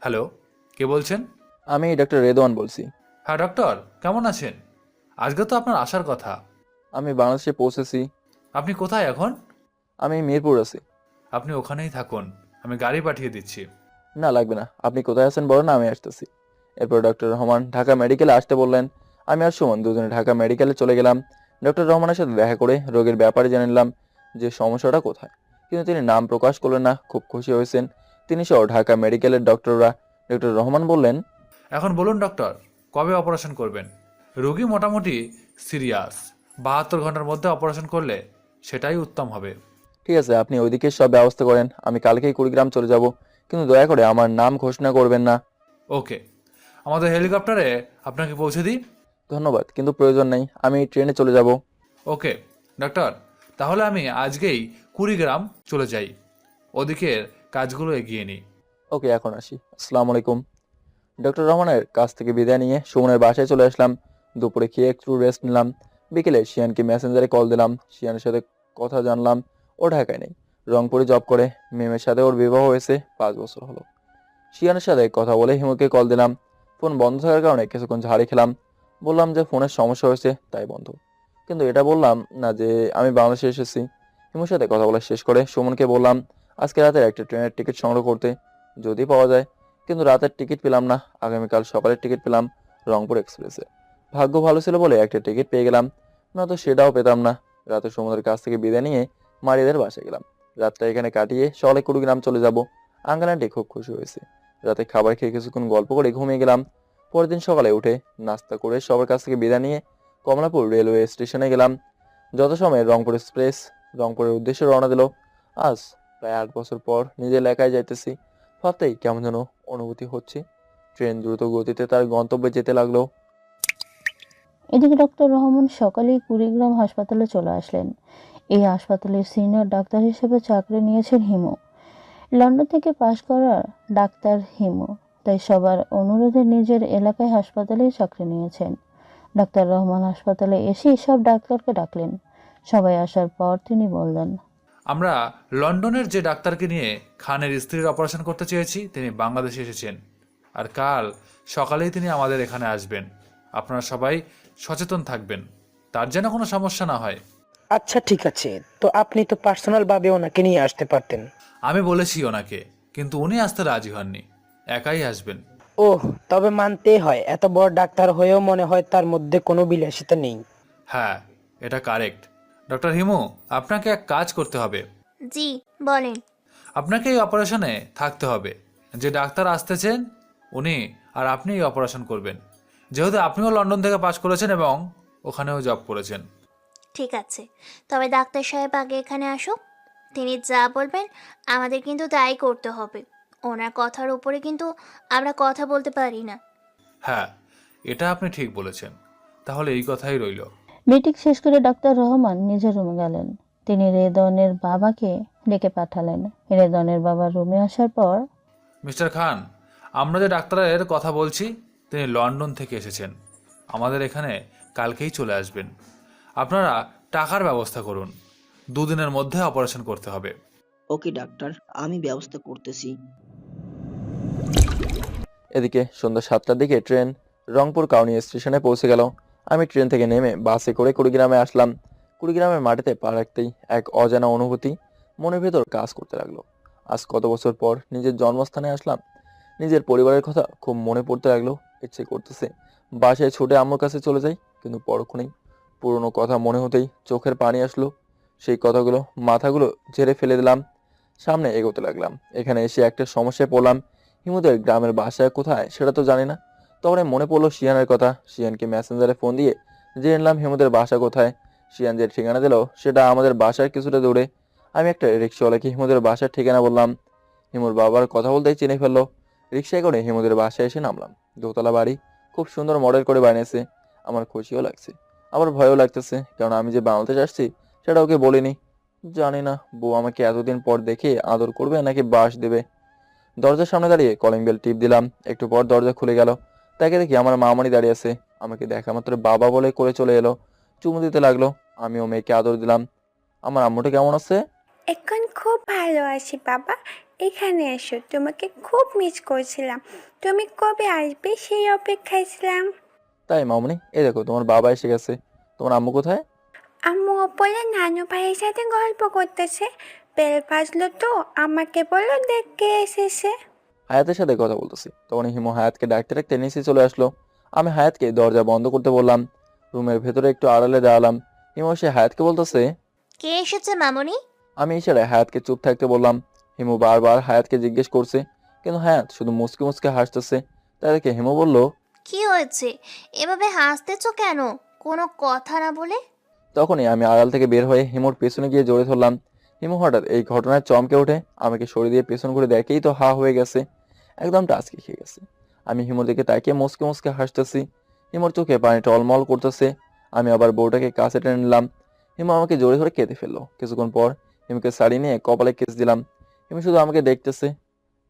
Hello, কে বলছেন? আমি doctor Redwan বলছি। হ্যাঁ ডক্টর, কেমন আছেন? আজকে তো আপনার আসার কথা। আমি বাংলাদেশে পৌঁছেছি। আপনি কোথায় এখন? আমি মিরপুর আছি। আপনি ওখানেই থাকুন, আমি গাড়ি পাঠিয়ে দিচ্ছি। না, লাগবে না। আপনি কোথায় আছেন বলেন, আমি আসতেছি। এরপর ডক্টর রহমান ঢাকা মেডিকেলে আসতে বললেন। আমি আর সুমন দুজনে ঢাকা মেডিকেলে চলে গেলাম। ডক্টর রহমানের সাথে দেখা করে রোগীর ব্যাপারে জেনে নিলাম যে সমস্যাটা কোথায়। কিন্তু তিনি নাম প্রকাশ করলেন না। খুব খুশি হয়েছেন তিনি সহ ঢাকা মেডিকেলের ডক্টররা। ডক্টর রহমান বললেন, এখন বলুন ডক্টর, কবে অপারেশন করবেন? রোগী মোটামুটি সিরিয়াস, 72 ঘন্টার মধ্যে অপারেশন করলে সেটাই উত্তম হবে। ঠিক আছে, আপনি ওইদিকে সব ব্যবস্থা করেন, আমি কালকেই কুড়িগ্রাম চলে যাব। কিন্তু দয়া করে আমার নাম ঘোষণা করবেন না। ওকে, আমাদের হেলিকপ্টারে আপনাকে পৌঁছে দিই। ধন্যবাদ, কিন্তু প্রয়োজন নেই, আমি ট্রেনে চলে যাব। ওকে ডক্টর, তাহলে আমি আজকেই কুড়িগ্রাম চলে যাই, ওদিকের কাজগুলো এগিয়ে নিই। ওকে, এখন আসি। আসসালামু আলাইকুম। ডক্টর রহমানের কাছ থেকে বিদায় নিয়ে সুমনের বাসায় চলে আসলাম। দুপুরে খেয়ে একটু রেস্ট নিলাম। বিকেলে শিয়ানকে মেসেঞ্জারে কল দিলাম, শিয়ানের সাথে কথা জানলাম। ও ঢাকায় নেই, রংপুরে জব করে। মেমের সাথে ওর বিবাহ হয়েছে, 5 বছর হলো। শিয়ানের সাথে কথা বলে হিমুকে কল দিলাম। ফোন বন্ধ থাকার কারণে কিছুক্ষণ ঝাড়ি খেলাম। বললাম যে ফোনের সমস্যা হয়েছে তাই বন্ধ, কিন্তু এটা বললাম না যে আমি বাংলাদেশে এসেছি। হিমুর সাথে কথা বলা শেষ করে সুমনকে বললাম আজকে রাতের একটা ট্রেনের টিকিট সংগ্রহ করতে, যদি পাওয়া যায়। কিন্তু রাতের টিকিট পেলাম না। আগামীকাল সকালের টিকিট পেলাম রংপুর এক্সপ্রেসে। ভাগ্য ভালো ছিল বলে একটা টিকিট পেয়ে গেলাম, নয়তো সেটাও পেতাম না। রাতে সমুদ্রের কাছ থেকে বিদায় নিয়ে মারিদের বাসায় গেলাম। রাতটা এখানে কাটিয়ে সকালে কুড়িগ্রাম চলে যাব। আঙ্কেল আন্টি খুব খুশি হয়েছে। রাতে খাবার খেয়ে কিছুক্ষণ গল্প করে ঘুমিয়ে গেলাম। পরের দিন সকালে উঠে নাস্তা করে সবার কাছ থেকে বিদায় নিয়ে কমলাপুর রেলওয়ে স্টেশনে গেলাম। যত সময় রংপুর এক্সপ্রেস রংপুরের উদ্দেশ্যে রওনা দিল। আজ প্রায় 8 বছর পর নিজের এলাকায় যাইতেছি। ভাবতেই কেমন যেন অনুভূতি হচ্ছে। ট্রেন দ্রুত গতিতে তার গন্তব্যে যেতে লাগলো। এদিকে ডক্টর রহমান সকালেই কুড়িগ্রাম হাসপাতালে চলে আসলেন। এই হাসপাতালের সিনিয়র ডাক্তার হিসেবে চাকরি নিয়েছেন হিমু। লন্ডন থেকে পাশ করা ডাক্তার হিমু, তাই সবার অনুরোধে নিজের এলাকায় হাসপাতালেই চাকরি নিয়েছেন। ডাক্তার রহমান হাসপাতালে এসে সব ডাক্তারকে ডাকলেন। সবাই আসার পর তিনি বললেন, আমরা লন্ডনের যে ডাক্তারকে নিয়ে খানের স্ত্রীর অপারেশন করতে চেয়েছি তিনি বাংলাদেশে এসেছেন, আর কাল সকালেই তিনি আমাদের এখানে আসবেন। আপনারা সবাই সচেতন থাকবেন, তার যেন কোনো সমস্যা না হয়। আচ্ছা ঠিক আছে, তো আপনি তো পার্সোনাল ভাবে ওনাকে নিয়ে আসতে পারতেন। আমি বলেছি ওনাকে, কিন্তু উনি আসতে রাজি হননি, একাই আসবেন। ওহ, তবে মানতেই হয়, এত বড় ডাক্তার হয়েও মনে হয় তার মধ্যে কোনো বিলাসিতা নেই। হ্যাঁ, এটা কারেক্ট। ডক্টর হিমু, আপনাকে এক কাজ করতে হবে। জি, বলেন। আপনাকে এই অপারেশনে থাকতে হবে। যে ডাক্তার আসতেছেন উনি আর আপনি এই অপারেশন করবেন, যেহেতু আপনিও লন্ডন থেকে পাশ করেছেন এবং ওখানেও জব করেছেন। ঠিক আছে, তবে ডাক্তার সাহেব আগে এখানে আসুক। তিনি যা বলবেন আমাদের কিন্তু তাই করতে হবে। ওনার কথার উপরে কিন্তু আমরা কথা বলতে পারি না। হ্যাঁ, এটা আপনি ঠিক বলেছেন। তাহলে এই কথাই রইল। মিটিং শেষ করে ডাক্তার রহমান নিজের রুমে গেলেন। তিনি রেদনের বাবাকে ডেকে পাঠালেন। রেদনের বাবা রুমে আসার পর, মিস্টার খান, আমরা যে ডাক্তারের কথা বলছি তিনি লন্ডন থেকে এসেছেন, আমাদের এখানে কালকেই চলে আসবেন। আপনারা টাকার ব্যবস্থা করুন, 2 দিনের মধ্যে অপারেশন করতে হবে। ওকে ডাক্তার, আমি ব্যবস্থা করতেছি। এদিকে সন্ধ্যা 7টার দিকে ট্রেন রংপুর কাউনি স্টেশনে পৌঁছে গেল। আমি ট্রেন থেকে নেমে বাসে করে কুড়িগ্রামে আসলাম। কুড়িগ্রামের মাটিতে পা রাখতেই এক অজানা অনুভূতি মনের ভেতর কাজ করতে লাগলো। আজ কত বছর পর নিজের জন্মস্থানে আসলাম। নিজের পরিবারের কথা খুব মনে পড়তে লাগলো। ইচ্ছে করতেছে বাসায় ছুটে আম্মুর কাছে চলে যাই, কিন্তু পরক্ষণেই পুরনো কথা মনে হতেই চোখের পানি আসলো। সেই কথাগুলো মাথাগুলো ঝেড়ে ফেলে দিলাম। সামনে এগোতে লাগলাম। এখানে এসে একটা সমস্যায় পড়লাম। হিমুদের গ্রামের বাসা কোথায় সেটা তো জানি না। তখন মনে পড়লো শিয়ানের কথা। শিয়ানকে মেসেঞ্জারে ফোন দিয়ে জেনে নিলাম হিমুদের বাসা কোথায়। শিয়ান যে ঠিকানা দিল সেটা আমাদের বাসার কিছুটা দূরে। আমি একটা রিক্সাওয়ালাকে হিমুদের বাসার ঠিকানা বললাম। হিমুর বাবার কথা বলতেই চিনে ফেললো। রিক্সায় করে হিমুদের বাসায় এসে নামলাম। দোতলা বাড়ি, খুব সুন্দর মডেল করে বানিয়েছে। আমার খুশিও লাগছে, আবার ভয়ও লাগতেছে, কারণ আমি যে বাংলাদেশ আসছি সেটা ওকে বলিনি। জানি না বউ আমাকে এতদিন পর দেখে আদর করবে নাকি বাস দেবে। দরজার সামনে দাঁড়িয়ে কলিং বেল টিপ দিলাম। একটু পর দরজা খুলে গেল। তাকে দেখি আমার মামানি দাঁড়িয়ে আছে। আমাকে দেখা মাত্র বাবা বলে করে চলে এলো। চুমু দিতে লাগলো। আমিও মেয়েকে আদর দিলাম। আমার আম্মুটা কেমন আছে? এখন খুব ভালো আছি বাবা। এখানে এসো, তোমাকে খুব মিস করছিলাম। তুমি কবে আসবে সেই অপেক্ষায় ছিলাম। তাই মামুনি, এই দেখো তোমার বাবা এসে গেছে। তোমার আম্মু কোথায়? আম্মু ওপরে নানু ভাইয়ের সাথে গল্প করতেছে। বেল বাজলো তো, আমাকে বললো দেখতে এসেছে। হায়াতের সাথে কথা বলতেছি তখন হিমু হায়াতকে ডাকতে ডাকতে নিচে চলে আসলো। আমি হায়াতকে দরজা বন্ধ করতে বললাম, রুমের ভেতরে একটু আড়ালে দাঁড়ালাম। হিমু এসে হায়াতকে বলতেছে। কে এসেছে মামুনি? আমি ইশারায় হায়াতকে চুপ থাকতে বললাম। হিমু বারবার হায়াতকে জিজ্ঞেস করছে, কিন্তু হায়াত শুধু মুচকে মুচকে হাসতেছে। তাই দেখে হিমু বলল। কি হয়েছে? এভাবে হাসতেছো কেন? কোনো কথা না বলে? তখনই আমি আড়াল থেকে বের হয়ে হিমুর পেছনে গিয়ে জড়িয়ে ধরলাম। হিমু হঠাৎ এই ঘটনায় চমকে ওঠে, আমাকে সরিয়ে দিয়ে পেছন ঘুরে দেখেই তো হা হয়ে গেছে, একদম টাচকি খেয়ে গেছে। আমি হিমুর দিকে তাকিয়ে মুচকে মুচকে হাসতেছি। হিমুর চোখে পানি টলমল করতেছে। আমি আবার বউটাকে কাছে টেনে নিলাম। হিমু আমাকে জড়িয়ে ধরে কেঁদে ফেললো। কিছুক্ষণ পর হিমুকে শাড়ি নিয়ে কপালে কিস দিলাম। হিমু শুধু আমাকে দেখতেছে।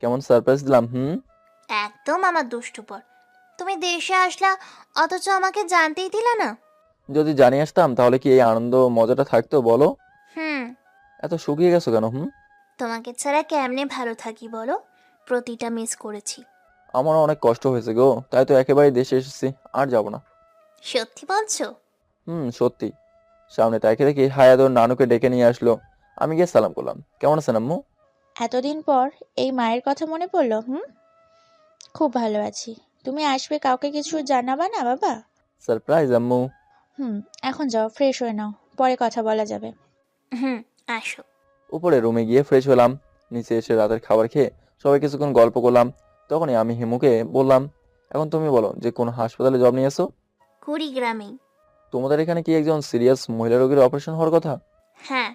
কেমন সারপ্রাইজ দিলাম একদম আমার দুষ্টু পর। তুমি দেশে আসলা, অথচ আমাকে জানতেই দিলা না। যদি জানিয়ে আসতাম তাহলে কি এই আনন্দ মজাটা থাকতো বলো? হুম। এত শুকিয়ে গেছো কেন তোমাকে ছাড়া কেমনে ভালো থাকি বলো? প্রতিটা মিস করেছি। আমারও অনেক কষ্ট হয়েছে গো, তাই তো একেবারে দেশে এসেছি, আর যাব না। সত্যি বলছো? সত্যি। সামনে তাকে দেখি হায়াত ওর নানুকে ডেকে নিয়ে আসলো। আমি গিয়ে সালাম করলাম, কেমন আছেন আম্মু? এতদিন পর এই মায়ের কথা মনে পড়লো? খুব ভালো আছি। তুমি আসবে, কাউকে কিছু জানাবা না বাবা? সারপ্রাইজ আম্মু। এখন যাও, ফ্রেশ হয়ে নাও, পরে কথা বলা যাবে। হুম, আসো। উপরে রুমে গিয়ে ফ্রেশ হলাম। নিচে এসে রাতের খাবার খেয়ে সবাই কিছুক্ষণ গল্প করলাম। তখনই আমি হিমুকে বললাম, এখন তুমি বলো যে কোন হাসপাতালে জব নিয়েছো? কুড়িগ্রামেই। তোমাদের এখানে কি একজন সিরিয়াস মহিলা রোগীর অপারেশন হওয়ার কথা? হ্যাঁ,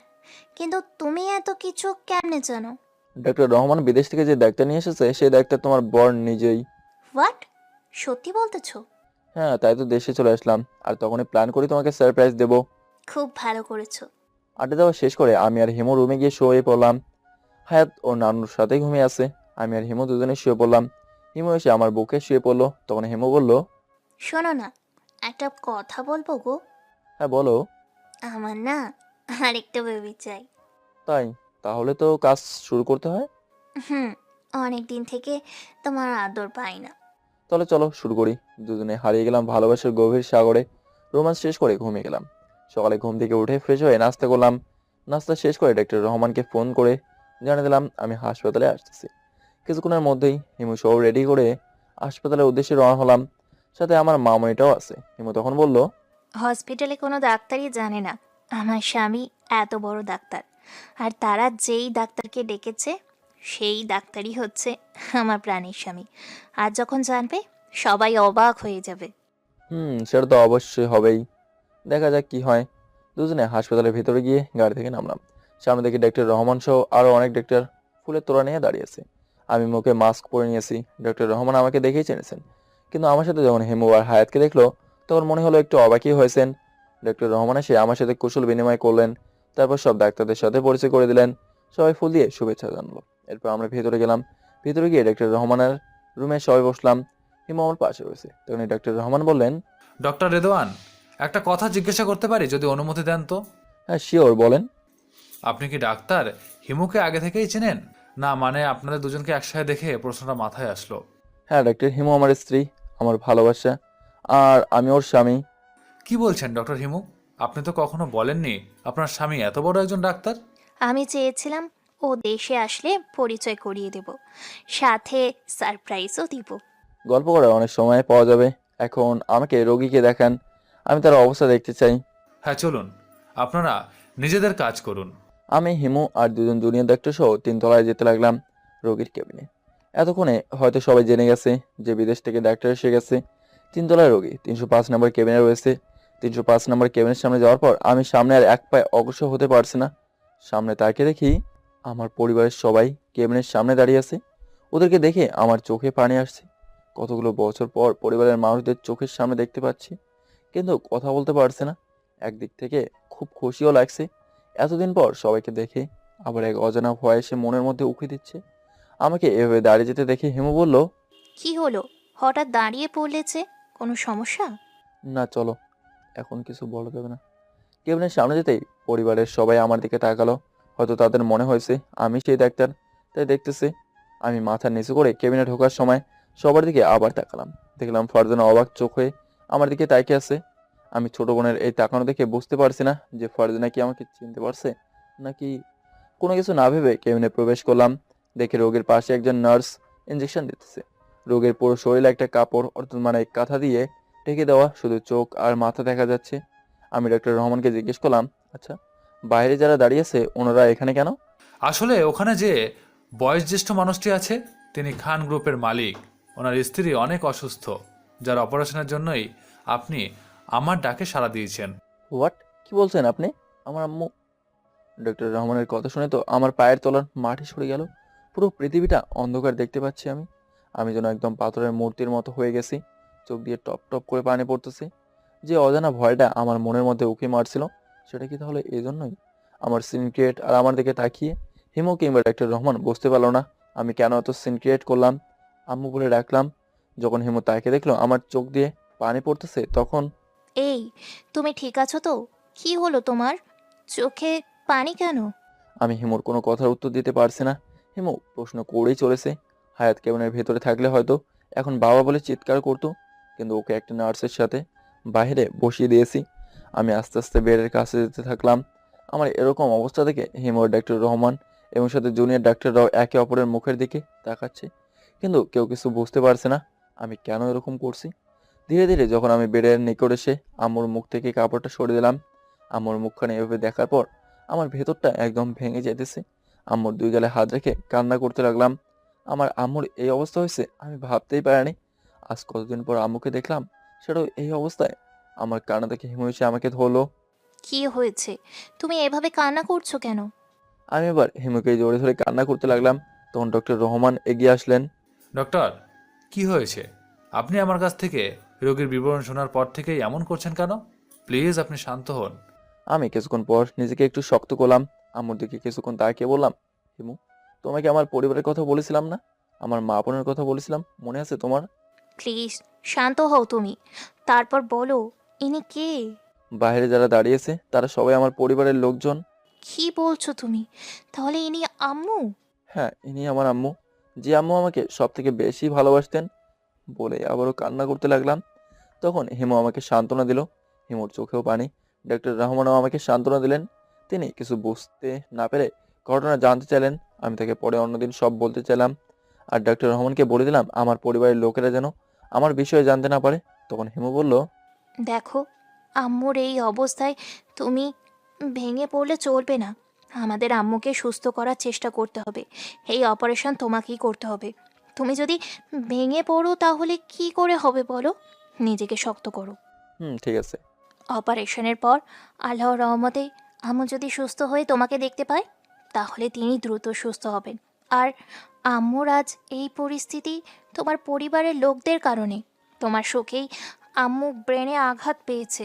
কিন্তু তুমি এত কিছু কেমনে জানো? ডক্টর রহমান বিদেশ থেকে যে ডাক্তার নিয়ে এসেছে সেই ডাক্তার তোমার বর নিজেই। হোয়াট? সত্যি বলতেছো? হ্যাঁ, তাই তো দেশে চলে আসলাম, আর তখনই প্ল্যান করি তোমাকে সারপ্রাইজ দেবো। খুব ভালো করেছো। আড্ডা দেওয়া শেষ করে আমি আর হিমু রুমে গিয়ে শুয়ে পড়লাম। হায়াত ওর নানুর সাথে ঘুমিয়ে আছে। আমি আর হিমু দুজনে শুয়ে পড়লাম। হিমু এসে আমার বুকে শুয়ে পড়লো। তখন হিমু বলল। শোনো না, একটা কথা বলবো গো। হ্যাঁ বলো। আমার না আরেকটা বেবি চাই। তাই? তাহলে তো কাজ শুরু করতে হয়। হুম, অনেক দিন থেকে তোমার আদর পাই না। তাহলে চলো শুরু করি। দুজনে হারিয়ে গেলাম ভালোবাসার গভীর সাগরে। রোমান্স শেষ করে ঘুমিয়ে গেলাম। সকালে ঘুম থেকে উঠে ফ্রেশ হয়ে নাস্তা করলাম। নাস্তা শেষ করে ডক্টর রহমানকে ফোন করে জানিয়ে দিলাম আমি হাসপাতালে আসতেছি। কিছুক্ষণের মধ্যেই হিমু সব রেডি করে হাসপাতালের উদ্দেশ্যে রওনা হলাম। সাথে আমার মামনিটাও আছে। হিমু তখন বলল। হসপিটালে কোনো ডাক্তারই জানে না আমার স্বামী এত বড় ডাক্তার। আর তারা যেই ডাক্তারকে ডেকেছে সেই ডাক্তারই হচ্ছে আমার প্রাণের স্বামী। আর যখন জানবে সবাই অবাক হয়ে যাবে। সেটা তো অবশ্যই হবেই। দেখা যাক কি হয়। দুজনে হাসপাতালের ভিতরে গিয়ে গাড়ি থেকে নামলাম। সামনে দেখি ডক্টর রহমান সহ আরো অনেক ডক্টর ফুলের তোড়া নিয়ে দাঁড়িয়ে আছে। আমি মুখে মাস্ক পরে নিয়েছি। ডক্টর রহমান আমাকে দেখেই চেনেছেন, কিন্তু আমার সাথে যখন হিমু আর হায়াতকে দেখলো তখন মনে হলো একটু অবাকই হয়েছেন। ডক্টর রহমান এসে আমার সাথে কুশল বিনিময় করলেন। তারপর সব ডাক্তারদের সাথে পরিচয় করে দিলেন। সবাই ফুল দিয়ে শুভেচ্ছা জানালো। এরপর আমরা ভেতরে গেলাম। ভিতরে গিয়ে ডক্টর রহমানের রুমে সবাই বসলাম। হিমু আমার পাশে রয়েছে। তখন ডক্টর রহমান বললেন। ডক্টর রেদওয়ান, একটা কথা জিজ্ঞাসা করতে পারি যদি অনুমতি দেন তো? হ্যাঁ শিওর, বলেন। আপনি কি ডাক্তার হিমুকে আগে থেকেই চেনেন? না মানে আপনাদের দুজনকে একসাথে দেখে প্রশ্নটা মাথায় আসলো। হ্যাঁ ডক্টর, হিমু আমার স্ত্রী, আমার ভালোবাসা, আর আমি ওর স্বামী। কি বলছেন ডক্টর হিমু? আপনি তো কখনো বলেননি আপনার স্বামী এত বড় একজন ডাক্তার। আমি চেয়েছিলাম ও দেশে আসলে পরিচয় করিয়ে দেব, সাথে সারপ্রাইজও দিব। গল্প করার অনেক সময় পাওয়া যাবে। এখন আমাকে রোগীকে দেখান, আমি তার অবস্থা দেখতে চাই। হ্যাঁ চলুন, আপনারা নিজেদের কাজ করুন। আমি হিমু আর দুজন জুনিয়র ডাক্তার সহ 3 তলায় যেতে লাগলাম রোগীর কেবিনে। এতক্ষণে হয়তো সবাই জেনে গেছে যে বিদেশ থেকে ডাক্তার এসে গেছে। 3 তলায় রোগী 305 নম্বর কেবিনে রয়েছে। 305 নম্বর কেবিনের সামনে যাওয়ার পর আমি সামনে আর এক পায়ে অগ্রসর হতে পারছি না। সামনে তাকিয়ে দেখি আমার পরিবারের সবাই কেবিনের সামনে দাঁড়িয়ে আছে। ওদেরকে দেখে আমার চোখে পানি আসছে। কতগুলো বছর পর পরিবারের মানুষদের চোখের সামনে দেখতে পাচ্ছি, কিন্তু কথা বলতে পারছে না। একদিক থেকে খুব খুশিও লাগছে, এতদিন পর সবাইকে দেখে। আবার এক অজানা ভয় এসে মনের মধ্যে উকি দিচ্ছে। আমাকে এভাবে দাঁড়িয়ে যেতে দেখে হিমু বলল। কি হলো, হঠাৎ দাঁড়িয়ে পড়লে যে? কোনো সমস্যা? না চলো, এখন কিছু বলা যাবে না। কেবিনের সামনে যেতেই পরিবারের সবাই আমার দিকে তাকালো। হয়তো তাদের মনে হয়েছে আমি সেই ডাক্তার, তাই দেখতেছে। আমি মাথা নিচু করে কেবিনে ঢোকার সময় সবার দিকে আবার তাকালাম। দেখলাম ফারজানা অবাক চোখ হয়ে আমার দিকে তাকিয়ে আছে। আমি ছোট বোনের এই তাকানো দেখে বুঝতে পারছি না যে ফারজানা কি আমাকে চিনতে পারছে নাকি। কোনো কিছু না ভেবে কেবিনে প্রবেশ করলাম। দেখে রোগীর পাশে একজন নার্স ইঞ্জেকশন দিতেছে। রোগীর পুরো শরীরে একটা কাপড় অর্থাৎ মানে কাঁথা দিয়ে ঢেকে দেওয়া, শুধু চোখ আর মাথা দেখা যাচ্ছে। আমি ডক্টর রহমানকে জিজ্ঞেস করলাম, আচ্ছা বাইরে যারা দাঁড়িয়ে আছে ওনারা এখানে কেন? আসলে ওখানে যে বয়োজ্যেষ্ঠ মানুষটি আছে তিনি খান গ্রুপের মালিক। ওনার স্ত্রী অনেক অসুস্থ, যার অপারেশনের জন্যই আপনি আমার ডাকে সাড়া দিয়েছেন। হোয়াট, কি বলছেন আপনি? আমার আম্মু? ডক্টর রহমানের কথা শুনে তো আমার পায়ের তলার মাটি সরে গেল। পুরো পৃথিবীটা অন্ধকার দেখতে পাচ্ছি আমি। আমি যেন একদম পাথরের মূর্তির মতো হয়ে গেছি। চোখ দিয়ে টপ টপ করে পানি পড়তেছে। যে অজানা ভয়টা আমার মনের মধ্যে উকি মারছিল, সেটা কি তাহলে এই জন্যই? আমার সিন ক্রিয়েট আর আমার দিকে তাকিয়ে হিমু কিংবা ডক্টর রহমান বুঝতে পারলো না আমি কেন এত সিন ক্রিয়েট করলাম। আম্মু বলে ডাকলাম। যখন হিমু তাকে দেখলো আমার চোখ দিয়ে পানি পড়তেছে, তখন এই, তুমি ঠিক আছো তো? কি হলো তোমার? চোখে পানি কেন? আমি হিমুর কোনো কথার উত্তর দিতে পারছি না। হিমু প্রশ্ন করেই চলেছে। হায়াত কেবিনের ভেতরে থাকলে হয়তো এখন বাবা বলে চিৎকার করতো, কিন্তু ওকে একটা নার্সের সাথে বাইরে বসিয়ে দিয়েছি। আমি আস্তে আস্তে বেডের কাছে যেতে থাকলাম। আমার এরকম অবস্থা দেখে হিমু, ডক্টর রহমান এবং সাথে জুনিয়র ডাক্তাররাও একে অপরের মুখের দিকে তাকাচ্ছে, কিন্তু কেউ কিছু বুঝতে পারছে না আমি কেন এরকম করছি। ধীরে ধীরে যখন আমি বেডের নিকট এসে আম্মুর মুখ থেকে কাপড়টা সরিয়ে দিলাম, আম্মুর মুখখানে এভাবে দেখার পর আমার ভেতরটা একদম ভেঙে যেতেছে। আম্মুর দুই গালে হাত রেখে কান্না করতে লাগলাম। আমার আম্মুর এই অবস্থা হয়েছে আমি ভাবতেই পারিনি। আজ কতদিন পর আম্মুকে দেখলাম, সেটাও এই অবস্থায়। আমার কান্না দেখে হিমু এসে আমাকে ধরলো। কি হয়েছে? তুমি এভাবে কান্না করছো কেন? আমি এবার হিমুকে জোরে ধরে কান্না করতে লাগলাম। তখন ডক্টর রহমান এগিয়ে আসলেন। ডক্টর, কি হয়েছে? আপনি আমার কাছ থেকে রোগীর বিবরণ শোনার পর থেকেই এমন করছেন কেন? প্লিজ আপনি শান্ত হন। আমি কিছুক্ষণ পর নিজেকে একটু শক্ত করলাম। আম্মুর দিকে কিছুক্ষণ তাকিয়ে বললাম, হিমু, তোমাকে আমার পরিবারের কথা বলেছিলাম না? আমার মা বোনের কথা বলেছিলাম, মনে আছে তোমার? প্লিজ শান্ত হও তুমি। তারপর বলো, ইনি কে? বাইরে যারা দাঁড়িয়েছে তারা সবাই আমার পরিবারের লোকজন। কি বলছো তুমি? তাহলে ইনি আম্মু? হ্যাঁ, ইনি আমার আম্মু, যে আম্মু আমাকে সব থেকে বেশি ভালোবাসতেন। বলে আবারও কান্না করতে লাগলাম। তখন হিমু আমাকে সান্ত্বনা দিল। হিমুর চোখেও পানি। ডক্টর রহমানও আমাকে সান্ত্বনা দিলেন। তিনি কিছু বুঝতে না পেরে ঘটনা জানতে চাইলেন। আমি তাকে পরে অন্যদিন সব বলতে চাইলাম। আর ডক্টর রহমানকে বলে দিলাম আমার পরিবারের লোকেরা যেন আমার বিষয়ে জানতে না পারে। তখন হিমু বলল, দেখো, আম্মুর এই অবস্থায় তুমি ভেঙে পড়লে চলবে না। আমাদের আম্মুকে সুস্থ করার চেষ্টা করতে হবে। এই অপারেশন তোমাকেই করতে হবে। তুমি যদি ভেঙে পড়ো তাহলে কি করে হবে বলো? নিজেকে শক্ত করো। ঠিক আছে। অপারেশনের পর আল্লাহর রহমতে আম্মু যদি সুস্থ হয়ে তোমাকে দেখতে পায়, তাহলে তিনি দ্রুত সুস্থ হবেন। আর আম্মুর আজ এই পরিস্থিতি তোমার পরিবারের লোকদের কারণে। তোমার শোকেই আম্মু ব্রেনে আঘাত পেয়েছে।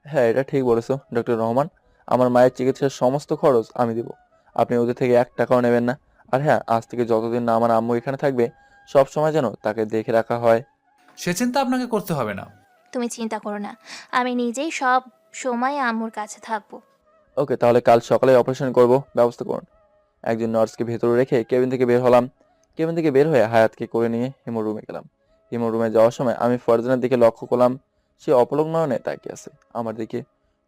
হ্যাঁ, এটা ঠিক বলেছো ডক্টর রহমান। আমার মায়ের চিকিৎসার সমস্ত খরচ আমি দিব। আপনি ওদের থেকে 1 টাকাও নেবেন না। আর হ্যাঁ, আজ থেকে যতদিন না আমার আম্মু এখানে থাকবে, সব সময় যেন তাকে দেখে রাখা হয়। সে চিন্তা আপনাকে করতে হবে না। তুমি চিন্তা করো না, আমি নিজেই সব সময় আম্মুর কাছে থাকবো। ওকে, তাহলে কাল সকালে অপারেশন করব, ব্যবস্থা করুন। একজন নার্সকে ভেতরে রেখে কেবিন থেকে বের হলাম। কেবিন থেকে বের হয়ে হায়াতকে করে নিয়ে হিমোর রুমে গেলাম। হিমোর রুমে যাওয়ার সময় আমি ফারজানার দিকে লক্ষ্য করলাম। সে অপলক নয়নে তাকিয়ে আছে আমার দিকে।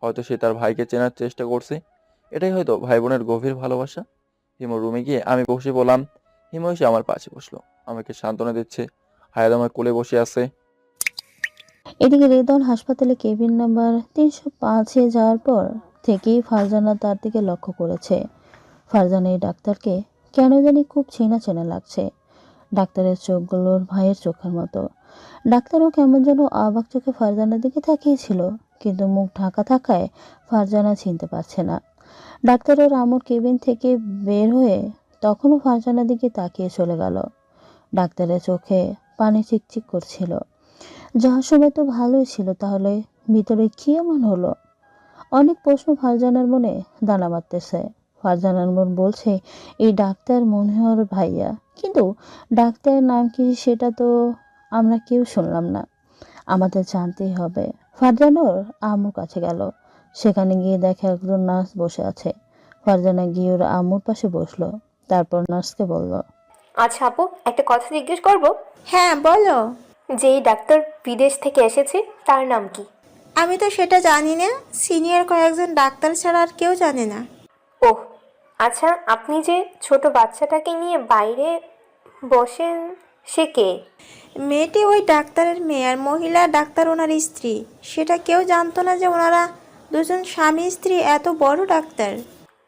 হয়তো সে তার ভাইকে চেনার চেষ্টা করছে। এটাই হয়তো ভাই বোনের গভীর ভালোবাসা। হিমোর রুমে গিয়ে আমি বসে পড়লাম। হিমো এসে আমার পাশে বসলো, আমাকে সান্ত্বনা দিচ্ছে। হায়াত আমার কোলে বসে আছে। এদিকে রেদন হাসপাতালে কেবিন নাম্বার 305-এ যাওয়ার পর থেকেই ফারজানা তার দিকে লক্ষ্য করেছে। ফারজানা এই ডাক্তারকে কেন জানি খুব চেনা চেনা লাগছে। ডাক্তারের চোখগুলোর ভাইয়ের চোখের মতো। ডাক্তারও কেমন যেন অবাক চোখে ফারজানার দিকে তাকিয়েছিল, কিন্তু মুখ ঢাকা থাকায় ফারজানা চিনতে পারছে না। ডাক্তারের আমর কেবিন থেকে বের হয়ে তখনও ফারজানার দিকে তাকিয়ে চলে গেল। ডাক্তারের চোখে পানি চিকচিক করছিল। যাওয়ার সময় তো ভালোই ছিল, তাহলে ভিতরে কি এমন হলো? অনেক প্রশ্ন ফারজানার মনে দানা বাঁধতেছে। ফারজানার মন বলছে এই ডাক্তার মনে হয় ওর ভাইয়া, কিন্তু ডাক্তারের নাম কি সেটা তো আমরা কেউ শুনলাম না। আমাদের জানতেই হবে। ফারজানোর আম্মুর কাছে গেল। সেখানে গিয়ে দেখে একজন নার্স বসে আছে। ফারজানা গিয়ে ওর আম্মুর পাশে বসলো, তারপর নার্সকে বলল, আচ্ছা আপু, একটা কথা জিজ্ঞেস করব? হ্যাঁ বলো। যেই ডাক্তার বিদেশ থেকে এসেছে তার নাম কি? আমি তো সেটা জানি না, সিনিয়র কয়েকজন ডাক্তার ছাড়া আর কেউ জানে না। ওহ, আচ্ছা, আপনি যে ছোট বাচ্চাটাকে নিয়ে বাইরে বসেন, সে কে? মেয়েটি ওই ডাক্তারের মেয়ে, আর মহিলা ডাক্তার ওনার স্ত্রী। সেটা কেউ জানতো না যে ওনারা দুজন স্বামী স্ত্রী এত বড় ডাক্তার।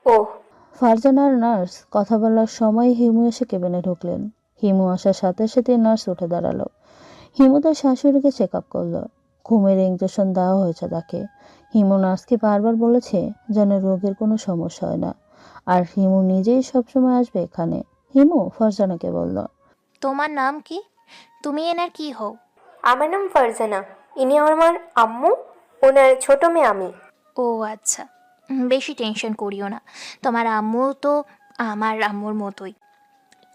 ওহ, ফারজানার নার্স কথা বলার সময় হিমু এসে কেবিনে ঢুকলেন। হিমু আসার সাথে সাথে নার্স উঠে দাঁড়ালো। হিমু তার শাশুড়িকে চেক আপ করলো। ঘুমের ইঞ্জেকশন দেওয়া হয়েছে তাকে। হিমু নার্সকে বারবার বলেছে যেন রোগের কোনো সমস্যা হয় না, আর হিমু নিজেই সবসময় আসবে এখানে। হিমু ফারজানাকে বলল, তোমার নাম কি? তুমি এনার কি হও? আমার নাম ফারজানা। ইনি আমার আম্মু, ওনার ছোট মেয়ে আমি। ও আচ্ছা, বেশি টেনশন করিও না। তোমার আম্মু তো আমার আম্মুর মতোই।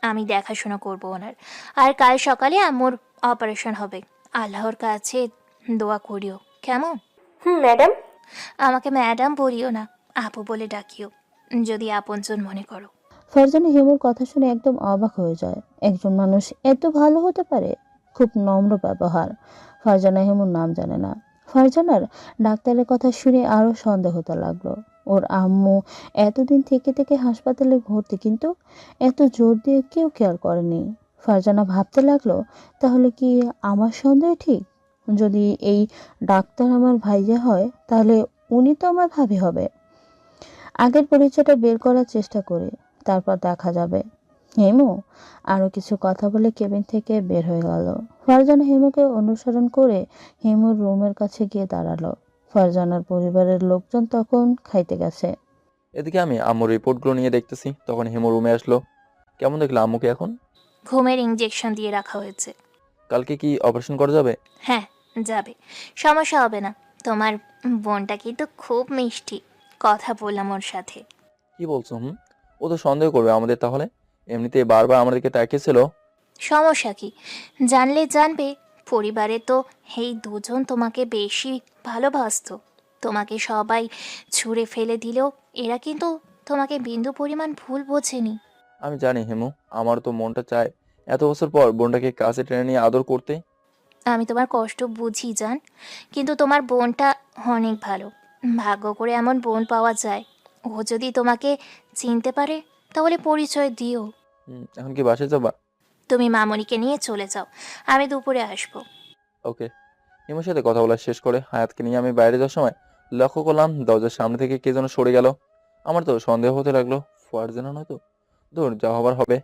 আমি দেখাশোনা করব ওনার। আর কাল সকালে আম্মুর অপারেশন হবে। আল্লাহর কাছে দোয়া করিও, কেমন? ম্যাডাম। আমাকে ম্যাডাম বলিও না, আপু বলে ডাকিও, যদি আপনজন মনে করো। ফারজানা হিমুর কথা শুনে একদম অবাক হয়ে যায়। একজন মানুষ এত ভালো হতে পারে? খুব নম্র ব্যবহার। ফারজানা হিমুর নাম জানে না। ফারজানার ডাক্তারের কথা শুনে আরো সন্দেহ হতে লাগলো। ওর আম্মু এতদিন থেকে থেকে হাসপাতালে ভর্তি, কিন্তু এত জোর দিয়ে কেউ কেয়ার করেনি। ফারজানা ভাবতে লাগলো, তাহলে কি আমার সন্দেহ ঠিক? যদি এই ডাক্তার আমার ভাইয়া হয়, তাহলে উনি তো আমার ভাবি হবে। আগের পরিচয়টা বের করার চেষ্টা করি, তারপর দেখা যাবে। হেমু আরো কিছু কথা বলে কেবিন থেকে বের হয়ে গেল। ফারজানা হেমুকে অনুসরণ করে হেমুর রুমের কাছে গিয়ে দাঁড়ালো। ফারজানার পরিবারের লোকজন তখন খাইতে গেছে। এদিকে আমি আম্মুর রিপোর্টগুলো নিয়ে দেখতেছি, তখন হিমু রুমে আসলো। কেমন দেখলো আম্মুকে এখন? ঘুমের ইঞ্জেকশন দিয়ে রাখা হয়েছে। কালকে কি অপারেশন করা যাবে? হ্যাঁ, যাবে, সমস্যা হবে না। তোমার বোনটা কিন্তু খুব মিষ্টি, কথা বললাম ওর সাথে। কি বলছো? ও তো সন্দেহ করবে আমাদের তাহলে। এমনিতে বারবার আমাদেরকে তাকিয়েছিল। সমস্যা কি? জানলে জানবে। পরিবারে তো এই দুজন তোমাকে বেশি ভালোবাসতো। তোমাকে সবাই ছুঁড়ে ফেলে দিলেও এরা কিন্তু তোমাকে বিন্দু পরিমাণ ভুল বোঝেনি। আমি জানি হেমু, আমার তো মনটা চায় এত বছর পর বোনটাকে কাছে টেনে নিয়ে আদর করতে। আমি তোমার কষ্ট বুঝি জান, কিন্তু তোমার বোনটা অনেক ভালো। ভাগ্য করে এমন বোন পাওয়া যায়। ও যদি তোমাকে চিনতে পারে তাহলে পরিচয় দিও। এখন কি বাসায় যাবা? তুমি মামনিকে নিয়ে চলে যাও, আমি দুপুরে আসবো। ওকে। হিমুর সাথে কথা বলা শেষ করে হায়াতকে নিয়ে আমি বাইরে যাওয়ার সময় লক্ষ্য করলাম দরজার সামনে থেকে কে যেন সরে গেল। আমার তো সন্দেহ হতে লাগলো ফারজানা নয়তো। দূর যা হবার হবে।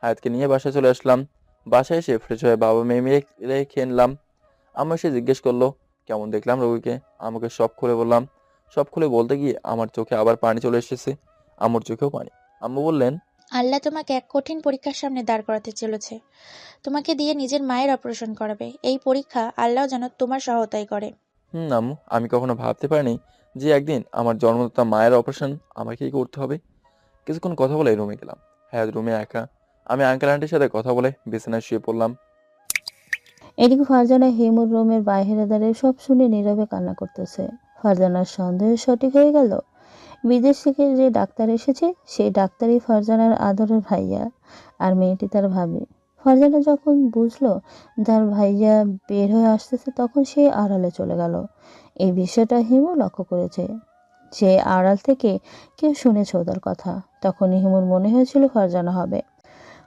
হায়াতকে নিয়ে বাসায় চলে আসলাম। বাসায় এসে ফ্রেশ হয়ে বাবা মেয়ে মিলে খেয়ে নিলাম। আম্মু এসে জিজ্ঞেস করলো কেমন দেখলাম রোগীকে। আমাকে সব খুলে বললাম। সব খুলে বলতে গিয়ে আমার চোখে আবার পানি চলে এসেছে। আম্মুর চোখেও পানি। আম্মু বললেন, আল্লাহ তোমাকে এক কঠিন পরীক্ষার সামনে দাঁড় করাতে চলেছে। তোমাকে দিয়ে নিজের মায়ের অপারেশন করাবে। এই পরীক্ষা আল্লাহ যেন তোমার সহায়তাই করে। আম্মু, আমি কখনো ভাবতে পারিনি যে একদিন আমার জন্মদাতা মায়ের অপারেশন আমাকেই করতে হবে। কিছুক্ষণ কথা বলে রুমে গেলাম। হ্যাঁ, রুমে একা। আমি আঙ্কেল আন্টির সাথে কথা বলে বিছানায় শুয়ে পড়লাম। এদিকে ফারজানা হিমুর রুমের বাইরে দাঁড়িয়ে সব শুনে নীরবে কান্না করতেছে। ফারজানার সন্দেহ সঠিক হয়ে গেল। বিদেশ থেকে যে ডাক্তার এসেছে সেই ডাক্তারই ফারজানার আদরের ভাইয়া, আর মেয়েটি তার ভাবি। ফারজানা যখন বুঝলো তার ভাইয়া বের হয়ে আসতেছে, তখন সে আড়ালে চলে গেল। এই বিষয়টা হিমু লক্ষ্য করেছে। যে আড়াল থেকে কেউ শুনেছে ওদের কথা। তখন হিমুর মনে হয়েছিল ফারজানা হবে।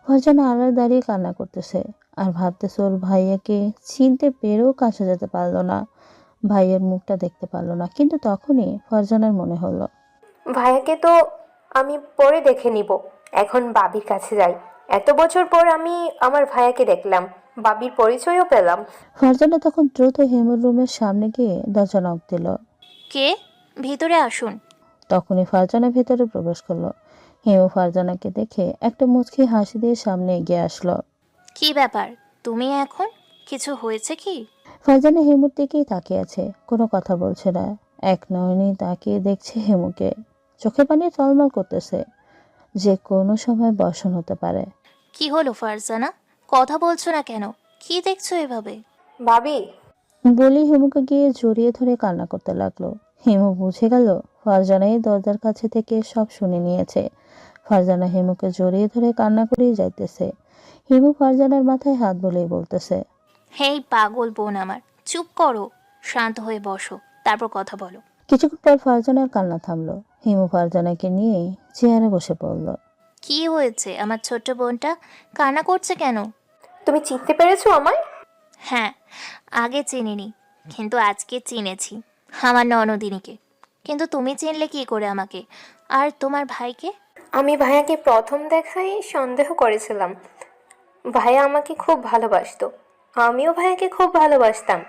ফারজানা আড়ালে দাঁড়িয়ে কান্না করতেছে আর ভাবতেছে ওর ভাইয়াকে চিনতে পেরেও কাছে যেতে পারলো না, ভাইয়ের মুখটা দেখতে পারলো না। কিন্তু তখনই ফারজানার মনে হলো, ভাইয়াকে তো আমি পরে দেখে নিব, এখন বাবির কাছে যাই। এত বছর পর আমি আমার ভাইয়াকে দেখলাম, বাবির পরিচয়ও পেলাম। ফারজানা তখন দ্রুত হিমুর রুমের সামনে গিয়ে দরজা নক দিল। কে? ভিতরে আসুন। তখনই ফারজানা ভেতরে প্রবেশ করলো। হিমু ফারজানাকে দেখে একটা মুচকি হাসি দিয়ে সামনে এগিয়ে আসলো। কি ব্যাপার, তুমি এখন? কিছু হয়েছে কি? ফারজানা হিমুর দিকেই তাকিয়ে আছে, কোনো কথা বলছে না। এক নয়নে তাকিয়ে দেখছে হিমুকে। চোখে পানি টলমল করতেছে, যে কোনো সময় বর্ষণ হতে পারে। কি হলো ফারজানা, কথা বলছো না কেন? কি দেখছো এভাবে? ভাবি। বলি হিমুকে গিয়ে জড়িয়ে ধরে কান্না করতে লাগলো। হিমু বুঝে গেল ফারজানাই দরজার কাছে থেকে সব শুনে নিয়েছে। ফারজানা হিমুকে জড়িয়ে ধরে কান্না করেই যাইতেছে। হিমু ফারজানার মাথায় হাত বুলিয়ে বলতেছে, হেই পাগল বোন আমার, চুপ করো, শান্ত হয়ে বসো, তারপর কথা বলো। কিছুক্ষণ পর ফারজানার কান্না থামলো। হিমু ফারজানাকে নিয়ে চেয়ারে বসে পড়ল। কি হয়েছে আমার ছোট্ট বোনটা, কান্না করছে কেন? তুমি চিনতে পেরেছো আমায়? হ্যাঁ, আগে চিনিনি, কিন্তু আজকে চিনেছি, আমার ননদিনীকে। কিন্তু তুমি চিনলে কি করে আমাকে আর তোমার ভাইকে? আমি ভাইয়াকে প্রথম দেখায় সন্দেহ করেছিলাম। ভাইয়া আমাকে খুব ভালোবাসতো, আমিও ভাইয়াকে খুব ভালোবাসতাম।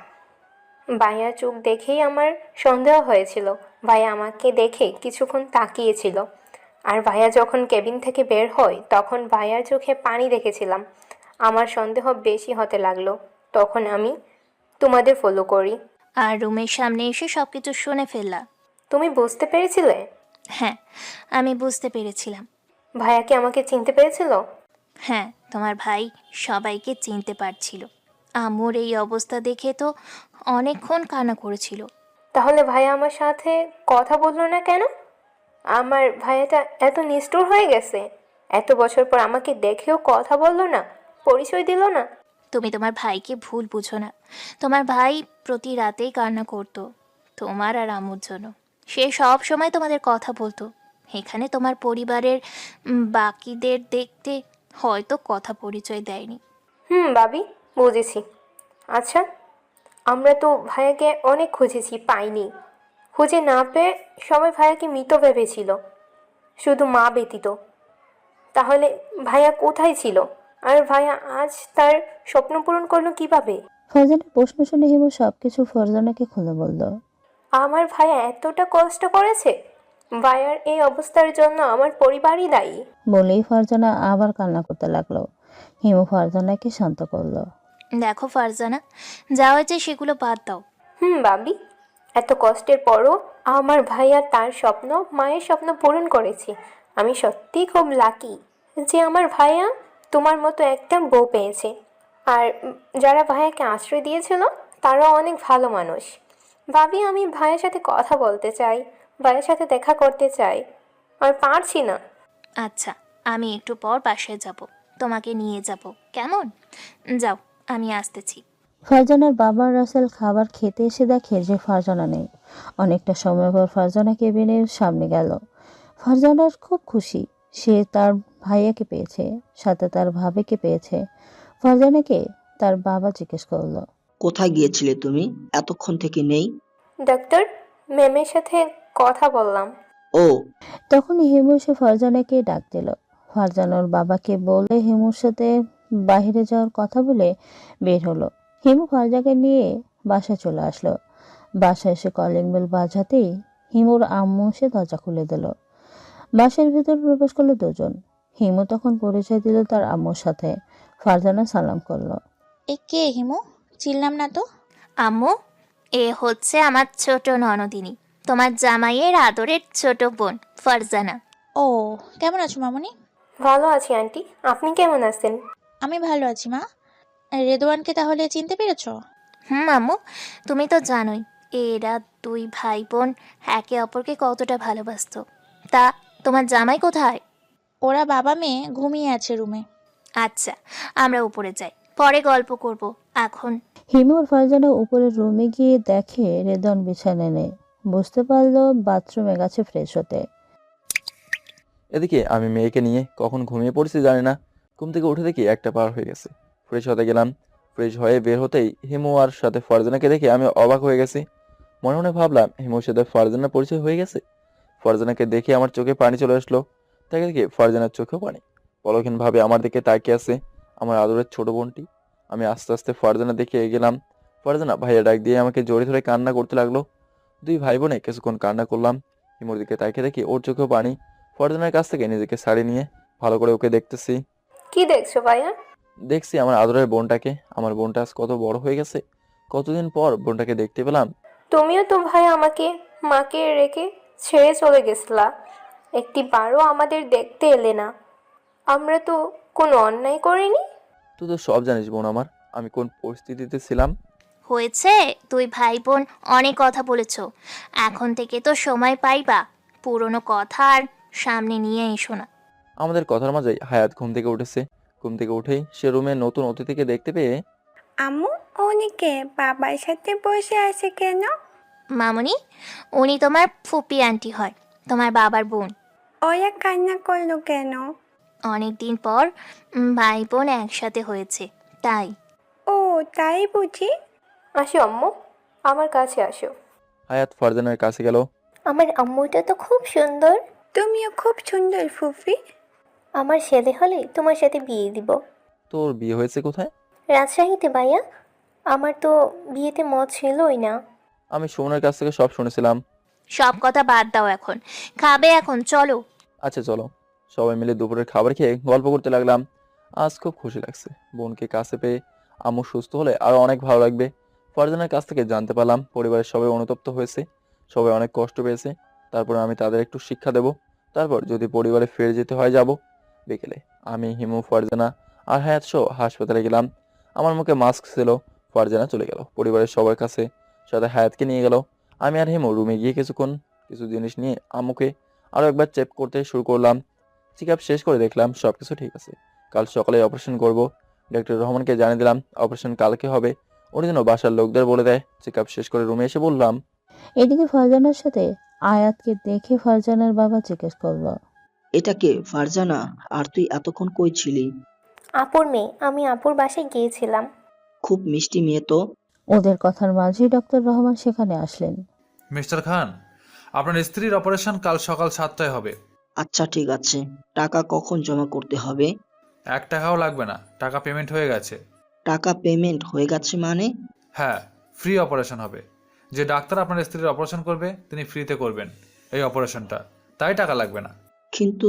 ভাইয়ার চোখ দেখেই আমার সন্দেহ হয়েছিল। ভাইয়া আমাকে দেখে কিছুক্ষণ তাকিয়েছিল, আর ভাইয়া যখন কেবিন থেকে বের হয় তখন ভাইয়ার চোখে পানি দেখেছিলাম। আমার সন্দেহ বেশি হতে লাগলো, তখন আমি তোমাদের ফলো করি। আর রুমের সামনে এসে সবকিছু শুনে ফেললা? তুমি বুঝতে পেরেছিলে? হ্যাঁ, আমি বুঝতে পেরেছিলাম। ভাইয়াকে আমাকে চিনতে পেরেছিল? হ্যাঁ, তোমার ভাই সবাইকে চিনতে পারছিল। আম্মুর এই অবস্থা দেখে তো অনেকক্ষণ কান্না করেছিল। তাহলে ভাইয়া আমার সাথে কথা বললো না কেন? আমার ভাইয়াটা এত নিষ্ঠুর হয়ে গেছে, এত বছর পর আমাকে দেখেও কথা বললো না, পরিচয় দিল না। তুমি তোমার ভাইকে ভুল বুঝো না। তোমার ভাই প্রতি রাতেই কান্না করতো তোমার আর আম্মুর জন্য। সে সব সময় তোমাদের কথা বলতো। এখানে তোমার পরিবারের বাকিদের দেখতে হয়তো কথা পরিচয় দেয়নি। ভাবি, বুঝেছি। আচ্ছা, আমরা তো ভাইয়াকে অনেক খুঁজেছি, পাইনি। খুঁজে না পেয়ে সবাই ভাইয়াকে মৃত ভেবেছিল, শুধু মা ব্যতীত। তাহলে ভাইয়া কোথায় ছিল? আর ভাইয়া আজ তার স্বপ্ন পূরণ করলো কিভাবে? ফারজানার প্রশ্ন শুনে হিমু সবকিছু ফারজানাকে খুলে বলল। আমার ভাইয়া এতটা কষ্ট করেছে, ভাইয়ার এই অবস্থার জন্য আমার পরিবারই দায়ী। বলেই ফারজানা আবার কান্না করতে লাগলো। হিমু ফারজানাকে শান্ত করলো। দেখো ফারজানা, যা হয়েছে সেগুলো বাদ দাও। ভাবি, এত কষ্টের পরও আমার ভাইয়া তার স্বপ্ন, মায়ের স্বপ্ন পূরণ করেছে। আমি সত্যিই খুব লাকি যে আমার ভাইয়া তোমার মতো একটা বউ পেয়েছে। আর যারা ভাইয়াকে আশ্রয় দিয়েছিল তারাও অনেক ভালো মানুষ। ভাবি, আমি ভাইয়ের সাথে কথা বলতে চাই, ভাইয়ের সাথে দেখা করতে চাই, আর পারছি না। আচ্ছা, আমি একটু পর বাসায় যাব, তোমাকে নিয়ে যাব, কেমন? যাও, আমি আসতেছি। ফারজানার বাবা রাসেল খাবার খেতে এসে দেখে যে ফারজানা নেই। অনেকটা সময় পর ফারজানা কেবিনের সামনে গেল। ফারজানার খুব খুশি, সে তার ভাইয়াকে পেয়েছে, সাথে তার ভাবিকে পেয়েছে। ফারজানাকে তার বাবা জিজ্ঞেস করলো। কোথায় গিয়েছিলে তুমি? এতক্ষণ থেকে নেই। ডাক্তার, ম্যামের সাথে কথা বললাম। ও, তখন হিমু এসে ফারজানাকে ডাক দিল। ফারজানার বাবাকে বলে হিমুর সাথে বাইরে যাওয়ার কথা বলে বের হলো। হিমু ফারজাকে নিয়ে বাসায় চলে আসলো। বাসায় এসে কলিং বেল বাজাতেই হিমুর আম্মু এসে দরজা খুলে দিল। বাসার ভিতর প্রবেশ করলো দুজন। হিমু তখন পরিচয় দিল তার আম্মুর সাথে। ফারজানা সালাম করলো। এ কে হিমু? চিনলাম না তো। আম্মু, এ হচ্ছে আমার ছোট ননদিনী, তোমার জামাইয়ের আদরের ছোট বোন ফারজানা। ও, কেমন আছো মামুনি? ভালো আছি আন্টি, আপনি কেমন আছেন? আমি ভালো আছি মা। রেদওয়ানকে তাহলে চিনতে পেরেছো? আম্মু, তুমি তো জানোই এরা দুই ভাই বোন একে অপরকে কতটা ভালোবাসতো। তা তোমার জামাই কোথায়? ওরা বাবা মেয়ে ঘুমিয়ে আছে রুমে। আচ্ছা, আমরা উপরে যাই, পরে গল্প করব। এখন হিমু আর ফারজানা উপরের রুমে গিয়ে দেখে রেদন বিছানায় নেই। বুঝতে পারলো বাথরুমে গেছে ফ্রেশ হতে। এদিকে আমি মেয়েকে নিয়ে কখন ঘুমিয়ে পড়ছি জানি না, ঘুম থেকে উঠে দেখি একটা পার হয়ে গেছে। ফ্রেশ হতে গেলাম, ফ্রেশ হয়ে বের হতেই হিমু আর সাথে ফারজানাকে দেখে আমি অবাক হয়ে গেছি। মনে মনে ভাবলাম হিমুর সাথে ফারজানার পরিচয় হয়ে গেছে। ফারজানাকে দেখে আমার চোখে পানি চলে আসলো। তাকে দেখে ফারজানার চোখেও পানি। পলকহীন ভাবে আমার দিকে তাকিয়ে আছে আমার আদরের ছোট বোনটি। আমি আস্তে আস্তে ফারজানা দেখে গেলাম। ফারজানা ভাইয়া ডাক দিয়ে আমাকে জড়িয়ে ধরে কান্না করতে লাগলো। দুই ভাই বোনে কিছুক্ষণ কান্না করলাম। হিমুর দিকে তাকিয়ে দেখি ওর চোখেও পানি। ফারজানার কাছ থেকে নিজেকে ছাড়িয়ে নিয়ে ভালো করে ওকে দেখতেছি। কি দেখছো ভাইয়া? দেখছি আমার আদরের বোনটাকে। আমার বোনটা আজ কত বড় হয়ে গেছে, কতদিন পর বোনটাকে দেখতে পেলাম। তুমিও তো ভাইয়া আমাকে মাকে রেখে ছেড়ে চলে গেছলা, একটি বারও আমাদের দেখতে এলে না। আমরা তো কোনো অন্যায় করিনি। তুই তো সব জানিস বোন আমার, আমি কোন পরিস্থিতিতে ছিলাম। হয়েছে, তুই ভাই বোন অনেক কথা বলেছ, এখন থেকে তো সময় পাইবা, পুরনো কথা আর সামনে নিয়ে এসো না। আমাদের কথার মাঝেই হায়াত ঘুম থেকে উঠেছে। ঘুম থেকে উঠেই সে রুমে নতুন অতিথিকে দেখতে পেয়ে আম্মু, উনিকে বাবার সাথে বসে আছে কেন? মামুনি, উনি তোমার ফুপি আন্টি হয়, তোমার বাবার বোন। ওরা কান্না করলো কেন? অনেক দিন পর ভাই বোন একসাথে হয়েছে, তাই। ও তাই বুঝি। আসো আম্মু, আমার কাছে আসো। হায়াত ফারজানার কাছে গেল। আমার আম্মুটা তো খুব সুন্দর। তুমিও খুব সুন্দর ফুফি। আমার ছেলে হলে তোমার সাথে বিয়ে দিব। তোর বিয়ে হয়েছে কোথায়? রাজশাহীতে ভাইয়া। আমার তো বিয়েতে মত ছিলই না। আমি সুমনের কাছ থেকে সব শুনেছিলাম। সব কথা বাদ দাও, এখন খাবে, এখন চলো। আচ্ছা চলো। সবাই মিলে দুপুরের খাবার খেয়ে গল্প করতে লাগলাম। আজ খুব খুশি লাগছে, বোনকে কাছে পেয়ে। আম্মু সুস্থ হলে আরো অনেক ভালো লাগবে। ফারজানার কাছ থেকে জানতে পারলাম পরিবারের সবাই অনুতপ্ত হয়েছে, সবাই অনেক কষ্ট পেয়েছে। তারপর আমি তাদের একটু শিক্ষা দেব। তারপর যদি পরিবারে ফিরে যেতে হয় যাব। বিকেলে আমি, হিমু, ফারজানা আর হায়াত সহ হাসপাতালে গেলাম। আমার মুখে মাস্ক ছিল। ফারজানা চলে গেল পরিবারের সবার কাছে, সাথে হায়াতকে নিয়ে গেল। আমি আর হিমু রুমে গিয়ে কিছু জিনিস নিয়ে আম্মুকে আরো একবার চেক করতে শুরু করলাম। চেক আপ শেষ করে দেখলাম সবকিছু ঠিক আছে। কাল সকালে অপারেশন করব। ডক্টর রহমানকে জানিয়ে দিলাম অপারেশন কালকে হবে। উনি যেন বাসার লোকদের বলে দেয়। চেক আপ শেষ করে রুমে এসে বললাম, এদিকে ফারজানার সাথে আয়াতকে দেখে ফারজানার বাবা জিজ্ঞেস করলো, এটা কে ফারজানা? আর তুই এতক্ষণ কই ছিলি? আপুর মেয়ে, আমি আপুর বাসায় গিয়েছিলাম। খুব মিষ্টি মেয়ে তো। ওদের কথার মাঝেই ডক্টর রহমান সেখানে আসলেন। মিস্টার খান, আপনার স্ত্রীর অপারেশন কাল সকাল 7টায় হবে। আচ্ছা ঠিক আছে, টাকা কখন জমা করতে হবে? 1 টাকাও লাগবে না, টাকা পেমেন্ট হয়ে গেছে। টাকা পেমেন্ট হয়ে গেছে মানে? হ্যাঁ, ফ্রি অপারেশন হবে। যে ডাক্তার আপনার স্ত্রীর অপারেশন করবে তিনি ফ্রিতে করবেন এই অপারেশনটা, তাই টাকা লাগবে না। কিন্তু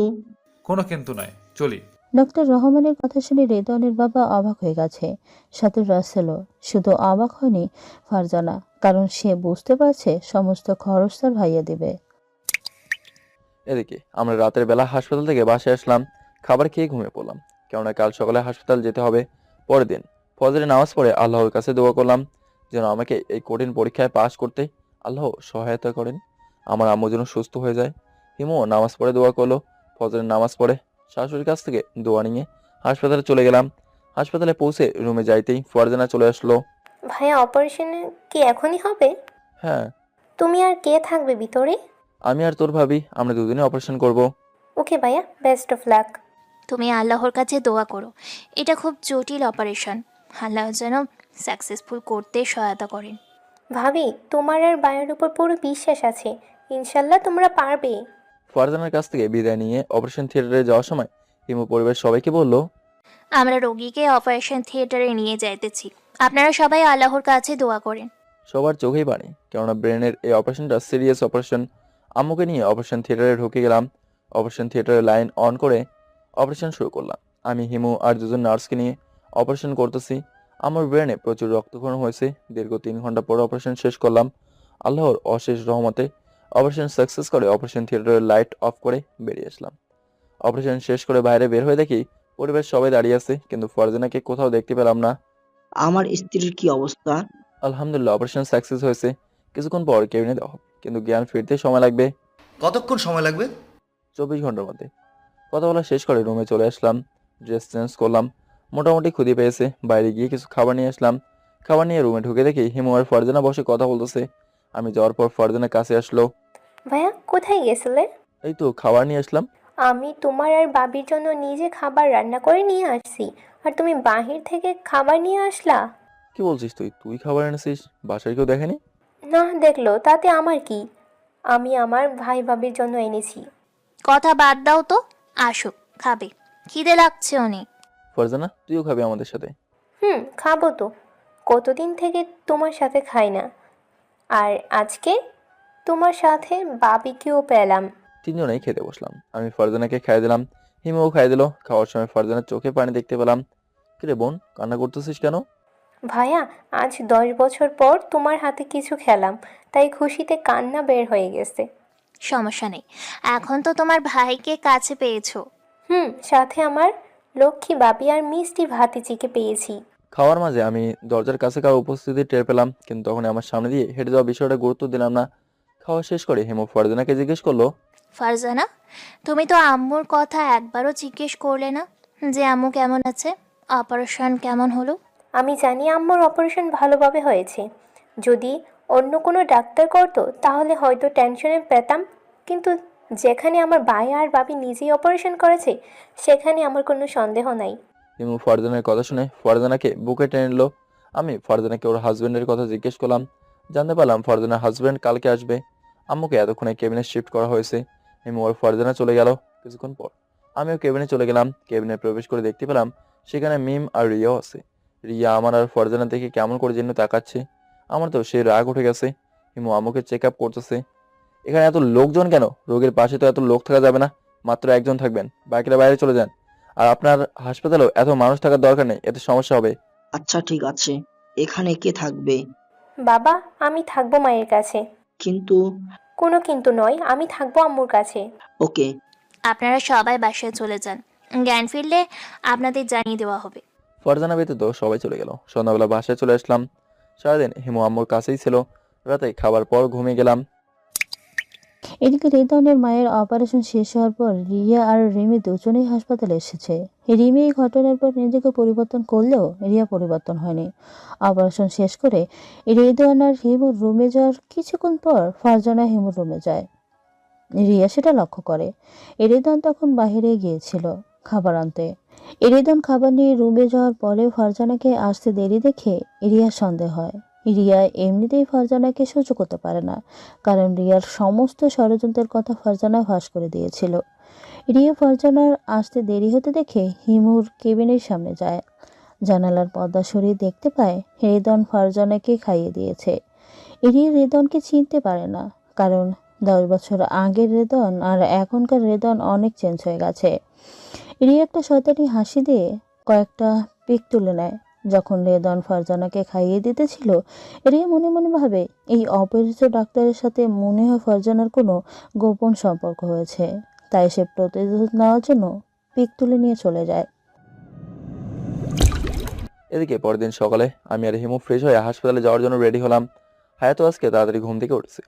কোনো কিন্তু নয়, চলি। ডক্টর রহমানের কথা শুনে রেদওয়ানের বাবা অবাক হয়ে গেছে, সাথে রাসেলও। শুধু অবাক হয়নি ফারজানা, কারণ সে বুঝতে পারছে সমস্ত খরচ তার ভাইয়া দেবে। এদিকে আমরা রাতের বেলা হাসপাতাল থেকে বাসায় আসলাম। খাবার খেয়ে ঘুমিয়ে পড়লাম, কেননা কাল সকালে হাসপাতাল যেতে হবে। পরের দিন ফজরে নামাজ পড়ে আল্লাহর কাছে দোয়া করলাম যেন আমাকে এই কঠিন পরীক্ষায় পাশ করতে আল্লাহ সহায়তা করেন, আমার আম্মু যেন সুস্থ হয়ে যায়। হিমু নামাজ পড়ে দোয়া করলো। ফজরের নামাজ পড়ে শাশুড়ির কাছ থেকে দোয়া নিয়ে হাসপাতালে চলে গেলাম। হাসপাতালে পৌঁছে রুমে যাইতেই ফারজানা চলে আসলো। ভাইয়া, অপারেশনে কি এখনই হবে? হ্যাঁ, তুমি আর কে থাকবে ভিতরে? আমি আর তোর ভাবি, আমরা দুদিনে অপারেশন করব। ওকে ভাইয়া, বেস্ট অফ লাক। তুমি আল্লাহর কাছে দোয়া করো, এটা খুব জটিল অপারেশন, আল্লাহ যেন সাকসেসফুল করতে সহায়তা করেন। ভাবি, তোমার আর ভাইয়ের উপর পুরো বিশ্বাস আছে, ইনশাল্লাহ তোমরা পারবে। ফারজানার কাছ থেকে বিদায় নিয়ে অপারেশন থিয়েটারে যাওয়ার সময় হিমু পরিবারের সবাইকে বলল, আমরা রোগীকে অপারেশন থিয়েটারে নিয়ে যাইতেছি, আপনারা সবাই আল্লাহর কাছে দোয়া করেন। সবার চোখেই পানি, কেননা ব্রেনের এই অপারেশনটা সিরিয়াস অপারেশন। আম্মুকে নিয়ে অপারেশন থিয়েটারে ঢুকে গেলাম। অপারেশন থিয়েটারে লাইন অন করে অপারেশন শুরু করলাম। আমি, হিমু আর দুজন নার্সকে নিয়ে অপারেশন করতেছি। আমার ব্রেনে প্রচুর রক্তক্ষরণ হয়েছে। দীর্ঘ 3 ঘন্টা পর অপারেশন শেষ করলাম। আল্লাহর অশেষ রহমতে অপারেশন সাকসেস করে অপারেশন থিয়েটারের লাইট অফ করে বেরিয়ে আসলাম। অপারেশন শেষ করে বাইরে বের হয়ে দেখি পরিবারের সবাই দাঁড়িয়ে আছে, কিন্তু ফারজানাকে কোথাও দেখতে পেলাম না। আমার স্ত্রীর কি অবস্থা? আলহামদুলিল্লাহ, অপারেশন সাকসেস হয়েছে। কিছুক্ষণ পর কেবিনে দেওয়া হবে, কিন্তু জ্ঞান ফিরতে সময় লাগবে। কতক্ষণ সময় লাগবে? 24 ঘন্টার মধ্যে। কথা বলা শেষ করে রুমে চলে আসলাম। ড্রেস চেঞ্জ করলাম। মোটামুটি ক্ষুধি পেয়েছে, বাইরে গিয়ে কিছু খাবার নিয়ে আসলাম। খাবার নিয়ে রুমে ঢুকে দেখি হিমু আর ফারজানা বসে কথা বলতেছে। আমি যাওয়ার পর ফারজানা কাছে আসলো। ভাইয়া, কোথায় গেছিলে? এই তো খাবার নিয়ে আসলাম। আমি তোমার আর বাবির জন্য নিজে খাবার রান্না করে নিয়ে আসছি, আর তুমি বাহির থেকে খাবার নিয়ে আসলা? কি বলছিস তুই? তুই খাবার এনেছিস? বাসায় কেউ দেখেনি? না দেখলো তাতে আমার কি, আমি আমার ভাই ভাবির জন্য এনেছি। কথা বাদ দাও তো, আসো খাবে, খিদে লাগছে অনেক। ফারজানা, তুইও খাবি আমাদের সাথে? খাবো তো, কতদিন থেকে তোমার সাথে খাই না, আর আজকে তোমার সাথে বাবিকেও পেলাম। তিনজনেই খেতে বসলাম। আমি ফারজানাকে খাইয়ে দিলাম, হিমুও খাইয়ে দিল। খাওয়ার সময় ফারজানার চোখে পানি দেখতে পেলাম। কিরে বোন, কান্না করতেছিস কেন? ভাইয়া, আজ 10 বছর পর তোমার হাতে কিছু খেলাম, তাই খুশিতে কান্না বের হয়ে গেছে। সমস্যা নেই, এখন তো তোমার ভাইকে কাছে পেয়েছো। সাথে আমার লক্ষ্মী বাবি আর মিষ্টি ভাতিজিকে পেয়েছি। খাওয়ার মাঝে আমি দরজার কাছে কারো উপস্থিতি টের পেলাম, কিন্তু তখন আমার সামনে দিয়ে হেঁটে যাওয়া বিষয়টা গুরুত্ব দিলাম না। খাওয়া শেষ করে হিমু ফারজানাকে জিজ্ঞেস করলো, ফারজানা, তুমি তো আম্মুর কথা একবারও জিজ্ঞেস করলে না যে আম্মু কেমন আছে, অপারেশন কেমন হলো? আমি জানি আম্মুর অপারেশন ভালোভাবে হয়েছে। যদি অন্য কোনো ডাক্তার করতো তাহলে হয়তো টেনশনে পেতাম, কিন্তু যেখানে আমার ভাই আর ভাবি নিজেই অপারেশন করেছে সেখানে আমার কোনো সন্দেহ নাই। হিমু ফারজানার কথা শুনে ফারজানাকে বুকে টেনে নিল। আমি ফারজানাকে ওর হাজবেন্ডের কথা জিজ্ঞেস করলাম। জানতে পারলাম ফারজানার হাজবেন্ড কালকে আসবে। আম্মুকে এতক্ষণে কেবিনে শিফট করা হয়েছে। হিমু আর ফারজানা চলে গেল। কিছুক্ষণ পর আমিও কেবিনে চলে গেলাম। কেবিনে প্রবেশ করে দেখতে পেলাম সেখানে মিম আর রিয়াও আছে। রিয়া আমার আর ফারজানা দেখে কেমন করে যেন তাকাচ্ছে। আমার তো সে রাগ উঠে গেছে। হিমু আম্মুকে চেক আপ করতেছে। এখানে এত লোকজন কেন? রোগীর পাশে তো এত লোক থাকা যাবে না, মাত্র একজন থাকবেন, বাকিরা বাইরে চলে যান। আর আপনার হাসপাতালেও এত মানুষ থাকার দরকার নেই, এতে সমস্যা হবে। আচ্ছা ঠিক আছে, এখানে কে থাকবে? বাবা, আমি থাকবো মায়ের কাছে। কিন্তু কোনো কিন্তু নয়, আমি থাকবো আম্মুর কাছে। ওকে। আপনারা সবাই বাসায় চলে যান, জ্ঞান ফিরলে আপনাদের জানিয়ে দেওয়া হবে। ফারজানা ব্যতীত সবাই চলে গেল। সন্ধ্যাবেলা বাসায় চলে আসলাম। সারাদিন হিমু আম্মুর কাছেই ছিল। রাতে খাবার পর ঘুমিয়ে গেলাম। এদিকে রেদনের মায়ের অপারেশন শেষ হওয়ার পর রিয়া আর রিমি দুজনেই হাসপাতালে এসেছে। রিমি এই ঘটনার পর নিজেকে পরিবর্তন করলেও রিয়া পরিবর্তন হয়নি। অপারেশন শেষ করে রেদন আর হিমুর রুমে যাওয়ার কিছুক্ষণ পর ফারজানা হিমুর রুমে যায়। রিয়া সেটা লক্ষ্য করে। রেদন তখন বাইরে গিয়েছিল খাবার আনতে। রেদন খাবার নিয়ে রুমে যাওয়ার পরে ফারজানাকে আসতে দেরি দেখে রিয়ার সন্দেহ হয়। রিয়া এমনিতেই ফারজানাকে সহ্য করতে পারে না, কারণ রিয়ার সমস্ত ষড়যন্ত্রের কথা ফারজানা ফাঁস করে দিয়েছিল। রিয়া ফারজানার আসতে দেরি হতে দেখে হিমুর কেবিনের সামনে যায়। জানালার পর্দা সরিয়ে দেখতে পায় রেদন ফারজানাকে খাইয়ে দিয়েছে। রিয়া রেদনকে চিনতে পারে না, কারণ 10 বছর আগের রেদন আর এখনকার রেদন অনেক চেঞ্জ হয়ে গেছে। রিয়া একটা শয়তানি হাসি দিয়ে কয়েকটা পিক তুলে নেয়। যখন রেদন ফারজানাকে খাইয়ে দিতেছিল, রিয়া মনে মনে ভাবে এই অপরিচিত ডাক্তারের সাথে মনে হয় ফারজানার কোনো গোপন সম্পর্ক হয়েছে। তাই সে প্রতিশোধ নেওয়ার জন্য পিক তুলে নিয়ে চলে যায়। এদিকে পরের দিন সকালে আমি আর হিমু ফ্রেশ হয়ে হাসপাতালে যাওয়ার জন্য রেডি হলাম। হায়াতও আজকে তাড়াতাড়ি ঘুম থেকে উঠেছে।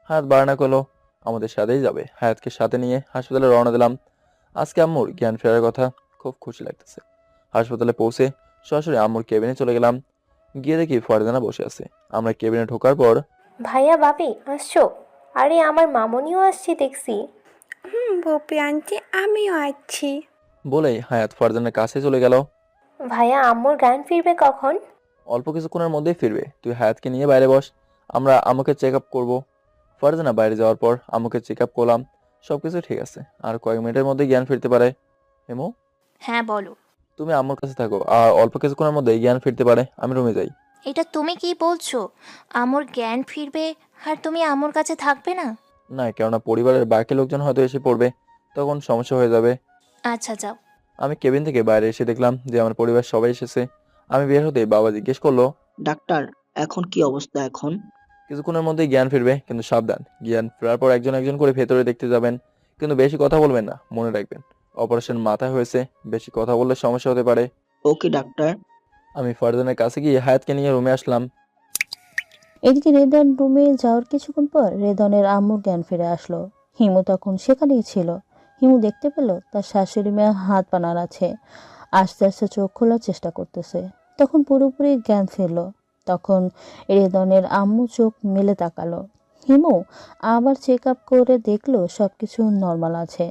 হায়াত বায়না করলো আমাদের সাথেই যাবে। হায়াতকে সাথে নিয়ে হাসপাতালে রওনা দিলাম। আজকে আম্মুর জ্ঞান ফেরার কথা, খুব খুশি লাগতেছে। হাসপাতালে পৌঁছে সরাসরি আম্মুর কেবিনে চলে গেলাম। গিয়ে দেখি ফারজানা বসে আছে। আমরা কেবিনে ঢোকার পর ভাইয়া, ভাবি আসছো? আরে আমার মামনিও আসছে দেখছি। বপি আন্টি, আমিও আছি। বলেই হায়াত ফারজানার কাছে চলে গেল। ভাইয়া, আম্মুর জ্ঞান ফিরবে কখন? অল্প কিছুক্ষণের মধ্যেই ফিরবে। তুই হায়াতকে নিয়ে বাইরে বস, আমরা আম্মুকে চেক আপ করবো। ফারজানা বাইরে যাওয়ার পর আম্মুকে চেক আপ করলাম। সবকিছু ঠিক আছে, আর কয়েক মিনিটের মধ্যে জ্ঞান ফিরতে পারে। হেমো, হ্যাঁ বলো। তুমি আম্মুর কাছে থাকো, আর অল্প কিছুক্ষণের মধ্যে জ্ঞান ফিরতে পারে। আমি রুমে যাই। এটা তুমি কি বলছো? আম্মুর জ্ঞান ফিরবে আর তুমি আম্মুর কাছে থাকবে না? না, কেননা পরিবারের বাকি লোকজন হয়তো এসে পড়বে, তখন সমস্যা হয়ে যাবে। আচ্ছা যাও। আমি কেবিন থেকে বাইরে এসে দেখলাম যে আমার পরিবার সবাই এসেছে। আমি বের হতেই বাবা জিজ্ঞেস করলো, ডাক্তার, এখন কি অবস্থা এখন? কিছুক্ষণের মধ্যেই জ্ঞান ফিরবে, কিন্তু সাবধান, জ্ঞান ফেরার পর একজন একজন করে ভেতরে দেখতে যাবেন, কিন্তু বেশি কথা বলবেন না, মনে রাখবেন অপারেশন মাথায় হয়েছে, বেশি কথা বললে সমস্যা হতে পারে। ওকে ডাক্তার। আমি ফারজানের কাছে গিয়ে হায়াতকে নিয়ে রুমে আসলাম। এদিকে রেদন রুমে যাওয়ার কিছুক্ষণ পর রেদনের আম্মুর জ্ঞান ফিরে আসলো। হিমু তখন সেখানেই ছিল। হিমু দেখতে পেল তার শাশুড়ি মেয়ে হাত পা নাড়াচ্ছে, আস্তে আস্তে চোখ খোলার চেষ্টা করতেছে। তখন পুরোপুরি জ্ঞান ফিরল। তখন রেদনের আম্মু চোখ মেলে তাকালো। হিমু আবার চেক আপ করে দেখলো সবকিছু নর্মাল আছে।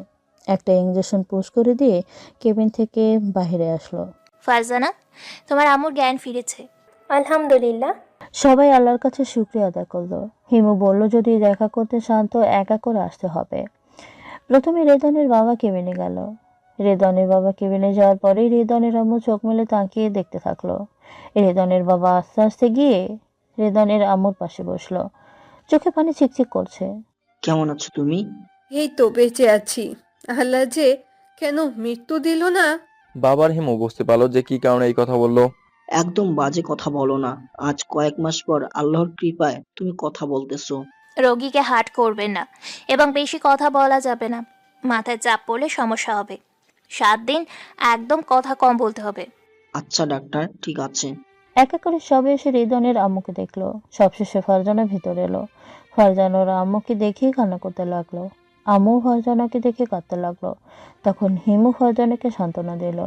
একটা ইঞ্জেকশন পুশ করে দিয়ে কেবিন থেকে বাইরে আসলো। ফারজানা, তোমার আম্মুর জ্ঞান ফিরেছে। আলহামদুলিল্লাহ। সবাই আল্লাহর কাছে শুকরিয়া আদায় করলো। হিমু বলল যদি দেখা করতে চান তো একা করে আসতে হবে। প্রথমে রেদনের বাবা কেবিনে গেল। রেদনের বাবা কেবিনে যাওয়ার পরেই রেদনের আম্মু চোখ মেলে তাকিয়ে দেখতে থাকলো। রেদনের বাবা আস্তে আস্তে গিয়ে রেদনের আম্মুর পাশে বসলো। চোখে পানি চিকচিক করছে। কেমন আছো তুমি? এই তো বেঁচে আছি। আল্লাহ যে কেন মৃত্যু দিল না। বাবার হিমু বুঝতে পারলো যে কি কারণে এই কথা বললো। একদম বাজে কথা বলো না। আজ কয়েক মাস পর আল্লাহর কৃপায় তুমি কথা বলতেছো। রোগীকে হার্ট করবেন না এবং বেশি কথা বলা যাবে না, মাথায় চাপ পড়লে সমস্যা হবে। 7 দিন একদম কথা কম বলতে হবে। আচ্ছা ডাক্তার, ঠিক আছে। এক এক করে সবে এসে রিদনের আম্মুকে দেখলো। সবশেষে ফারজানা ভিতরে এলো। ফারজানা ওর আম্মুকে দেখেই কান্না করতে লাগলো। আম্মু ফারজানাকে দেখে কাঁদতে লাগলো। তখন হিমু ফারজানাকে সান্ত্বনা দিল।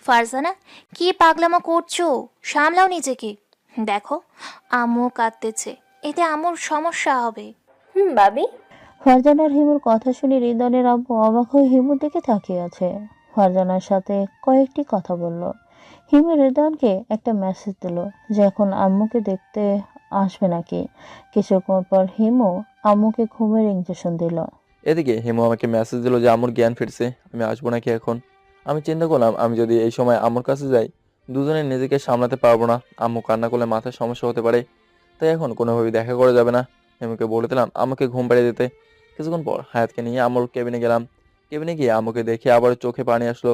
ফারজানা, কি পাগলামো করছো? সামলাও নিজেকে। দেখো, আম্মু কাঁদতেছে, এতে আম্মুর সমস্যা হবে। ভাবি। ফারজানার হিমুর কথা শুনে রিদনের আম্মু অবাক হয়ে হিমুর দিকে তাকিয়ে আছে। ফারজানার সাথে কয়েকটি কথা বলল। হিমু রিদনকে একটা মেসেজ দিল যে এখন আম্মুকে দেখতে আসবে নাকি। কিছুক্ষণ পর হিমু আম্মুকে ঘুমের ইঞ্জেকশন দিল। এদিকে হিমু আমাকে মেসেজ দিল যে আম্মুর জ্ঞান ফিরছে, আমি আসবো নাকি এখন। আমি চিন্তা করলাম আমি যদি এই সময় আম্মুর কাছে যাই দুজনে নিজেকে সামলাতে পারবো না, আম্মু কান্না করলে মাথায় সমস্যা হতে পারে। তাই এখন কোনোভাবেই দেখা করা যাবে না। হিমুকে বলে দিলাম আমাকে ঘুম পাড়িয়ে দিতে। কিছুক্ষণ পর হায়াতকে নিয়ে আম্মুর কেবিনে গেলাম। কেবিনে গিয়ে আম্মুকে দেখে আবার চোখে পানি আসলো।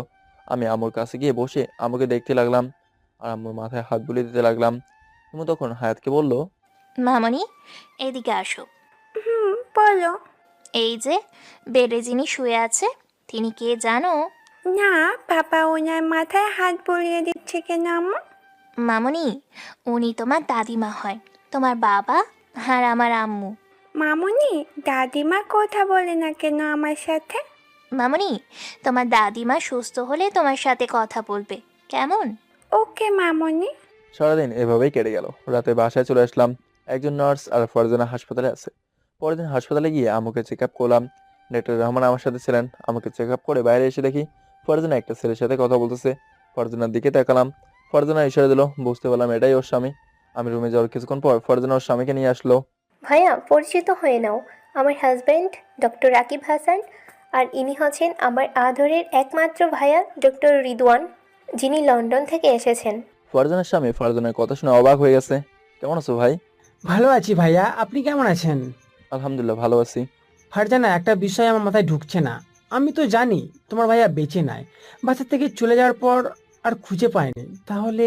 আমি আম্মুর কাছে গিয়ে বসে আম্মুকে দেখতে লাগলাম আর আম্মুর মাথায় হাত বুলিয়ে দিতে লাগলাম। হিমু তখন হায়াতকে বলল, মামনি, এদিকে আসো। বলো। এই যে বেডে যিনি শুয়ে আছে, তিনি কে জানো? না, বাবা ওনার মাথায় হাত বুলিয়ে দিচ্ছে কেন আম্মু? মামনি, উনি তোমার দাদিমা হয়, তোমার বাবা আর আমার আম্মু। মামুনি, দাদিমা কথা বলে না কেন আমার সাথে? মামনি, তোমার দাদিমা সুস্থ হলে তোমার সাথে কথা বলবে, কেমন? ওকে মামুনি। সারাদিন এভাবেই কেটে গেল। রাতে বাসায় চলে আসলাম। একজন নার্স আর ফারজানা হাসপাতালে আছে। পরের দিন হাসপাতালে গিয়ে আম্মুকে চেক আপ করলাম। ডাক্তার রহমান আমার সাথে ছিলেন। আমাকে চেক আপ করে বাইরে এসে দেখি ফারজানা একটা ছেলের সাথে কথা বলতেছে। ফারজানার দিকে তাকালাম। ফারজানা ইশারা দিল, বুঝতে পারলাম এটাই ওর স্বামী। আমি রুমে যাওয়ার কিছুক্ষণ পর ফারজানা ওর স্বামীকে নিয়ে আসলো। ভাইয়া, পরিচিত হয়ে নাও, আমার হাজব্যান্ড ডক্টর রাকিব হাসান, আর ইনি হচ্ছেন আমার আদরের একমাত্র ভাইয়া ডক্টর রিদওয়ান, যিনি লন্ডন থেকে এসেছেন। ফারজানার স্বামী ফারজানার কথা শুনে অবাক হয়ে গেছে। কেমন আছো ভাই? ভালো আছি ভাইয়া, আপনি কেমন আছেন? আলহামদুলিল্লাহ ভালো আছি। ফারজানা, একটা বিষয় আমার মাথায় ঢুকছে না। আমি তো জানি তোমার ভাইয়া বেঁচে নাই, বাসা থেকে চলে যাওয়ার পর আর খুঁজে পাইনি, তাহলে?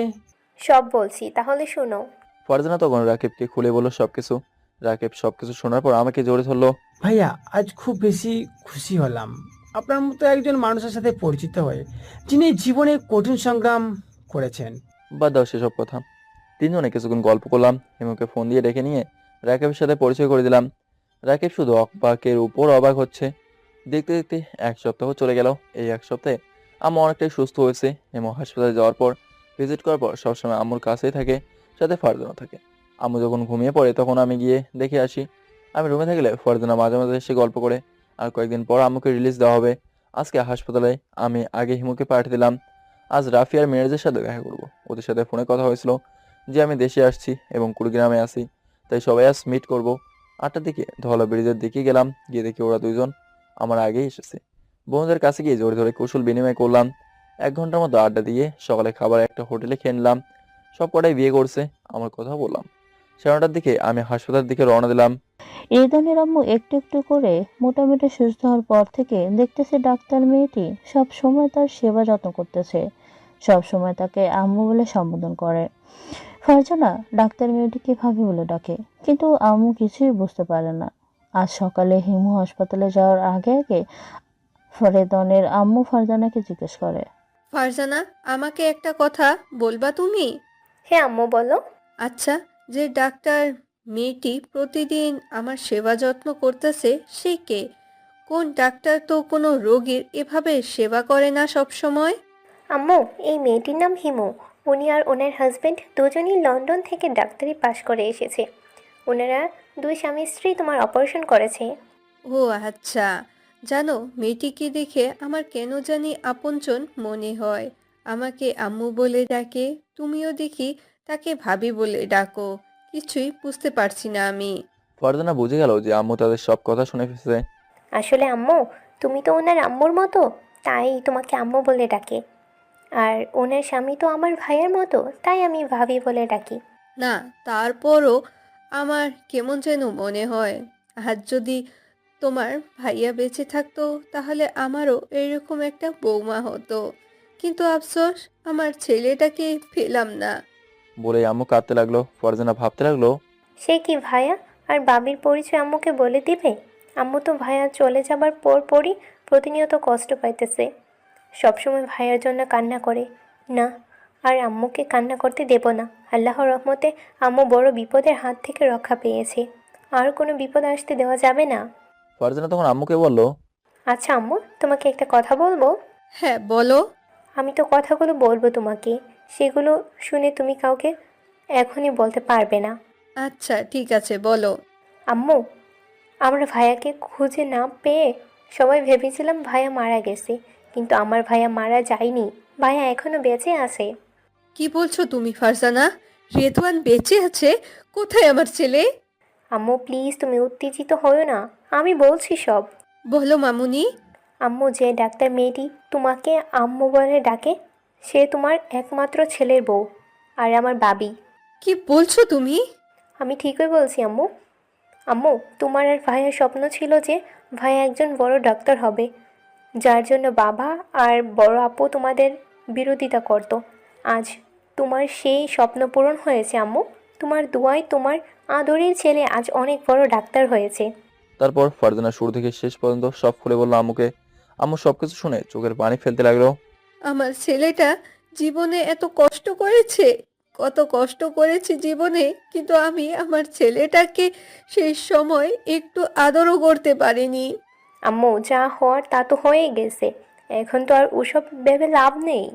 সব বলছি, তাহলে শুনো। ফারজানা তখন রাকিবকে খুলে বলল সবকিছু। রাকিব সবকিছু শোনার পর আমাকে জোরে ধরলো। ভাইয়া, আজ খুব বেশি খুশি হলাম আপনার মতো একজন মানুষের সাথে পরিচিত হয়ে, যিনি জীবনে কঠিন সংগ্রাম করেছেন। বাদ দাও সেসব কথা। তিনজনে কিছুক্ষণ গল্প করলাম। হিমুকে ফোন দিয়ে ডেকে নিয়ে রাকিবের সাথে পরিচয় করে দিলাম। রাকিব শুধু অবাকের উপর অবাক হচ্ছে। দেখতে দেখতে এক সপ্তাহ চলে গেল। এই এক সপ্তাহে আম্মু অনেকটাই সুস্থ হয়েছে। হিমু হাসপাতালে যাওয়ার পর ভিজিট করার পর সবসময় আম্মুর কাছেই থাকে, সাথে ফারজানা থাকে। আম্মু যখন ঘুমিয়ে পড়ে তখন আমি গিয়ে দেখে আসি। আমি রুমে থাকলে ফারজানা মাঝে মাঝে এসে গল্প করে। আর কয়েকদিন পর আম্মুকে রিলিজ দেওয়া হবে। আজকে হাসপাতালে আমি আগে হিমুকে পাঠিয়ে দিলাম। আজ রাফি আর মিরাজের সাথে দেখা করব। ওদের সাথে ফোনে কথা হয়েছিল যে আমি দেশে আসছি এবং কুড়িগ্রামে আছি, তাই সবাই আজ মিট করব। 8টার দিকে ধওলা ব্রিজের দিকে গেলাম। গিয়ে দেখি ওরা দুইজন আমার আগেই এসেছে। বন্ধুদের কাছে গিয়ে জোরে ধরে কৌশল বিনিময় করলাম। 1 ঘন্টার মতো আড্ডা দিয়ে সকালে খাবার একটা হোটেলে খেয়ে নিলাম। সব কটাই বিয়ে করছে, আমার কথা বললাম। 9:30টার দিকে আমি হাসপাতালের দিকে রওনা দিলাম। রিদনের আম্মু একটু একটু করে মোটামুটি সুস্থ হওয়ার পর থেকে দেখতেছে ডাক্তার মেয়েটি সব সময় তার সেবা যত্ন করতেছে, সব সময় তাকে আম্মু বলে সম্বোধন করে। ফারজানা ডাক্তার মেয়েটিকে ভাবি বলে ডাকে, কিন্তু আম্মু কিছুই বুঝতে পারে না। আজ সকালে হিমু হাসপাতালে যাওয়ার আগে আগে ফরিদনের আম্মু ফারজানাকে জিজ্ঞেস করে, ফারজানা, আমাকে একটা কথা বলবা তুমি? হ্যাঁ আম্মু, বলো। আচ্ছা, যে ডাক্তার মেয়েটি প্রতিদিন আমার সেবা যত্ন করতেছে সে কে? কোন ডাক্তার তো কোনো রোগীর এভাবে সেবা করে না সব সময়? আম্মু, এই মেয়েটির নাম হিমু। উনি আর ওনার হাজব্যান্ড দুজনই লন্ডন থেকে ডাক্তারি পাশ করে এসেছে। ওনারা দুই স্বামী স্ত্রী তোমার অপারেশন করেছে। ও আচ্ছা, জানো মেয়েটিকে দেখে আমার কেন জানি আপনজন মনে হয়। আমাকে আম্মু বলে ডাকে, তুমিও দেখি তাকে ভাবি বলে ডাকো। কিছুই বুঝতে পারছি না আমি। ফারজানা বুঝে গেল যে আম্মু তাদের সব কথা শুনে ফেলছে। আসলে আম্মু, তুমি তো ওনার আম্মুর মতো, তাই তোমাকে আম্মু বলে ডাকে। আর ওনার স্বামী তো আমার ভাইয়ের মতো, তাই আমি ভাবি বলে ডাকি। না, তারপরও আমার কেমন যেন মনে হয় আজ যদি তোমার ভাইয়া বেঁচে থাকতো তাহলে আমারও এরকম একটা বৌমা হতো। কিন্তু আফসোস, আমার ছেলেটাকে পেলাম না। বলে আম্মু কাঁদতে লাগলো। ফারজানা ভাবতে লাগলো, সে কি ভাইয়া আর বাবির পরিচয় আম্মুকে বলে দিবে? আম্মু তো ভাইয়া চলে যাবার পরই প্রতিনিয়ত কষ্ট পাইতেছে, সবসময় ভাইয়ার জন্য কান্না করে। না, আর আম্মুকে কান্না করতে দেব না। আল্লাহর রহমতে আম্মু বড় বিপদের হাত থেকে রক্ষা পেয়েছে। আর কোনো বিপদ আসতে দেওয়া যাবে না। ফারজানা তখন আম্মুকে বলল, আচ্ছা আম্মু, তোমাকে একটা কথা বলবো? হ্যাঁ বলো। আমি তো কথাগুলো বলবো তোমাকে, সেগুলো শুনে তুমি কাউকে এখনই বলতে পারবে না। আচ্ছা ঠিক আছে বলো। আম্মু, আমরা ভাইয়াকে খুঁজে না পেয়ে সবাই ভেবেছিলাম ভাইয়া মারা গেছে, কিন্তু আমার ভাইয়া মারা যায়নি। ভাইয়া এখনো বেঁচে আছে। কি বলছো তুমি ফারজানা? রেদওয়ান বেঁচে আছে? কোথায় আমার ছেলে? আম্মু প্লিজ, তুমি উত্তেজিত হও না, আমি বলছি সব। বলো মামুনি। আম্মু, যে ডাক্তার মেয়েটি তোমাকে আম্মু বলে ডাকে, সে তোমার একমাত্র ছেলের বউ আর আমার বাবি। কি বলছো তুমি? আমি ঠিকই বলছি আম্মু। আম্মু, তোমার আর ভাইয়ার স্বপ্ন ছিল যে ভাইয়া একজন বড় ডাক্তার হবে, যার জন্য বাবা আর বড় আপু তোমাদের বিরোধিতা করত। আজ তোমার সেই স্বপ্ন পূরণ হয়েছে আম্মু। তোমার দোয়ায় তোমার আদরের ছেলে আজ অনেক বড় ডাক্তার হয়েছে। তারপর ফারজানা শুরু থেকে শেষ পর্যন্ত সব খুলে বলল আম্মুকে। আম্মু সবকিছু শুনে চোখের পানি ফেলতে লাগলো। আমার ছেলেটা জীবনে এত কষ্ট করেছে, কত কষ্ট করেছে জীবনে, কিন্তু আমি আমার ছেলেটাকে সেই সময় একটু আদরও করতে পারিনি। আম্মু, যা হওয়ার তা তো হয়ে গেছে, এখন তো আর ওসব ভেবে লাভ নেই।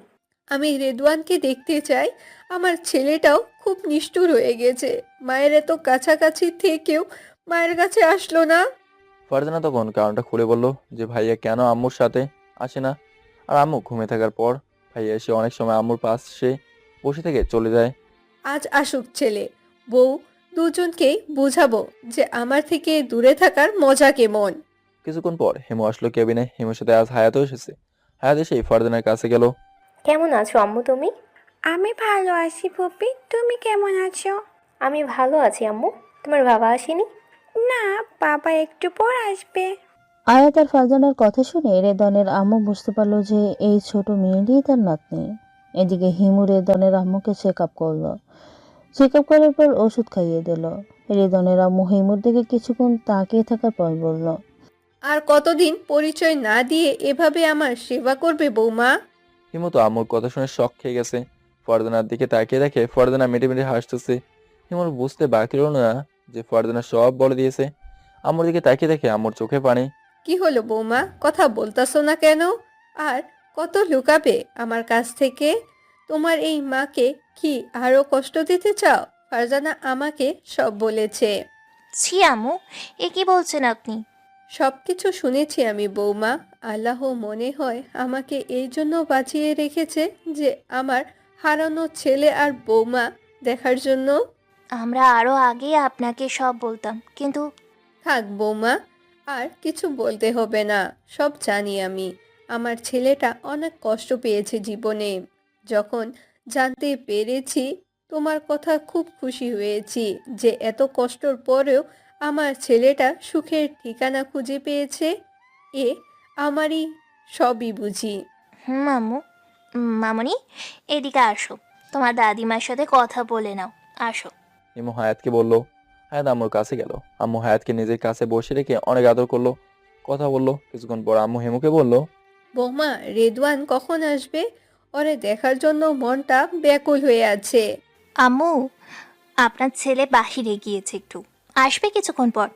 আমি রেদওয়ানকে দেখতে চাই। আমার ছেলেটাও খুব নিষ্ঠুর হয়ে গেছে, মায়ের এত কাছাকাছি থেকেও মায়ের কাছে আসলো না। ফারজানা তখন কারণটা খুলে বলল যে ভাইয়া কেন আম্মুর সাথে আসে না। আর আম্মু ঘুমিয়ে থাকার পর ভাইয়া এসে অনেক সময় আম্মুর পাশে বসে থেকে চলে যায়। আজ আসুক ছেলে বউ, দুজনকেই বুঝাবো যে আমার থেকে দূরে থাকার মজা কেমন। কিছুক্ষণ পর হিমু আসলো কেবিনে। হিমুর সাথে আজ হায়াতও এসেছে। হায়াত এসে ফারজানার কাছে গেল। কেমন আছো আম্মু তুমি? আমি ভালো আছি ফুপি, তুমি কেমন আছো? আমি ভালো আছি আম্মু। তোমার বাবা আসেনি? না, বাবা একটু পর আসবে। আয়াত আর ফারজানার কথা শুনে রেদনের আম্মু বুঝতে পারলো যে এই ছোট মেয়েরই তার নাতনি। এদিকে হিমু রেদনের আম্মুকে চেক আপ করলো। চেক আপ করার পর ওষুধ খাইয়ে দিল। রেদনের আম্মু হিমুর দিকে কিছুক্ষণ তাকিয়ে থাকার পর বলল, আর কতদিন পরিচয় না দিয়ে এভাবে আমার সেবা করবে বৌমা? হিমু তো আম্মুর কথা শুনে শক খেয়ে গেছে। ফারজানার দিকে তাকিয়ে দেখে ফারজানা মেটে মেটে হাসতেছে। হিমুর বুঝতে বাকি রইল না যে ফারজানা সব বলে দিয়েছে। আম্মুর দিকে তাকিয়ে দেখে আম্মুর চোখে পানি। কি হলো বৌমা, কথা বলতাছো না কেন? আর কত লুকাবে আমার কাছ থেকে? তোমার এই মাকে কি আরো কষ্ট দিতে চাও? ফারজানা আমাকে সব বলেছে। ছি আম্মু, এ কি বলছেন আপনি? সবকিছু শুনেছি আমি বৌমা। আল্লাহ মনে হয় আমাকে এই জন্য বাঁচিয়ে রেখেছে যে আমার হারানো ছেলে আর বৌমা দেখার জন্য। আমরা আরও আগে আপনাকে সব বলতাম, কিন্তু থাক বৌমা, আর কিছু বলতে হবে না, সব জানি আমি। আমার ছেলেটা অনেক কষ্ট পেয়েছে জীবনে। যখন জানতে পেরেছি তোমার কথা খুব খুশি হয়েছি যে এত কষ্টর পরেও আমার ছেলেটা সুখের ঠিকানা খুঁজে পেয়েছে। এ আমারই সবই বুঝি। হুম আম্মু। মামনি, এদিকে আসো, তোমার দাদিমার সাথে কথা বলে নাও। আসো। হিমু হায়াতকে বলল। হায়াত আম্মুর কাছে গেল। আম্মু হায়াতকে নিজের কাছে বসে রেখে অনেক আদর করলো, কথা বললো। কিছুক্ষণ পর আম্মু হিমুকে বলল, বৌমা, রেদওয়ান কখন আসবে? ওরে দেখার জন্য মনটা ব্যাকুল হয়ে আছে। আম্মু, আপনার ছেলে বাহিরে গিয়েছে, একটু আসবে কিছুক্ষণ পর।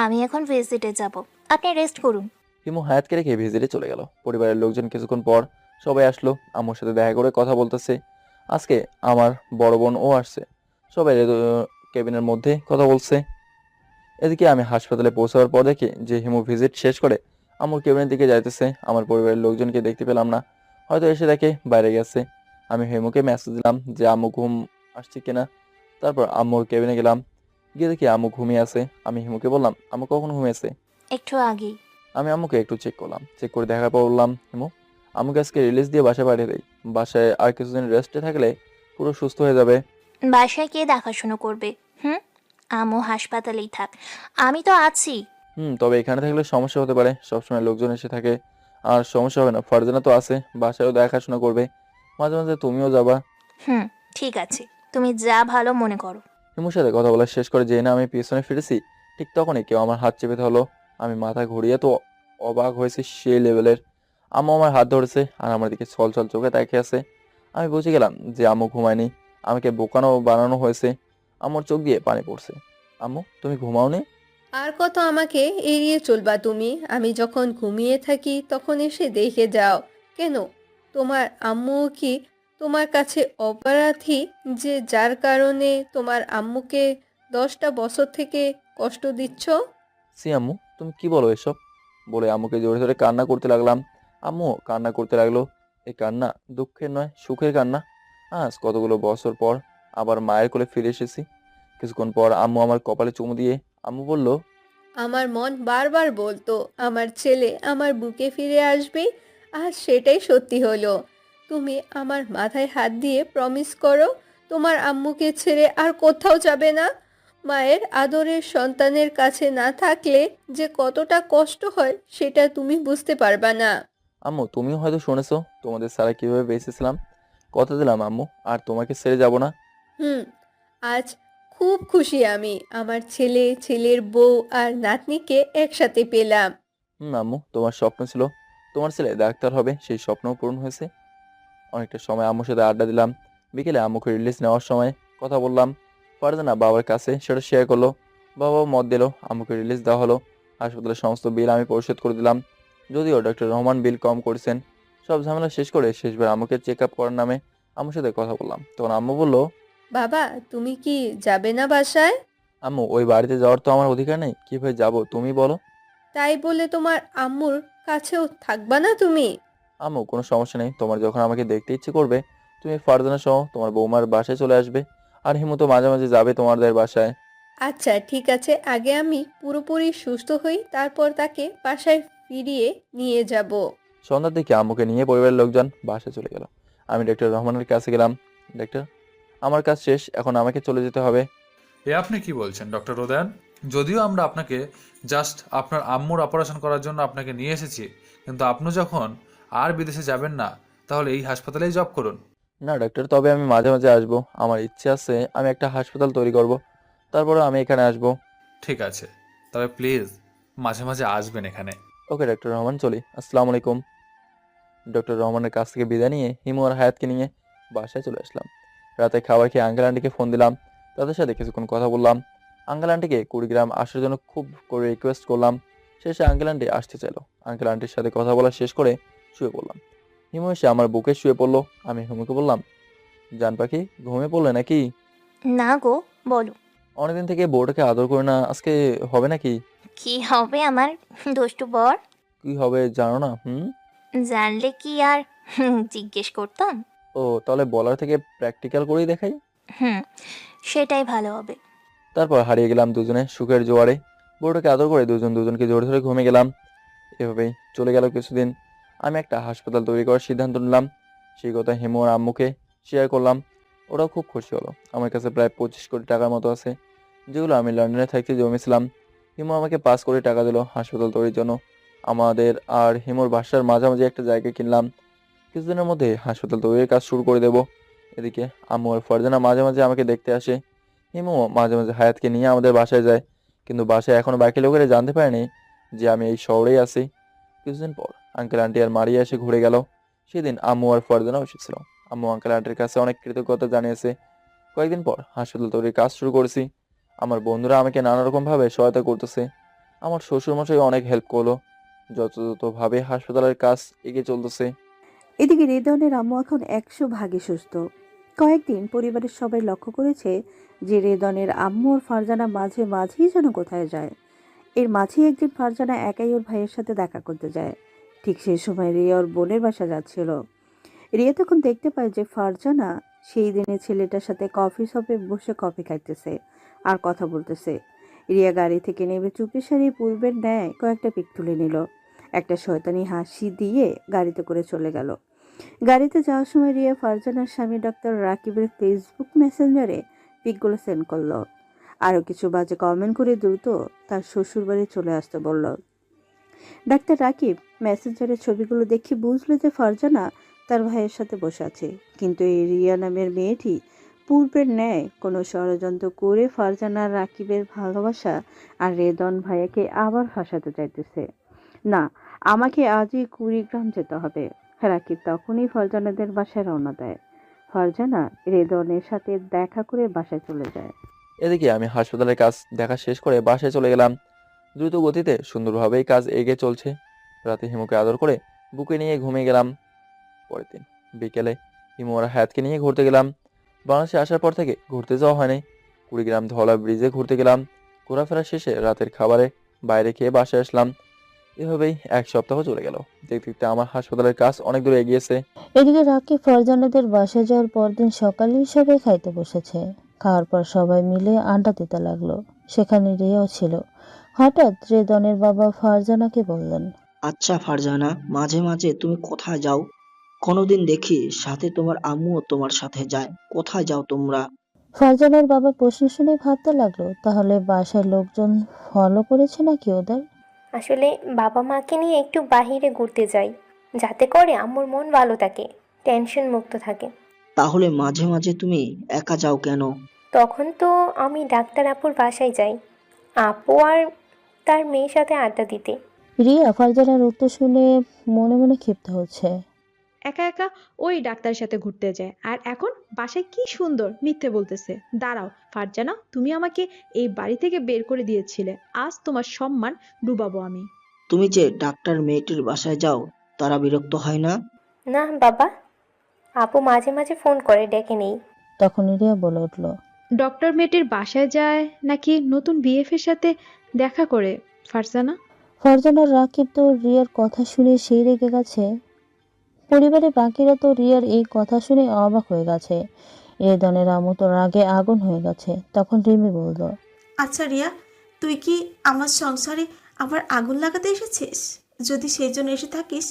আমি এখন ভিজিটে যাব, আপনি রেস্ট করুন। হিমু হায়াতকে রেখে ভিজিটে চলে গেল। পরিবারের লোকজন কিছুক্ষণ পর সবাই আসলো। আম্মুর সাথে দেখা করে কথা বলতেছে। আজকে আমার বড় বোন ও আসছে। সবাই কেবিনের মধ্যে কথা বলছে। এদিকে আমি হাসপাতালে পৌঁছাবার পর দেখি যে হিমু ভিজিট শেষ করে আম্মুর কেবিনের দিকে যাইতেছে। আমার পরিবারের লোকজনকে দেখতে পেলাম না, হয়তো এসে দেখে বাইরে গেছে। আমি হিমুকে মেসেজ দিলাম যে আম্মু ঘুম আসছে কিনা। তারপর আম্মুর কেবিনে গেলাম, গিয়ে দেখি আম্মু ঘুমিয়ে আছে। আমি হিমুকে বললাম, আম্মু কখন ঘুমিয়েছে? একটু আগেই। আমি আম্মুকে একটু চেক করলাম। চেক করে দেখার পর বললাম, হিমু আম্মুকে আজকে রিলিজ দিয়ে বাসায় পাঠিয়ে দেয়। বাসায় আর কিছুদিন রেস্টে থাকলে পুরো সুস্থ হয়ে যাবে। বাসায় কে দেখাশুনো করবে? হুম, আম্মু হাসপাতালেই থাক, আমি তো আছি। তবে এখানে থাকলে সমস্যা হতে পারে। সবসময় লোকজন এসে থাকে, আর সমস্যা হবে না। ফারজানা তো আছে, বাসায়ও দেখাশোনা করবে। মাঝে মাঝে তুমিও যাবা। হুম, ঠিক আছে, তুমি যা ভালো মনে করো। হিমুর সাথে কথা বলা শেষ করে যেই না আমি পিছনে ফিরেছি, ঠিক তখনই কেউ আমার হাত চেপে ধরলো। আমি মাথা ঘুরিয়ে তো অবাক হয়েছি সেই লেভেলের। আম্মু আমার হাত ধরেছে আর আমার দিকে ছল ছল চোখে তাকিয়ে আছে। আমি বুঝে গেলাম যে আম্মু ঘুমায়নি, আমাকে বোকানো বানানো হয়েছে। আম্মুর চোখ দিয়ে পানি পড়ছে। আম্মু, তুমি ঘুমাওনি? আর কত আমাকে এড়িয়ে চলবা তুমি? আমি যখন ঘুমিয়ে থাকি তখন এসে দেখে যাও। কেন, তোমার আম্মু কি তোমার কাছে অপরাধী, যে যার কারণে তোমার আম্মুকে 10টা বছর থেকে কষ্ট দিচ্ছ? সি আম্মু, তুমি কি বলো এসব? বলে আম্মুকে জোরে জোরে কান্না করতে লাগলাম। আম্মু কান্না করতে লাগলো। এই কান্না দুঃখের নয়, সুখের কান্না। আজ কতগুলো বছর পর আবার মায়ের কোলে ফিরে এসেছি। কিছুক্ষণ পর আম্মু আমার কপালে চুমু দিয়ে আম্মু বলল, আমার মন বারবার বলতো আমার ছেলে আমার বুকে ফিরে আসবে, আর সেটাই সত্যি হলো। তুমি আমার মাথায় হাত দিয়ে প্রমিস করো তোমার আম্মুকে ছেড়ে আর কোথাও যাবে না। মায়ের আদরের সন্তানের কাছে না থাকলে যে কতটা কষ্ট হয় সেটা তুমি বুঝতে পারবা না। আম্মু তুমিও হয়তো শুনেছো তোমাদের সারা কিভাবে বেঁচেছিলাম। কথা দিলাম আম্মু আর তোমাকে ছেড়ে যাব না। হুম, আজ খুব খুশি আমি আমার ছেলে, ছেলের বউ আর নাতনিকে একসাথে পেলাম। আম্মু, তোমার স্বপ্ন ছিল তোমার ছেলে ডাক্তার হবে, সেই স্বপ্নও পূরণ হয়েছে। অনেকটা সময় আম্মুর সাথে আড্ডা দিলাম। বিকেলে আম্মুকে রিলিজ নেওয়ার সময় কথা বললাম। ফারজানা বাবার কাছে সেটা শেয়ার করলো। বাবাও মত দিল। আম্মুকে রিলিজ দেওয়া হলো। হাসপাতালের সমস্ত বিল আমি পরিশোধ করে দিলাম। যদিও ডক্টর রহমান বিল কম করেছেন। সব ঝামেলা শেষ করে শেষবার আম্মুকে চেক আপ করার নামে আম্মুর সাথে কথা বললাম। তখন আম্মু বলল, বাবা, তুমি কি যাবে না বাসায়? আম্মু ওই বাড়িতে যাওয়ার তো আমার অধিকার নেই, কিভাবে যাব তুমি বলো? তাই বলে তোমার আম্মুর কাছেও থাকবা না তুমি? আম্মু কোনো সমস্যা নেই, তোমার যখন আমাকে দেখতে ইচ্ছে করবে তুমি ফারজানা সহ তোমার বৌমার বাসায় চলে আসবে। আর হিমু তো মাঝে মাঝে যাবে তোমাদের বাসায়। আচ্ছা ঠিক আছে, আগে আমি পুরোপুরি সুস্থ হই, তারপর তাকে বাসায় ফিরিয়ে নিয়ে যাব। সন্ধ্যার দিকে আম্মুকে নিয়ে পরিবারের লোকজন বাসায় চলে গেল। আমি ডক্টর রহমানের কাছে গেলাম। ডাক্তার, আমার কাজ শেষ, এখন আমাকে চলে যেতে হবে। এ আপনি কি বলছেন ডক্টর উদয়ন? যদিও আমরা আপনাকে জাস্ট আপনার আম্মুর অপারেশন করার জন্য আপনাকে নিয়ে এসেছি, কিন্তু আপনি যখন আর বিদেশে যাবেন না, তাহলে এই হাসপাতালেই জব করুন। না ডাক্তার, তবে আমি মাঝে মাঝে আসবো। আমার ইচ্ছে আছে আমি একটা হাসপাতাল তৈরি করব, তারপরে আমি এখানে আসবো। ঠিক আছে, তবে প্লিজ মাঝে মাঝে আসবেন এখানে। ওকে ডক্টর রহমান, চলি। আসসালামু আলাইকুম। ডক্টর রহমানের কাছ থেকে বিদায় নিয়ে হিমু আর হায়াতকে নিয়ে বাসায় চলে আসলাম। রাতে খাবার খেয়ে আঙ্কেল আন্টিকে ফোন দিলাম। তাদের সাথে কিছুক্ষণ কথা বললাম। আঙ্কেল আন্টিকে কুড়িগ্রাম আসার জন্য খুব করে রিকোয়েস্ট করলাম। শেষে আঙ্কেল আন্টি আসতে চাইলো। আঙ্কেল আন্টির সাথে কথা বলা শেষ করে শুয়ে পড়লাম। হিমু এসে আমার বুকে শুয়ে পড়লো। আমি হিমুকে বললাম, জান পাখি, ঘুমিয়ে পড়লে নাকি? না গো, বলো। অনেকদিন থেকে বউটাকে আদর করে না, আজকে হবে নাকি? কি হবে আমার দুষ্টু বর? কি হবে জানো না? জানলে কি আর জিজ্ঞেস করতাম? ও, তাহলে বলার থেকে প্র্যাকটিক্যাল করেই দেখাই। হুম, সেটাই ভালো হবে। তারপর হারিয়ে গেলাম দুজনে সুখের জোয়ারে। বউটাকে আদর করে দুজন দুজনকে জোরে ধরে ঘুমিয়ে গেলাম। এভাবেই চলে গেল কিছুদিন। আমি একটা হাসপাতাল তৈরি করার সিদ্ধান্ত নিলাম। সেই কথা হিমু আর আম্মুকে শেয়ার করলাম। ওরাও খুব খুশি হলো। আমার কাছে প্রায় 25 কোটি টাকার মতো আছে, যেগুলো আমি লন্ডনে থাকতে জমেছিলাম। হিমু আমাকে 5 কোটি টাকা দিল হাসপাতাল তৈরির জন্য। আমাদের আর হিমুর বাসার মাঝামাঝি একটা জায়গা কিনলাম। কিছুদিনের মধ্যে হাসপাতাল তৈরির কাজ শুরু করে দেব। এদিকে আম্মু আর ফারজানা মাঝে মাঝে আমাকে দেখতে আসে। হিমু মাঝে মাঝে হায়াতকে নিয়ে আমাদের বাসায় যায়, কিন্তু বাসায় এখনো বাকি লোকেরা জানতে পারেনি যে আমি এই শহরেই আছি। কিছুদিন পর আঙ্কেল আন্টি আর মারিয়া এসে ঘুরে গেল। সেদিন আম্মু আর ফারজানাও এসেছিল। আম্মু আঙ্কেল আন্টির কাছে অনেক কৃতজ্ঞতা জানিয়েছে। কয়েকদিন পর হাসপাতাল তৈরির কাজ শুরু করেছি। আমার বন্ধুরা আমাকে নানা রকম ভাবে সহায়তা করতেছে। আমার শ্বশুর মশাই অনেক হেল্প করলো। যথাযথভাবে হাসপাতালের কাজ এগিয়ে চলতেছে। এদিকে রেদনের আম্মু এখন 100 ভাগে সুস্থ। কয়েকদিন পরিবারের সবাই লক্ষ্য করেছে যে রেদনের আম্মু আর ফারজানা মাঝে মাঝেই যেন কোথায় যায়। এর মাঝেই একদিন ফারজানা একাই ওর ভাইয়ের সাথে দেখা করতে যায়। ঠিক সেই সময় রিয়া ওর বোনের বাসা যাচ্ছিল। রিয়া তখন দেখতে পায় যে ফারজানা সেই দিনে ছেলেটার সাথে কফি শপে বসে কফি খাইতেছে আর কথা বলতেছে। রিয়া গাড়ি থেকে নেমে চুপি সারিয়ে পূর্বের ন্যায় কয়েকটা পিক তুলে নিল। একটা শয়তানি হাসি দিয়ে গাড়িতে করে চলে গেল। গাড়িতে যাওয়ার সময় রিয়া ফারজানার স্বামী ডাক্তার রাকিবের ফেসবুক মেসেঞ্জারে পিকগুলো সেন্ড করলো। আরও কিছু বাজে কমেন্ট করে দ্রুত তার শ্বশুর বাড়ি চলে আসতে বলল। ডাক্তার রাকিব মেসেঞ্জারের ছবিগুলো দেখে বুঝলো যে ফারজানা তার ভাইয়ের সাথে বসে আছে, কিন্তু এই রিয়া নামের মেয়েটি পূর্বের ন্যায় কোনো ষড়যন্ত্র করে ফারজানা রাকিবের ভালোবাসা আর রেদন ভাইয়াকে আবার ফাঁসাতে চাইতেছে। না, আমাকে আজই কুড়িগ্রাম যেতে হবে। রাকিব তখনই ফারজানাদের বাসায় রওনা দেয়। ফারজানা রেদনের সাথে দেখা করে বাসায় চলে যায়। এদিকে আমি হাসপাতালের কাজ দেখা শেষ করে বাসায় চলে গেলাম। দ্রুত গতিতে সুন্দরভাবেই কাজ এগিয়ে চলছে। রাতে হিমুকে আদর করে বুকে নিয়ে ঘুমিয়ে গেলাম। পরের দিন বিকেলে হিমু আর হায়াতকে নিয়ে ঘুরতে গেলাম। বাংলাদেশে আসার পর থেকে ঘুরতে যাওয়া হয়নি। কুড়িগ্রাম ধওলা ব্রিজে ঘুরতে গেলাম। ঘোরাফেরা শেষে রাতের খাবারে বাইরে খেয়ে বাসায় আসলাম। এভাবেই এক সপ্তাহ চলে গেল। দেখতে দেখতে আমার হাসপাতালের কাজ অনেক দূর এগিয়েছে। এদিকে রাকিব ফারজানাদের বাসায় যাওয়ার পরদিন সকালেই সবাই খাইতে বসেছে। খাওয়ার পর সবাই মিলে আড্ডা দিতে লাগলো। সেখানে রিয়াও ছিল। হঠাৎ রেদনের বাবা ফারজানাকে বললেন, আচ্ছা ফারজানা, মাঝে মাঝে তুমি কোথায় যাও? কোনোদিন দেখি সাথে তোমার আম্মুও তোমার সাথে যায়। কোথায় যাও তোমরা? ফারজানার বাবা প্রশ্ন শুনে ভাবতে লাগলো, তাহলে বাসার লোকজন ফলো করেছে নাকি ওদের। আসলে বাবা মাকে নিয়ে একটু বাহিরে ঘুরতে যাই, যাতে করে আম্মুর মন ভালো থাকে, টেনশন মুক্ত থাকে। তাহলে মাঝে মাঝে তুমি একা যাও কেন? তখন তো আমি ডাক্তার আপুর বাসায় যাই, আপু আর তার মেয়ের সাথে আড্ডা দিতে। রিয়া ফারজানার উত্তর শুনে মনে মনে ক্ষিপ্ত হচ্ছে। একা একা ওই ডাক্তারের সাথে ঘুরতে যায়, আর এখন বাসায় কি সুন্দর মিথ্যে বলতেছে। দাঁড়াও ফারজানা, তুমি আমাকে এই বাড়ি থেকে বের করে দিয়েছিলে, আজ তোমার সম্মান ডুবাবো আমি। তুমি যে ডাক্তার মেয়েটির বাসায় যাও, তারা বিরক্ত হয় না? না বাবা, আপু মাঝে মাঝে ফোন করে ডেকে নেই। তখন রিয়া বলে উঠল, ডক্টর মেয়েটির বাসায় যায় নাকি নতুন বিএফের সাথে দেখা করে ফারজানা? ফারজানার রাকিব তো রিয়ার কথা শুনে সেই রেগে গেছে। পরিবারের বাকিরা তো রিয়ার এই কথা শুনে অবাক হয়ে গেছে। রেদনের আম্মু তো রাগে আগুন হয়ে গেছে। তখন রিমি বলল, আচ্ছা রিয়া, তুই কি আমার সংসারে আবার আগুন লাগাতে এসেছিস? যদি সেই জন্য এসে থাকিস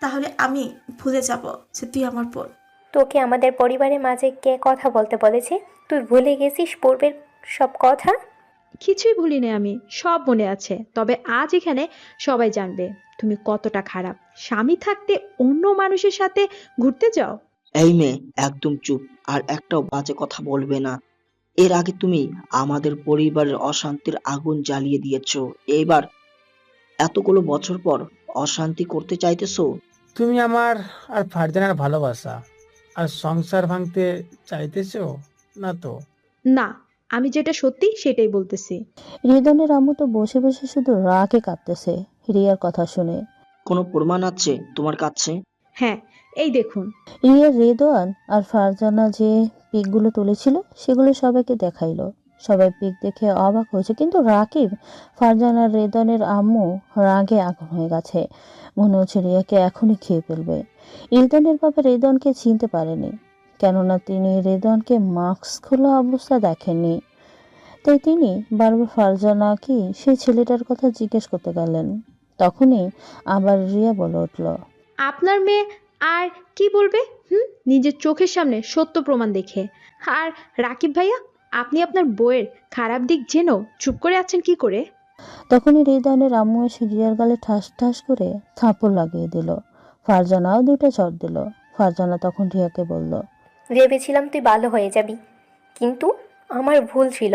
তাহলে আমি ভুলে যাব যে তুই আমার বোন। তোকে আমাদের পরিবারের মাঝে কে কথা বলতে বলেছে? তুই ভুলে গেছিস পূর্বের সব কথা? কিছুই ভুলিনি আমি, সব মনে আছে। তবে আজ এখানে সবাই জানবে তুমি কতটা খারাপ। স্বামী থাকতে অন্য মানুষের সাথে ঘুরতে যাও। এই মেয়ে, একদম চুপ, আর একটাও বাজে কথা বলবে না। এর আগে তুমি আমাদের পরিবারের অশান্তির আগুন জ্বালিয়ে দিয়েছো, এবার এতগুলো বছর পর অশান্তি করতে চাইতেছো? তুমি আমার আর ফারজানার ভালোবাসা আর সংসার ভাঙতে চাইতেছো না তো? না, আমি যেটা সত্যি সেটাই বলতেছি। রেদনের আম্মু তো বসে বসে শুধু রাগে কাঁপতেছে রিয়ার কথা শুনে। কোনো প্রমাণ আছে তোমার কাছে? হ্যাঁ, এই দেখুন। রিয়া রেদওয়ান আর ফারজানা যে পিকগুলো তুলেছিল সেগুলো সবাইকে দেখাইলো। সবাই পিক দেখে অবাক হয়েছে, কিন্তু রাকিব, ফারজানা আর রেদনের আম্মু রাগে আগুন হয়ে গেছে। মনে হচ্ছে রিয়াকে এখনই খেয়ে ফেলবে। রেদনের বাবা রেদনকে চিনতে পারেনি, কেননা তিনি রেদনকে মাস্ক খোলা অবস্থা দেখেননি। তাই তিনি বারবার ফারজানা কি সেই ছেলেটার কথা জিজ্ঞেস করতে গেলেন। তখনই আবার রিয়া বলে উঠল, আপনার মেয়ে আর কি বলবে? নিজের চোখের সামনে সত্য প্রমাণ দেখে। আর রাকিব ভাইয়া, আপনি আপনার বউয়ের খারাপ দিক জেনেও চুপ করে আছেন কি করে? তখনই রেদনের আম্মু এসে রিয়ার গালে ঠাস ঠাস করে থাপড় লাগিয়ে দিল। ফারজানাও দুটো চট দিল। ফারজানা তখন রিয়াকে বলল, ভেবেছিলাম তুই ভালো হয়ে যাবি, কিন্তু আমার ভুল ছিল।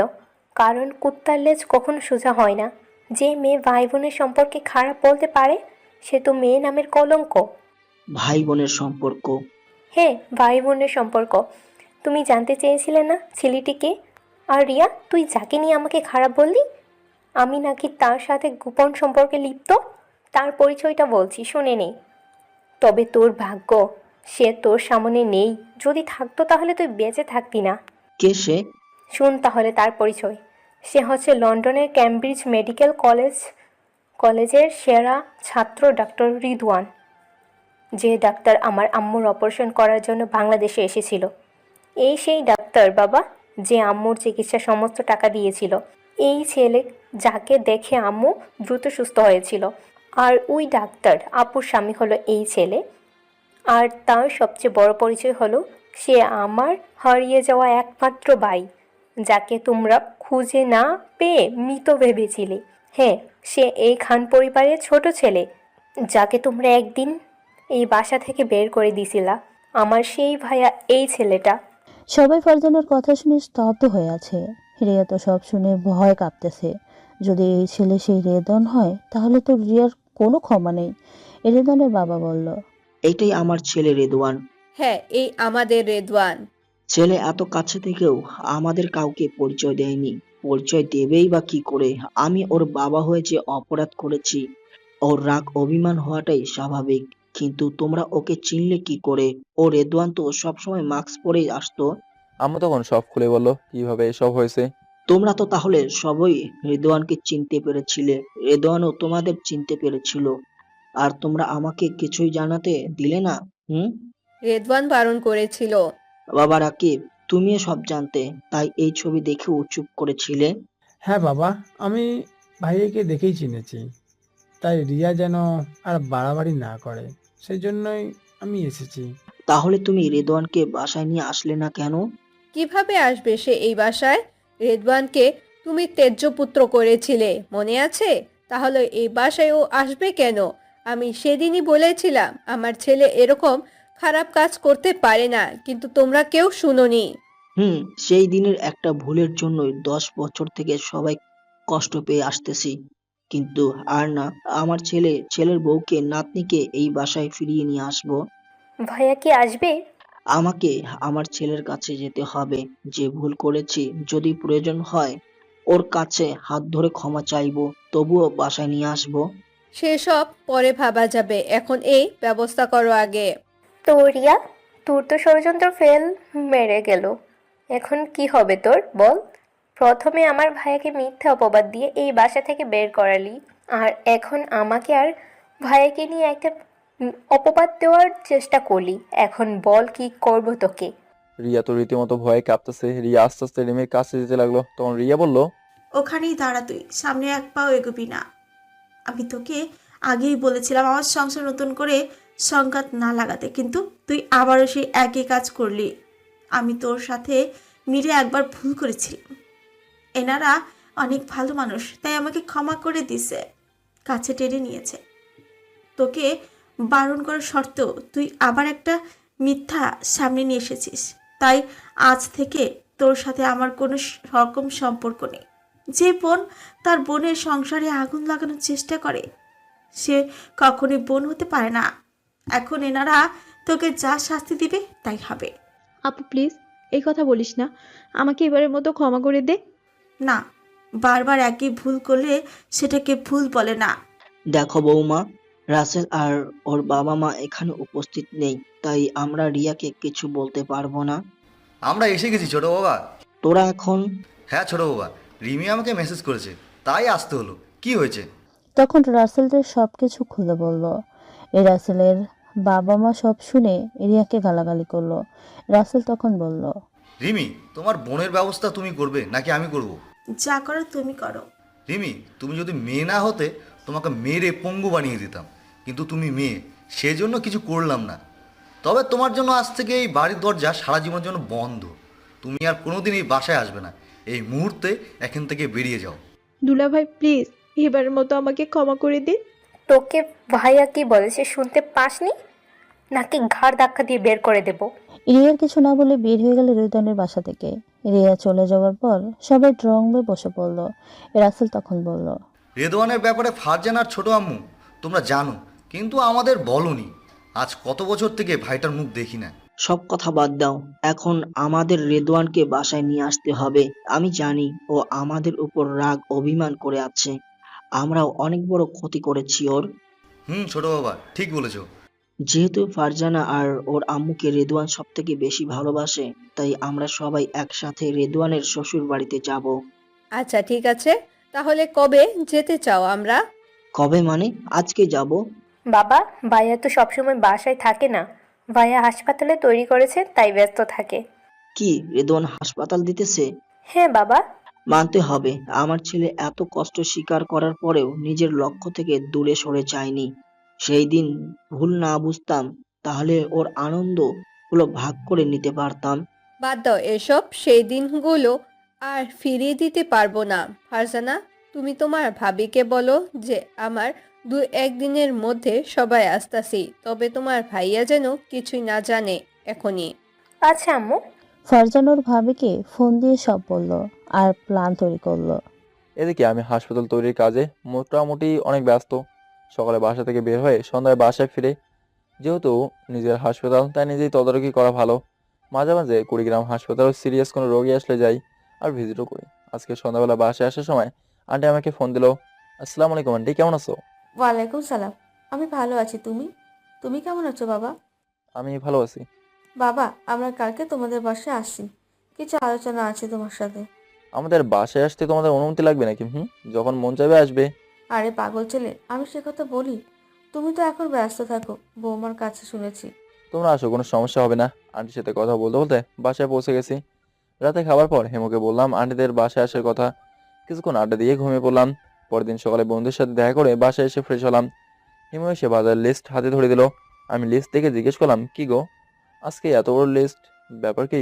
কারণ কুত্তার লেজ কখনো সোজা হয় না। যে মেয়ে ভাই বোনের সম্পর্কে খারাপ বলতে পারে সে তো মেয়ে নামের কলঙ্ক। ভাই বোনের সম্পর্ক? হ্যাঁ, ভাই বোনের সম্পর্ক। তুমি জানতে চেয়েছিলে না ছেলেটিকে? আর রিয়া, তুই যাকে নিয়ে আমাকে খারাপ বললি, আমি নাকি তার সাথে গোপন সম্পর্কে লিপ্ত? তার পরিচয়টা বলছি, শুনে নেই। তবে তোর ভাগ্য সে তোর সামনে নেই। যদি থাকতো তাহলে তুই বেঁচে থাকতি না। কে সে? শুন তাহলে তার পরিচয়। সে হচ্ছে লন্ডনের ক্যামব্রিজ মেডিকেল কলেজের সেরা ছাত্র ডাক্তার রিদওয়ান, যে ডাক্তার আমার আম্মুর অপারেশন করার জন্য বাংলাদেশে এসেছিল। এই সেই ডাক্তার বাবা, যে আম্মুর চিকিৎসা সমস্ত টাকা দিয়েছিল। এই ছেলে যাকে দেখে আম্মু দ্রুত সুস্থ হয়েছিল। আর ওই ডাক্তার আপুর স্বামী হলো এই ছেলে। আর তার সবচেয়ে বড় পরিচয় হলো সে আমার হারিয়ে যাওয়া একমাত্র ভাই, যাকে তোমরা খুঁজে না পেয়ে মৃত ভেবেছিলে। হ্যাঁ, সে এই খান পরিবারের ছোট ছেলে, যাকে তোমরা একদিন এই বাসা থেকে বের করে দিছিলা। আমার সেই ভাইয়া এই ছেলেটা। সবাই ফারজানার কথা শুনে স্তব্ধ হয়ে আছে। রিয়া তো সব শুনে ভয় কাঁপতেছে। যদি এই ছেলে সেই রেদন হয় তাহলে তো রিয়ার কোনো ক্ষমা নেই। রেদনের বাবা বলল, এটাই আমার ছেলে রেদওয়ান। হ্যাঁ, এই আমাদের রেদওয়ান। ছেলে এত কাছে থেকেও আমাদের কাউকে পরিচয় দেয়নি। পরিচয় দেবেই বা কি করে? আমি ওর বাবা হয়ে যে অপরাধ করেছি, ওর রাগ অভিমান হওয়াটাই স্বাভাবিক। কিন্তু তোমরা ওকে চিনলে কি করে? ও রেদওয়ান তো সবসময় মাস্ক পরেই আসতো। আম্মু তখন সব খুলে বলল কিভাবে এসব হয়েছে। তোমরা তো তাহলে সবই রেদওয়ানকে চিনতে পেরেছিলে, রেদওয়ানও তোমাদের চিনতে পেরেছিল, আর তোমরা আমাকে কিছুই জানাতে দিলে না। হুম? রেদওয়ান বারণ করেছিল। বাবা রাকিব, তুমিও সব জানতে, তাই এই ছবি দেখেও চুপ করেছিলে। হ্যাঁ বাবা, আমি ভাইয়াকে দেখেই চিনেছি, তাই রিয়া যেন আর বাড়াবাড়ি না করে, সেই জন্যই আমি এসেছি। তাহলে তুমি রেদওয়ানকে বাসায় নিয়ে আসলে না কেন? কিভাবে আসবে সে এই বাসায়? রেদওয়ানকে তুমি তেজ্যপুত্র করেছিলে, মনে আছে? তাহলে এই বাসায় ও আসবে কেন? আমি সেদিনই বলেছিলাম আমার ছেলে এরকম খারাপ কাজ করতে পারে না, কিন্তু তোমরা কেউ শুনোনি। সেই দিনের একটা ভুলের জন্যই 10 বছর থেকে সবাই কষ্ট পেয়ে আসতেছি। কিন্তু আর না, আমার ছেলের বউকে নাতনিকে এই বাসায় ফিরিয়ে নিয়ে আসবো। ভাইয়া কি আসবে? আমাকে আমার ছেলের কাছে যেতে হবে। যে ভুল করেছি, যদি প্রয়োজন হয় ওর কাছে হাত ধরে ক্ষমা চাইবো, তবুও বাসায় নিয়ে আসবো। সেসব পরে ভাবা যাবে, এখন এই ব্যবস্থা করো আগে। তো রিয়া, তোর তো ষড়যন্ত্র ফেল মেরে গেল। এখন কি হবে তোর বল? প্রথমে আমার ভাইয়াকে মিথ্যা অপবাদ দিয়ে এই বাসা থেকে বের করালি, আর এখন আমাকে আর ভাইয়াকে নিয়ে একটা অপবাদ দেওয়ার চেষ্টা করলি। এখন বল কি করব তোকে? রিয়া তো রীতিমতো ভয়ে কাঁপতেছে। রিয়া আস্তে আস্তে রিমির কাছে যেতে লাগলো। তখন রিয়া বলল, ওখানেই দাঁড়া, তুই সামনে এক পাও এগোবি না। আমি তোকে আগেই বলেছিলাম আমার সংসার নতুন করে সংঘাত না লাগাতে, কিন্তু তুই আবারও সেই একই কাজ করলি। আমি তোর সাথে মিলে একবার ভুল করেছিলাম। এনারা অনেক ভালো মানুষ, তাই আমাকে ক্ষমা করে দিছে, কাছে টেনে নিয়েছে। তোকে বারণ করার সত্ত্বেও তুই আবার একটা মিথ্যা সামনে নিয়ে এসেছিস। তাই আজ থেকে তোর সাথে আমার কোনো রকম সম্পর্ক নেই। যে বোন তার বোনের সংসারে আগুন লাগানোর চেষ্টা করে, সে কখনোই বোন হতে পারে না। এখন এনারা তোকে যা শাস্তি দিবে তাই হবে। আপু প্লিজ, এই কথা বলিস না, আমাকে এবারের মতো ক্ষমা করে দে। না, বারবার একই ভুল করলে সেটাকে ভুল বলে না। দেখো বৌমা, রাসেল আর ওর বাবা মা এখানে উপস্থিত নেই, তাই আমরা রিয়াকে কিছু বলতে পারবো না। আমরা এসে গেছি ছোট বাবা। তোরা এখন? হ্যাঁ ছোট বাবা, রিমি আমাকে মেসেজ করেছে, তাই আসতে হলো। কি হয়েছে? তখন রাসেলদের সব কিছু খুলে বলল। রাসেলের বাবা মা সব শুনে রিয়াকে গালাগালি করলো। রাসেল তখন বলল, রিমি, তোমার বোনের ব্যবস্থা তুমি করবে নাকি আমি করব? যা করো তুমি করো। রিমি, তুমি যদি মেয়ে না হতে তোমাকে মেরে পঙ্গু বানিয়ে দিতাম, কিন্তু তুমি মেয়ে, সেজন্য কিছু করলাম না। তবে তোমার জন্য আজ থেকে এই বাড়ির দরজা সারা জীবনের জন্য বন্ধ। তুমি আর কোনোদিন এই বাসায় আসবে না। এই মুহূর্তে এখান থেকে বেরিয়ে যাও। দুলা ভাই প্লিজ, এবারের মতো আমাকে ক্ষমা করে দে। তোকে ভাইয়া কি বলেছে শুনতে পাসনি? নাকি ঘাড় ধাক্কা দিয়ে বের করে দেব? রিয়ার কিছু না বলে বের হয়ে গেল রিদনের বাসা থেকে। রিয়া চলে যাওয়ার পর সবাই ড্রয়িং রুমে বসে পড়ল। রাসেল তখন বলল, রেদওয়ানের ব্যাপারে ফারজান আর ছোট আম্মু তোমরা জানো, কিন্তু আমাদের বলনি। আজ কত বছর থেকে ভাইটার মুখ দেখি না। সব কথা বাদ দাও, এখন আমাদের রেদওয়ানকে বাসায় নিয়ে আসতে হবে। আমি জানি ও আমাদের উপর রাগ অভিমান করে আছে, আমরাও অনেক বড় ক্ষতি করেছি ওর। ছোট বাবা, ঠিক বলেছো। যেহেতু ফারজানা আর ওর আম্মুকে রেদওয়ান সব থেকে বেশি ভালোবাসে, তাই আমরা সবাই একসাথে রেদওয়ানের শ্বশুর বাড়িতে যাব। আচ্ছা ঠিক আছে, তাহলে কবে যেতে চাও আমরা? কবে মানে? আজকে যাব। বাবা, ভাইয়া তো সবসময় বাসায় থাকে না। ভাইয়া হাসপাতালে তৈরি করেছে, তাই ব্যস্ত থাকে। কি, রেদওয়ান হাসপাতাল দিতেছে? হ্যাঁ বাবা। মানতে হবে, আমার ছেলে এত কষ্ট স্বীকার করার পরেও নিজের লক্ষ্য থেকে দূরে সরে যায়নি। সেই দিন ভুল না বুঝতাম, তাহলে ওর আনন্দ গুলো ভাগ করে নিতে পারতাম। বাদ দাও এসব, সেই দিনগুলো আর ফিরিয়ে দিতে পারবো না। ফারজানা, তুমি তোমার ভাবিকে বলো যে আমার 2-1 দিনের মধ্যে সবাই আসতাছি, তবে তোমার ভাইয়া যেন কিছুই না জানে এখনই। আচ্ছা আম্মু। ফারজানোর ভাবিকে ফোন দিয়ে সব বলল আর প্ল্যান তৈরি করলো। এদিকে আমি হাসপাতাল তৈরির কাজে মোটামুটি অনেক ব্যস্ত। সকালে বাসা থেকে বের হয়ে সন্ধ্যায় বাসায় ফিরে যেহেতু নিজের হাসপাতাল, তাই নিজেই তদারকি করা ভালো। মাঝে মাঝে কুড়িগ্রাম হাসপাতালে সিরিয়াস কোনো রোগী আসলে যাই আর ভিজিটও করি। আজকে সন্ধ্যাবেলা বাসায় আসার সময় আন্টি আমাকে ফোন দিল। আসসালামু আলাইকুম আন্টি, কেমন আছো? ওয়ালাইকুম সালাম। আমি ভালো আছি, তুমি তুমি কেমন আছো বাবা? আমি ভালো আছি। বাবা, আমরা কালকে তোমাদের বাসায় আসছি, কিছু আলোচনা আছে তোমার সাথে। আমাদের বাসায় আসতে তোমাদের অনুমতি লাগবে নাকি? যখন মন চাইবে আসবে। আরে পাগল ছেলে, আমি সে কথা বলি? তুমি তো এখন ব্যস্ত থাকো, বৌমার কাছে শুনেছি। তোমরা আসো, কোনো সমস্যা হবে না। আন্টির সাথে কথা বলতে বলতে বাসায় পৌঁছে গেছি। রাতে খাবার পর হেমুকে বললাম আন্টিদের বাসায় আসার কথা। কিছুক্ষণ আড্ডা দিয়ে ঘুমিয়ে পড়লাম। পরের দিন সকালে বন্ধুদের সাথে দেখা করে বাসায় এসে ফ্রেশ হলাম। হিমু এসে বাজারের লিস্ট হাতে ধরে দিল। আমি লিস্ট দেখে জিজ্ঞেস করলাম, কি গো, আজকে এত বড় লিস্ট, ব্যাপার কি?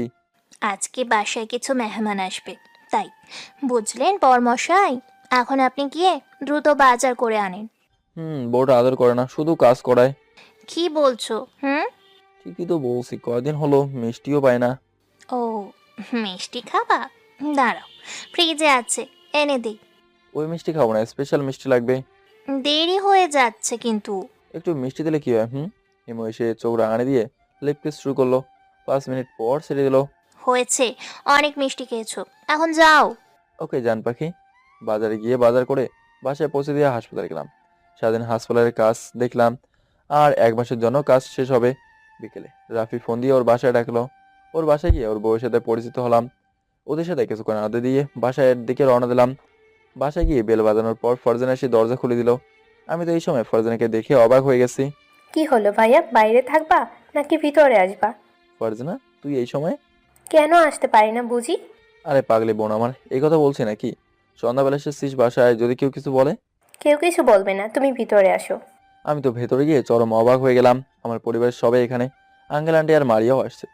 আজকে বাসায় কিছু মেহমান আসবে, তাই। বুঝলেন বরমশাই, এখন আপনি গিয়ে দ্রুত বাজার করে আনেন। বউটা আদর করে না, শুধু কাজ করায়। কি বলছো? ঠিকই তো বলছি, কয়দিন হলো মিষ্টিও পায় না। ও, মিষ্টি খাবা? দাঁড়াও, ফ্রিজে আছে, এনে দিই। ওই মিষ্টি খাবো না, স্পেশাল মিষ্টি লাগবে। দেরি হয়ে যাচ্ছে কিন্তু। একটু মিষ্টি দিলে কি হয়? হিমু এসে চোখ রাঙানি দিয়ে লিপ কিস শুরু করলো। 5 মিনিট পর ছেড়ে দিল। হয়েছে, অনেক মিষ্টি খেয়েছো, এখন যাও। ওকে জান পাখি। বাজারে গিয়ে বাজার করে বাসায় পৌঁছে দিয়ে হাসপাতালে গেলাম। সারাদিন হাসপাতালের কাজ দেখলাম, আর 1 মাসের জন্য কাজ শেষ হবে। বিকেলে রাফি ফোন দিয়ে ওর বাসায় ডাকলো। ওর বাসায় গিয়ে ওর বউয়ের সাথে পরিচিত হলাম। ওদের সাথে কিছুক্ষণ আড্ডা দিয়ে বাসায় দিকে রওনা দিলাম। বাসায় গিয়ে বেল বাজানোর পর ফারজানা এসে দরজা খুলে দিল। আমি তো এই সময় ফারজানাকে দেখে অবাক হয়ে গেছি। কি হলো ভাইয়া, বাইরে থাকবা নাকি ভিতরে আসবা? ফারজানা, তুই এই সময়? কেন আসতে পারি না বুঝি? আরে পাগলি বোন আমার, এই কথা বলছি নাকি? সন্ধ্যাবেলা এসেছিস বাসায়, যদি কেউ কিছু বলে? কেউ কিছু বলবে না, তুমি ভিতরে আসো। আমি তো ভেতরে গিয়ে চরম অবাক হয়ে গেলাম। আমার পরিবারের সবাই এখানে। আঙ্কেল আন্টি আর মারিয়াও আসছে।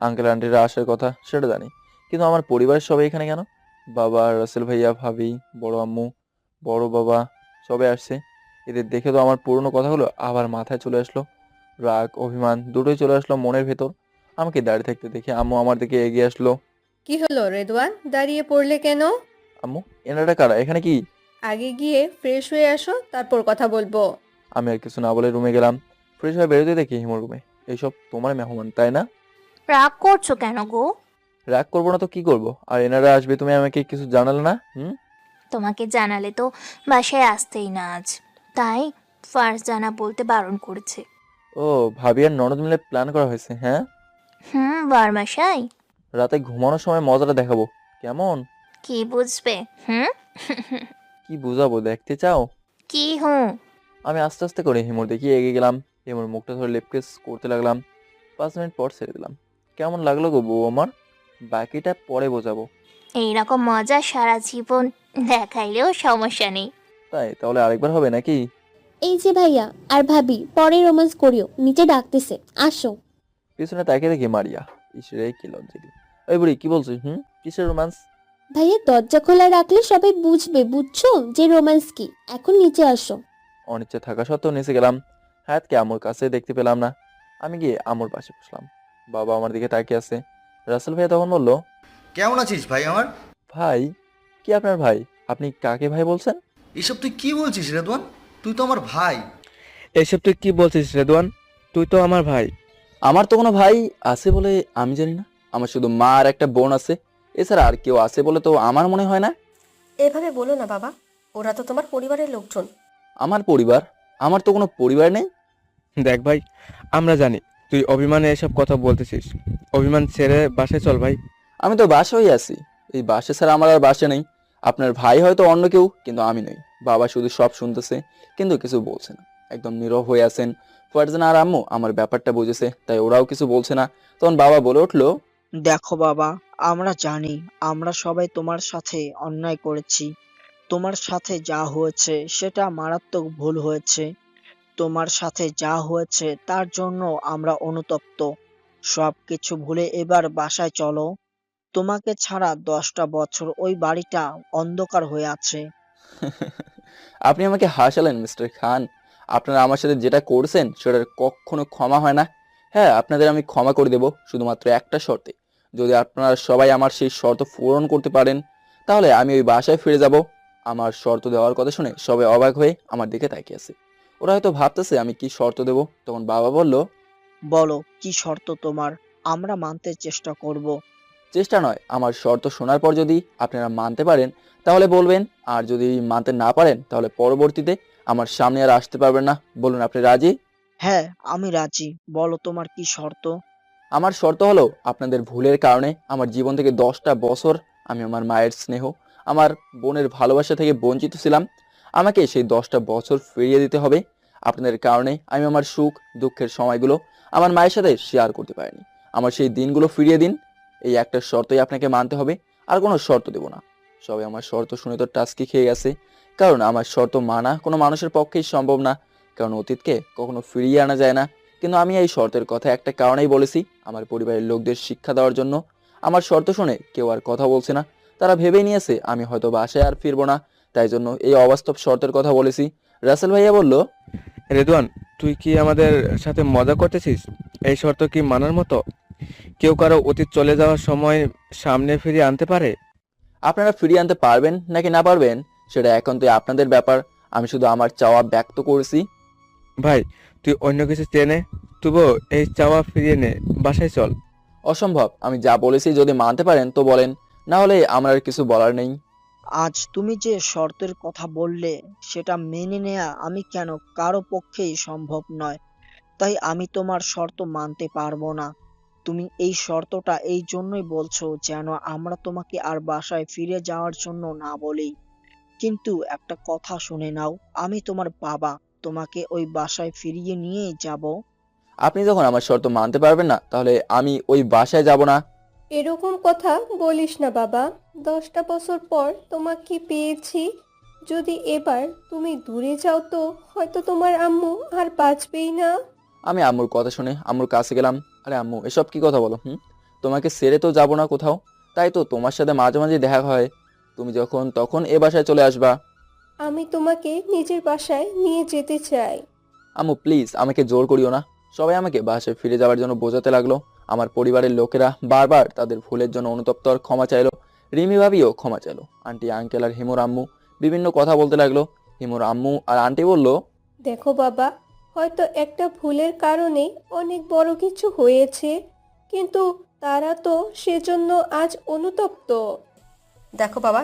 আঙ্কেল আন্টিরা আসার কথা সেটা জানি, কিন্তু আমার পরিবারের সবাই এখানে কেন? বাবা, রাসেল ভাইয়া, ভাবি, বড় আম্মু, বড় বাবা সবাই আসছে। এদের দেখে তো আমার পুরনো কথাগুলো আবার মাথায় চলে আসলো। রাগ, অভিমান দুটোই চলে আসলো মনের ভেতর। আমাকে দাঁড়িয়ে থাকতে দেখে আম্মু আমার দিকে এগিয়ে আসলো। কি হলো রেদওয়ান, দাঁড়িয়ে পড়লে কেন? আম্মু, এনারা কারা, এখানে কি? আগে গিয়ে ফ্রেশ হয়ে আসো, তারপর কথা বলবো। আমি আর কিছু না বলে রুমে গেলাম। ফ্রেশ হয়ে বেরোতে দেখি হিমুর রুমে। এইসব তোমার মেহমান তাই না? রাগ করছো কেন গো? রাগ করবো না তো কি করবো? আর এনারা আসবে, তুমি আমাকে কিছু জানালে না? তোমাকে জানালে তো বাসায় আসতেই না আজ, তাই ফারজানা বলতে বারণ করেছে। ও, ভাবি আর ননদ মিলে প্ল্যান করা হয়েছে, হ্যাঁ? বরমশাই, রাতে ঘুমানোর সময় মজাটা দেখাবো, কেমন? কি বুঝবে? কি বুঝাবো, দেখতে চাও? কি আমি আস্তে আস্তে করে হিমুর দিকে এগিয়ে গেলাম। হিমুর মুখটা ধরে লিপ কিস করতে লাগলাম। 5 মিনিট পর ছেড়ে দিলাম। কেমন লাগলো গো বউ আমার? বাকিটা পরে বোঝাবো। এইরকম মজা সারা জীবন দেখাইলেও সমস্যা নেই। তাই তাহলে আরেকবার হবে নাকি? এই যে ভাইয়া আর ভাবি, পরে রোমান্স করিও, নিচে ডাকতেছে, আসো। পিছনে তাকিয়ে দেখি মারিয়া। ইসরে কি লজ্জা দিল। ওই বুড়ি কি বলছিস? কিসের রোমান্স? ভাইয়া দরজা খোলা রাখলে সবাই বুঝবে, বুঝছো যে রোমান্স কি। এখন নিচে আসো। অনিচ্ছা থাকা সত্ত্বেও নিচে গেলাম। হায়াতকে আমুর কাছে দেখতে পেলাম না। আমি গিয়ে আমুর পাশে বসলাম। বাবা আমার দিকে তাকিয়ে আছে। রাসেল ভাই তখন বলল, কেমন আছিস ভাই আমার? ভাই? কি আপনার ভাই? আপনি কাকে ভাই বলছেন? এসব তুই কি বলছিস রেদওয়ান? তুই তো আমার ভাই। এসব তুই কি বলছিস রেদওয়ান? তুই তো আমার ভাই। আমার তো কোনো ভাই আছে বলে আমি জানি না। আমার শুধু মা আর একটা বোন আছে, এছাড়া আর কেউ আছে বলে তো আমার মনে হয় না। এভাবে বলো না বাবা, ওরা তো তোমার পরিবারের লোকজন। আমার পরিবার? আমার তো কোনো পরিবার নেই। দেখ ভাই, আমরা জানি তুই অভিমানে এসব কথা বলতেছিস। অভিমান ছেড়ে বাসায় চল ভাই। আমি তো বাসায় আছি। এই বাসা ছাড়া আমার আর বাসা নেই। আপনার ভাই হয়তো অন্য কেউ, কিন্তু আমি নই। বাবা শুধু সব শুনতেছে, কিন্তু কিছু বলছে না। একদম নীরব হয়ে আছেন। ফারজানা আর আম্মু আমার ব্যাপারটা বুঝেছে, তাই ওরাও কিছু বলছে না। তখন বাবা বলে উঠলো, দেখো বাবা, আমরা জানি আমরা সবাই তোমার সাথে অন্যায় করেছি। তোমার সাথে যা হয়েছে সেটা মারাত্মক ভুল হয়েছে। তোমার সাথে যা হয়েছে তার জন্য আমরা অনুতপ্ত। সবকিছু ভুলে এবার বাসায় চলো। তোমাকে ছাড়া 10টা বছর ওই বাড়িটা অন্ধকার হয়ে আছে। আপনি আমাকে হাসালেন মিস্টার খান। আপনারা আমার সাথে যেটা করছেন সেটার কখনো ক্ষমা হয় না। হ্যাঁ, আপনাদের আমি ক্ষমা করে দেব, শুধুমাত্র একটা শর্তে। যদি আপনারা সবাই আমার সেই শর্ত পূরণ করতে পারেন, তাহলে আমি ওই বাসায় ফিরে যাব। আমার শর্ত দেওয়ার কথা শুনে সবাই অবাক হয়ে আমার দিকে তাকিয়ে আছে। ওরা হয়তো ভাবতেছে আমি কি শর্ত দেব। তখন বাবা বলল, বলো কি শর্ত তোমার, আমরা মানতে চেষ্টা করব। চেষ্টা নয়, আমার শর্ত শোনার পর যদি আপনারা মানতে পারেন তাহলে বলবেন, আর যদি মানতে না পারেন তাহলে পরবর্তীতে আমার সামনে আর আসতে পারবেন না। বলুন, আপনি রাজি? হ্যাঁ, আমি রাজি, বলো তোমার কি শর্ত। আমার শর্ত হলো, আপনাদের ভুলের কারণে আমার জীবন থেকে 10টা বছর আমি আমার মায়ের স্নেহ, আমার বোনের ভালোবাসা থেকে বঞ্চিত ছিলাম। আমাকে সেই 10টা বছর ফিরিয়ে দিতে হবে। আপনাদের কারণে আমি আমার সুখ দুঃখের সময়গুলো আমার মায়ের সাথে শেয়ার করতে পারিনি। আমার সেই দিনগুলো ফিরিয়ে দিন। এই একটা শর্তই আপনাকে মানতে হবে, আর কোনো শর্ত দেব না। সবাই আমার শর্ত শুনে তো টাস্কি খেয়ে গেছে, কারণ আমার শর্ত মানা কোনো মানুষের পক্ষেই সম্ভব না, কারণ অতীতকে কখনো ফিরিয়ে আনা যায় না। কিন্তু আমি এই শর্তের কথা একটা কারণেই বলেছি, আমার পরিবারের লোকদের শিক্ষা দেওয়ার জন্য। আমার শর্ত শুনে কেউ আর কথা বলছে না, তারা ভেবেই নিয়েছে আমি হয়তো বাসায় আর ফিরবো না, তাই জন্য এই অবাস্তব শর্তের কথা বলেছি। রাসেল ভাইয়া বলল, রেদওয়ান, তুই কি আমাদের সাথে মজা করতেছিস? এই শর্ত কি মানার মতো? কেউ কারো অতীত চলে যাওয়ার সময় সামনে ফিরিয়ে আনতে পারে? আপনারা ফিরিয়ে আনতে পারবেন নাকি না পারবেন সেটা একান্তই আপনাদের ব্যাপার, আমি শুধু আমার চাওয়া ব্যক্ত করেছি। ভাই, তুই অন্য কিছু চেয়ে নে, তবুও এই চাওয়া ফিরিয়ে নে, বাসায় চল। অসম্ভব, আমি যা বলেছি যদি মানতে পারেন তো বলেন, না হলে আমার আর কিছু বলার নেই। আজ তুমি যে শর্তের কথা বললে সেটা মেনে নেয়া আমি কেন কারো পক্ষেই সম্ভব নয়, তাই আমি তোমার শর্ত মানতে পারবো না। তুমি এই শর্তটা এই জন্যই বলছো যেন আমরা তোমাকে আর বাসায় ফিরে যাওয়ার জন্য না বলি। কিন্তু একটা কথা শুনে নাও, আমি তোমার বাবা, তোমাকে ওই বাসায় ফিরিয়ে নিয়েই যাব। আপনি যখন আমার শর্ত মানতে পারবেন না তাহলে আমি ওই বাসায় যাব না। এরকম কথা বলিস না বাবা। 10টা বছর পর তোমাকে পেয়েছি, যদি এবার তুমি দূরে যাও তো হয়তো তোমার আম্মু আর বাঁচবেই না। আমি আম্মুর কথা শুনে আম্মুর কাছে গেলাম। আরে আম্মু, এসব কি কথা বলো? তোমাকে ছেড়ে তো যাব না কোথাও, তাই তো তোমার সাথে মাঝে মাঝে দেখা হয়। তুমি যখন তখন এ বাসায় চলে আসবা। আমি তোমাকে নিজের বাসায় নিয়ে যেতে চাই। আম্মু প্লিজ, আমাকে জোর করিও না। সবাই আমাকে বাসায় ফিরে যাওয়ার জন্য বোঝাতে লাগলো। আমার পরিবারের লোকেরা বারবার তাদের ভুলের জন্য অনুতপ্ত আর ক্ষমা চাইলো। রিমি ভাবিও ক্ষমা চাইলো। আন্টি আঙ্কেল আর হিমুর আম্মু বিভিন্ন কথা বলতে লাগলো। হিমুর আম্মু আর আন্টি বলল, দেখো বাবা, হয়তো একটা ভুলের কারণে অনেক বড় কিছু হয়েছে, কিন্তু তারা তো সেজন্য আজ অনুতপ্ত। দেখো বাবা,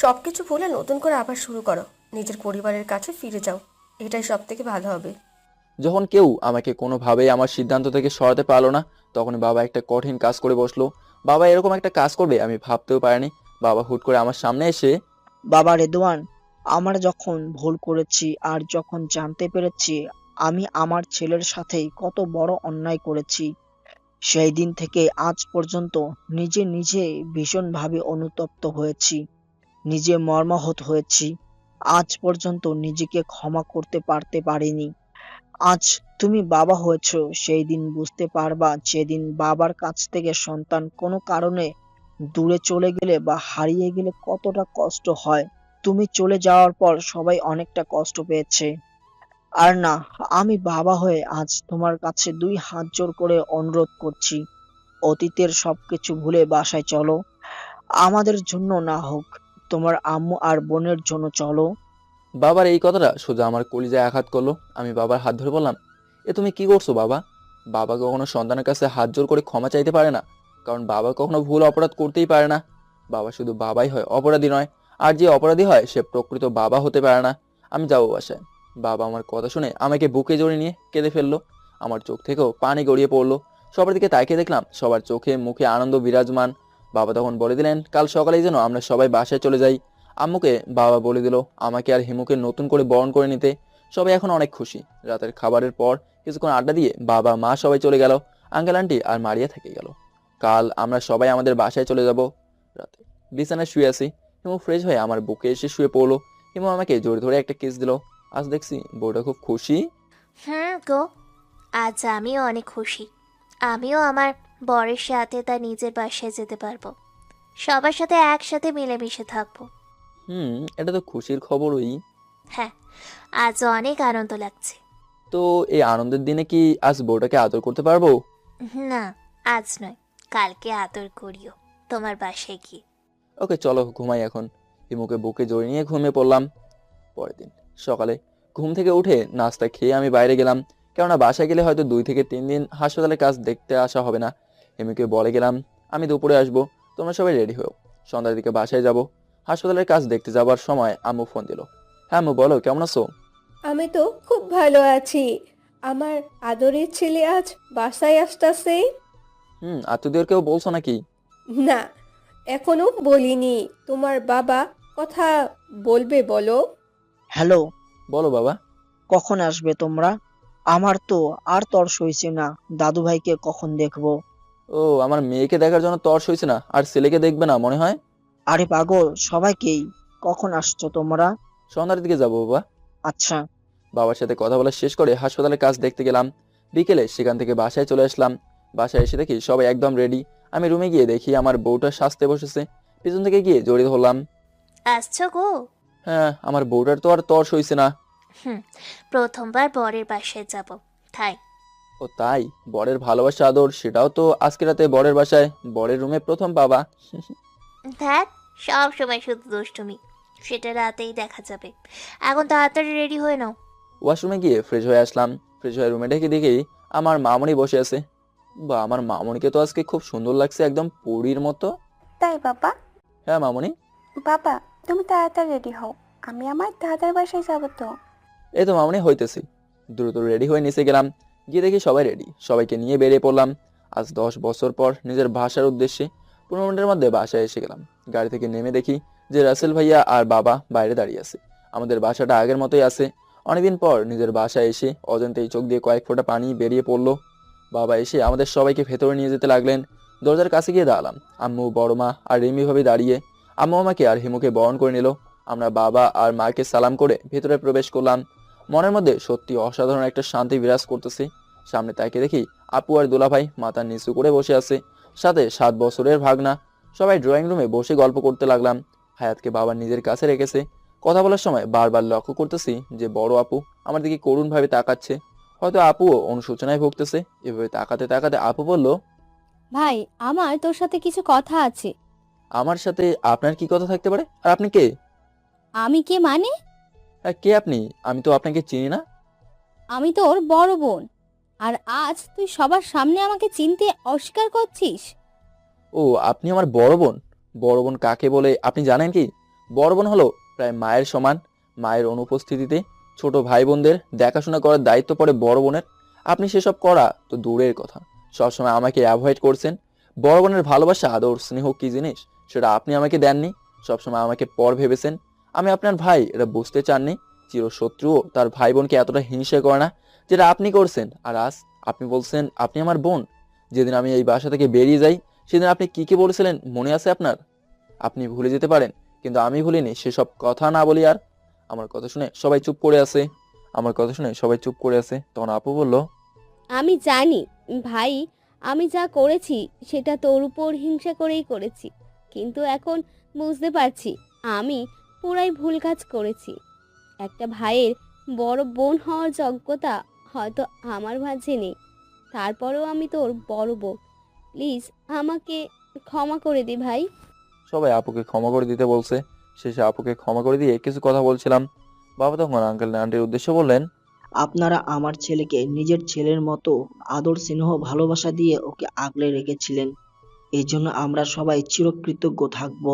সব কিছু ভুলে নতুন করে আবার শুরু করো, নিজের পরিবারের কাছে ফিরে যাও, এটাই সব থেকে ভালো হবে। যখন কেউ আমাকে কোনোভাবেই আমার সিদ্ধান্ত থেকে সরাতে পারলো না, তখন বাবা একটা কঠিন কাজ করে বসলো। বাবা এরকম একটা কাজ করবে আমি ভাবতেও পারিনি। বাবা হুট করে আমার সামনে এসে, বাবা রেদওয়ান, আমরা যখন ভুল করেছি আর যখন জানতে পেরেছি আমি আমার ছেলের সাথেই কত বড় অন্যায় করেছি, সেই দিন থেকে আজ পর্যন্ত নিজে নিজে ভীষণভাবে অনুতপ্ত হয়েছি, নিজে মর্মাহত হয়েছি। আজ পর্যন্ত নিজেকে ক্ষমা করতে পারিনি। আজ তুমি বাবা হয়েছো, সেই দিন বুঝতে পারবা যেদিন বাবার কাছ থেকে সন্তান কোনো কারণে দূরে চলে গেলে বা হারিয়ে গেলে কতটা কষ্ট হয়। তুমি চলে যাওয়ার পর সবাই অনেকটা কষ্ট পেয়েছে। আর না, আমি বাবা হয়ে আজ তোমার কাছে 2 হাত জোর করে অনুরোধ করছি, অতীতের সবকিছু ভুলে বাসায় চলো। আমাদের জন্য না হোক, তোমার আম্মু আর বোনের জন্য চলো। বাবার এই কথাটা সোজা আমার কলিজায় আঘাত করলো। আমি বাবার হাত ধরে বললাম, এ তুমি কি করছো বাবা? বাবা কখনো সন্তানের কাছে হাত জোর করে ক্ষমা চাইতে পারে না, কারণ বাবা কখনো ভুল অপরাধ করতেই পারে না। বাবা শুধু বাবাই হয়, অপরাধী নয়। আর যে অপরাধী হয় সে প্রকৃত বাবা হতে পারে না। আমি যাবো বাসায়। বাবা আমার কথা শুনে আমাকে বুকে জড়িয়ে নিয়ে কেঁদে ফেললো। আমার চোখ থেকেও পানি গড়িয়ে পড়লো। সবার দিকে তাকিয়ে দেখলাম সবার চোখে মুখে আনন্দ বিরাজমান। বাবা তখন বলে দিলেন কাল সকালেই যেন আমরা সবাই বাসায় চলে যাই। আম্মুকে বাবা বলে দিল আমাকে আর হিমুকে নতুন করে বরণ করে নিতে। সবাই এখন অনেক খুশি। রাতের খাবারের পর কিছুক্ষণ আড্ডা দিয়ে বাবা মা সবাই চলে গেল। আঙ্কেল আন্টি আর মারিয়া থেকে গেল। কাল আমরা সবাই আমাদের বাসায় চলে যাব। রাতে বিছানায় শুয়ে আছি। হিমু ফ্রেশ হয়ে আমার বুকে এসে শুয়ে পড়লো। হিমু আমাকে জোরে ধরে একটা কিস দিল। আজ দেখছি বউটা খুব খুশি। গো, আজ আমিও অনেক খুশি। আমিও আমার বরের সাথে তার নিজের বাসায় যেতে পারবো, সবার সাথে একসাথে মিলেমিশে থাকবো। এটা তো খুশির খবরই। হ্যাঁ, আজ অনেক আনন্দ লাগছে। তো এই আনন্দের দিনে কি আজ বউটাকে আদর করতে পারবো? না, আজ নয়, কালকে আদর করিও তোমার বাসায় গিয়ে। ওকে চলো ঘুমাই এখন। হিমুকে বুকে জড়িয়ে নিয়ে ঘুমিয়ে পড়লাম। পরের দিন সকালে ঘুম থেকে উঠে নাস্তা খেয়ে আমি বাইরে গেলাম। কেননা বাসায় গেলে হয়তো 2 থেকে 3 দিন হাসপাতালের কাজ দেখতে আসা হবে না। হিমুকে বলে গেলাম আমি দুপুরে আসবো, তোমরা সবাই রেডি হও, সন্ধ্যার দিকে বাসায় যাব। হাসপাতালের কাজ দেখতে যাবার সময় আম্মু ফোন দিল। হ্যাঁ আম্মু বলো, কেমন আছো? আমি তো খুব ভালো আছি। আমার আদরের ছেলে আজ বাসায় আসতেছে। আত্মীয়দেরকেও বলছো নাকি? না, এখনো বলিনি। তোমার বাবা কথা বলবে বলো। হ্যালো, বলো বাবা। কখন আসবে তোমরা? আমার তো আর তর্স হইছে না, দাদু ভাইকে কখন দেখবো। ও, আমার মেয়েকে দেখার জন্য তর্স হয়েছে না, আর ছেলেকে দেখবে না মনে হয়? আরে পাগল, সবাইকেই। কখন আসছো তোমরা? সন্ধ্যার দিকে যাবো বাবা। আচ্ছা। বাবার সাথে কথা বলা শেষ করে হাসপাতালের কাজ দেখতে গেলাম। বিকেলে সেখান থেকে বাসায় চলে আসলাম। বাসায় এসে দেখি সবাই একদম রেডি। আমি রুমে গিয়ে দেখি আমার বউটা সাজতে বসেছে। পিছন থেকে গিয়ে জড়িয়ে ধরলাম। আসছো গো? হ্যাঁ, আমার বউটার তো আর তর্স হইছে না। প্রথমবার বরের বাসায় যাব, তাই। ও তাই? বরের ভালোবাসা আদর সেটাও তো আজকে রাতে বরের বাসায় বরের রুমে প্রথম পাবা। দেখ, সব সময় শুধু দুষ্টুমি, সেটা রাতেই দেখা যাবে। এখন তাড়াতাড়ি রেডি হয়ে নাও। ওয়াশরুমে গিয়ে ফ্রেশ হয়ে আসলাম। ফ্রেশ হয়ে রুমে ঢেকে দেখি আমার মামনি বসে আছে। বা, আমার মামনিকে তো আজকে খুব সুন্দর লাগছে, একদম পরীর মতো। তাই বাবা? হ্যাঁ মামনি। বাবা, তুমি তাড়াতাড়ি রেডি হও, আমি আমার দাদার বাসায় যাব তো। এই তো মামনি হইতেছি। দ্রুত রেডি হয়ে নিচে গেলাম। গিয়ে দেখি সবাই রেডি, সবাইকে নিয়ে বেরিয়ে পড়লাম। আজ 10 বছর পর নিজের ভাষার উদ্দেশ্যে 15 মিনিটের মধ্যে বাসায় এসে গেলাম। গাড়ি থেকে নেমে দেখি যে রাসেল ভাইয়া আর বাবা বাইরে দাঁড়িয়ে আছে। আমাদের বাসাটা আগের মতোই আছে। অনেকদিন পর নিজের বাসায় এসে অজান্তেই চোখ দিয়ে কয়েক ফোঁটা পানি বেরিয়ে পড়লো। বাবা এসে আমাদের সবাইকে ভেতরে নিয়ে যেতে লাগলেন। দরজার কাছে গিয়ে দাঁড়ালাম। আম্মু, বড় মা আর রিমি ভাবে দাঁড়িয়ে। আম্মু আমাকে আর হিমুকে বরণ করে নিল। আমরা বাবা আর মাকে সালাম করে ভেতরে প্রবেশ করলাম। মনের মধ্যে সত্যি অসাধারণ একটা শান্তি বিরাজ করতেছে। সামনে তাকিয়ে দেখি আপু আর দুলাভাই মাথা নিচু করে বসে আছে, সাথে 7 বছরের ভাগনা। সবাই ড্রয়িং রুমে বসে গল্প করতে লাগলাম। হায়াতকে বাবা নিজের কাছে রেখেছে। কথা বলার সময় বারবার লক্ষ্য করতেছি যে বড় আপু আমার দিকে করুণ ভাবে তাকাচ্ছে। হয়তো আপুও অনুশোচনায় ভুগতেছে। এভাবে তাকাতে তাকাতে আপু বলল, ভাই, আমার তোর সাথে কিছু কথা আছে। আমার সাথে আপনার কি কথা থাকতে পারে? আর আপনি কে? আমি কে মানে? কে আপনি? আমি তো আপনাকে চিনি না। আমি তোর বড় বোন, আর আজ তুই সবার সামনে আমাকে চিনতে অস্বীকার করছিস। ও, আপনি আমার বড় বোন? বড় বোন কাকে বলে আপনি জানেন কি? বড় বোন হলো প্রায় মায়ের সমান। মায়ের অনুপস্থিতিতে ছোট ভাই বোনদের দেখাশোনা করার দায়িত্ব পড়ে বড় বোনের। আপনি সেসব করা তো দূরের কথা, সবসময় আমাকে অ্যাভয়েড করছেন। বড় বোনের ভালোবাসা, আদর, স্নেহ কি জিনিস সেটা আপনি আমাকে দেননি। সবসময় আমাকে পর ভেবেছেন। আমি আপনার ভাই এটা বুঝতে চাননি। চিরশত্রুও তার ভাই বোনকে এতটা হিংসা করে না যেটা আপনি করছেন। আর আজ আপনি বলছেন আপনি আমার বোন। যেদিন আমি এই বাসা থেকে বেরিয়ে যাই সেদিন আপনি কি কি বলেছিলেন মনে আছে আপনার? আপনি ভুলে যেতে পারেন, কিন্তু আমি ভুলিনি। সেসব কথা না বলি আর। আমার কথা শুনে সবাই চুপ করে আছে। তখন আপু বলল, আমি জানি ভাই, আমি যা করেছি সেটা তোর উপর হিংসা করেই করেছি, কিন্তু এখন বুঝতে পারছি আমি পুরাই ভুল কাজ করেছি। একটা ভাইয়ের বড় বোন হওয়ার যোগ্যতা হয়তো আমার মাঝে নেই, তারপরেও আমি তোর বড় বোন। প্লিজ আমাকে ক্ষমা করে দে ভাই। সবাই আপুকে ক্ষমা করে দিতে বলছে। শেষে আপুকে ক্ষমা করে দিয়ে কিছু কথা বলছিলাম। বাবা তখন আঙ্কেল আন্টির উদ্দেশ্যে বললেন, আপনারা আমার ছেলেকে নিজের ছেলের মতো আদর, স্নেহ, ভালোবাসা দিয়ে ওকে আগলে রেখেছিলেন। এই জন্য আমরা সবাই চিরকৃতজ্ঞ থাকব।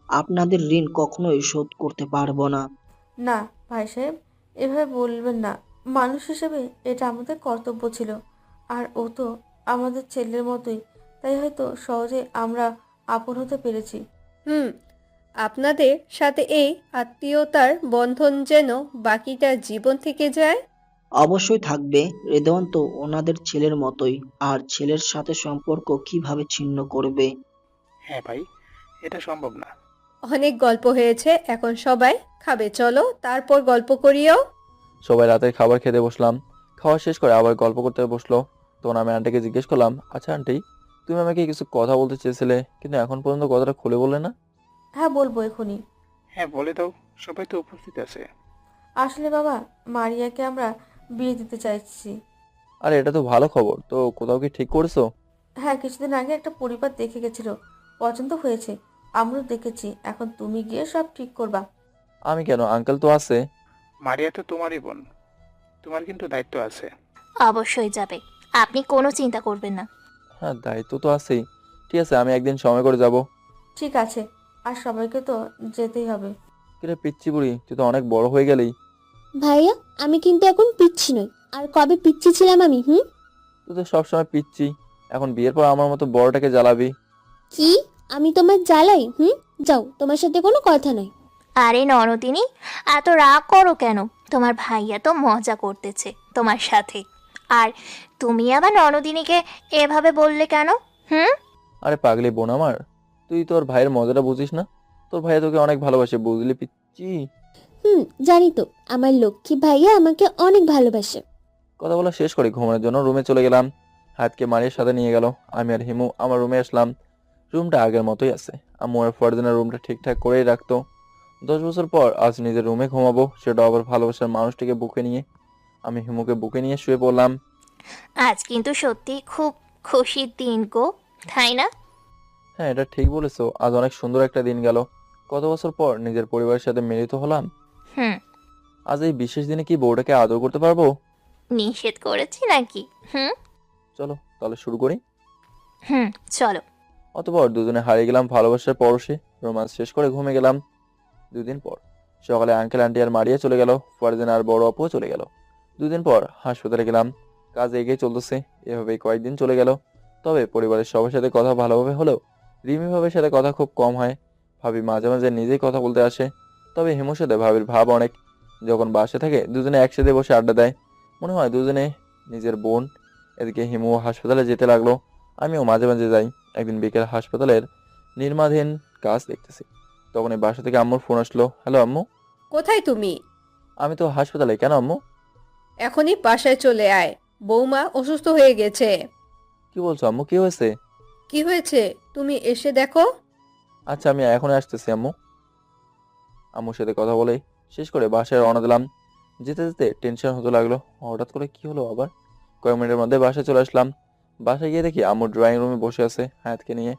আপনাদের ঋণ কখনোই শোধ করতে পারবো না। না ভাই সাহেব, এভাবে বলবেন না। মানুষ হিসেবে এটা আমাদের কর্তব্য ছিল। আর ও তো আমাদের ছেলের মতোই, তাই হয়তো সহজে আমরা আপন হতে পেরেছি। আপনাদের সাথে এই আত্মীয়তার বন্ধন যেন বাকিটা জীবন থেকে যায়। অবশ্যই থাকবে। রেদওয়ান তো ওনাদের ছেলের মতোই, আর ছেলের সাথে সম্পর্ক কিভাবে ছিন্ন করবে? হ্যাঁ ভাই, এটা সম্ভব না। অনেক গল্প হয়েছে, এখন সবাই খাবে, চলো তারপর গল্প করিও। সবাই রাতের খাবার খেতে বসলাম। খাওয়া শেষ করে আবার গল্প করতে বসলো। তখন আমি আন্টিকে জিজ্ঞেস করলাম, আচ্ছা আন্টি, তুমি আমাকে কিছু কথা বলতে চেয়েছিলে, কিন্তু এখন পর্যন্ত কথাটা খুলে বললে না? হ্যাঁ বলবো এখনই। হ্যাঁ বলে দাও, সবাই তো উপস্থিত আছে। আসলে বাবা, মারিয়াকে আমরা বিয়ে দিতে চাইছি। আরে এটা তো ভালো খবর। তো কোথাও কি ঠিক করেছো? হ্যাঁ, কিছুদিন আগে একটা পরিবার দেখে গেছিল, পছন্দ হয়েছে। আমরাও দেখেছি, এখন তুমি গিয়ে সব ঠিক করবা। আমি কেন, আঙ্কেল তো আছে। মারিয়া তো তোমারই বোন, তোমার কিন্তু দায়িত্ব আছে। অবশ্যই যাবে, আপনি কোনো চিন্তা করবেন না। হ্যাঁ, দায়িত্ব তো আছেই। ঠিক আছে, আমি একদিন সময় করে যাব। ঠিক আছে, আর সবাইকে তো যেতেই হবে। কিরে পিচ্চি বুড়ি, তুই তো অনেক বড় হয়ে গেলি। ভাইয়া, আমি কিন্তু এখন পিচ্ছি নই। আর কবে পিচ্ছি ছিলাম আমি? তুই তো সবসময় পিচ্ছি, এখন বিয়ের পর আমার মতো বড়টাকে জ্বালাবি? কি? আমি তোমার জ্বালাই? যাও, তোমার সাথে কোনো কথা নাই। আরে ননদিনী, এত রাগ করো কেন? তোমার ভাইয়া তো মজা করতেছে তোমার সাথে। আর তুমি আবার ননদিনীকে এভাবে বললে কেন? আরে পাগলি বোন আমার, তুই তোর ভাইয়ের মজাটা বুঝিস না? তোর ভাইয়া তোকে অনেক ভালোবাসে, বুঝলি পিচ্চি? জানি তো, আমার লক্ষ্মী ভাইয়া আমাকে অনেক ভালোবাসে। কথা বলা শেষ করে ঘুমানোর জন্য রুমে চলে গেলাম। হাতকে মারিয়ার সাথে নিয়ে গেল। আমি আর হিমু আমার রুমে আসলাম। রুমটা আগের মতোই আছে। আম্মু আর ফরজানা রুমটা ঠিকঠাক করেই রাখতো। 10 বছর পর আজ নিজের রুমে ঘুমাবো, সেটা আবার ভালোবাসার মানুষটিকে বুকে নিয়ে। আমি হিমুকে বুকে নিয়ে শুয়ে পড়লাম। আজ কিন্তু সত্যি খুব খুশির দিন গো, তাই না? হ্যাঁ, এটা ঠিক বলেছো। আজ অনেক সুন্দর একটা দিন গেল। কত বছর পর নিজের পরিবারের সাথে মিলিত হলাম। হুম। আজ এই বিশেষ দিনে কি বউটাকে আদর করতে পারবো? নিষেধ করেছি নাকি? চলো তাহলে শুরু করি। চলো। অতঃপর দুজনে হারিয়ে গেলাম ভালোবাসার পরশে। রোমান্স শেষ করে ঘুমে গেলাম। 2 দিন পর সকালে আঙ্কেল আন্টি আর মারিয়া চলে গেল। ফারজানা আর বড় আপুও চলে গেল। 2 দিন পর হাসপাতালে গেলাম। কাজ এগিয়ে চলতেছে। এভাবেই কয়েকদিন চলে গেল। তবে পরিবারের সবার সাথে কথা ভালোভাবে হলেও রিমি ভাবির সাথে কথা খুব কম হয়। ভাবি মাঝে মাঝে নিজেই কথা বলতে আসে। তবে হিমুর সাথে ভাবির ভাব অনেক। যখন বাসে থাকে দুজনে একসাথে বসে আড্ডা দেয়, মনে হয় দুজনে নিজের বোন। এদিকে হিমু হাসপাতালে যেতে লাগলো। আমিও মাঝে মাঝে যাই। একদিন বিকেল হাসপাতালের নির্মাণাধীন কাজ দেখতেছি, তখন এই বাসা থেকে আম্মুর ফোন আসলো। হ্যালো আম্মু। কোথায় তুমি? আমি তো হাসপাতালে। কেন আম্মু? এখনই বাসায় চলে আয়, বৌমা অসুস্থ হয়ে গেছে। কি বলছো আম্মু, কি হয়েছে? কি হয়েছে তুমি এসে দেখো। আচ্ছা, আমি এখনই আসতেছি আম্মু। আম্মুর সাথে কথা বলে শেষ করে বাসায় রওনা দিলাম। যেতে যেতে টেনশন হতে লাগলো, হঠাৎ করে কি হলো আবার। কয়েক মিনিটের মধ্যে বাসায় চলে আসলাম। বাসায় গিয়ে দেখি আম্মু ড্রয়িং রুমে বসে আছে হায়াতকে নিয়ে।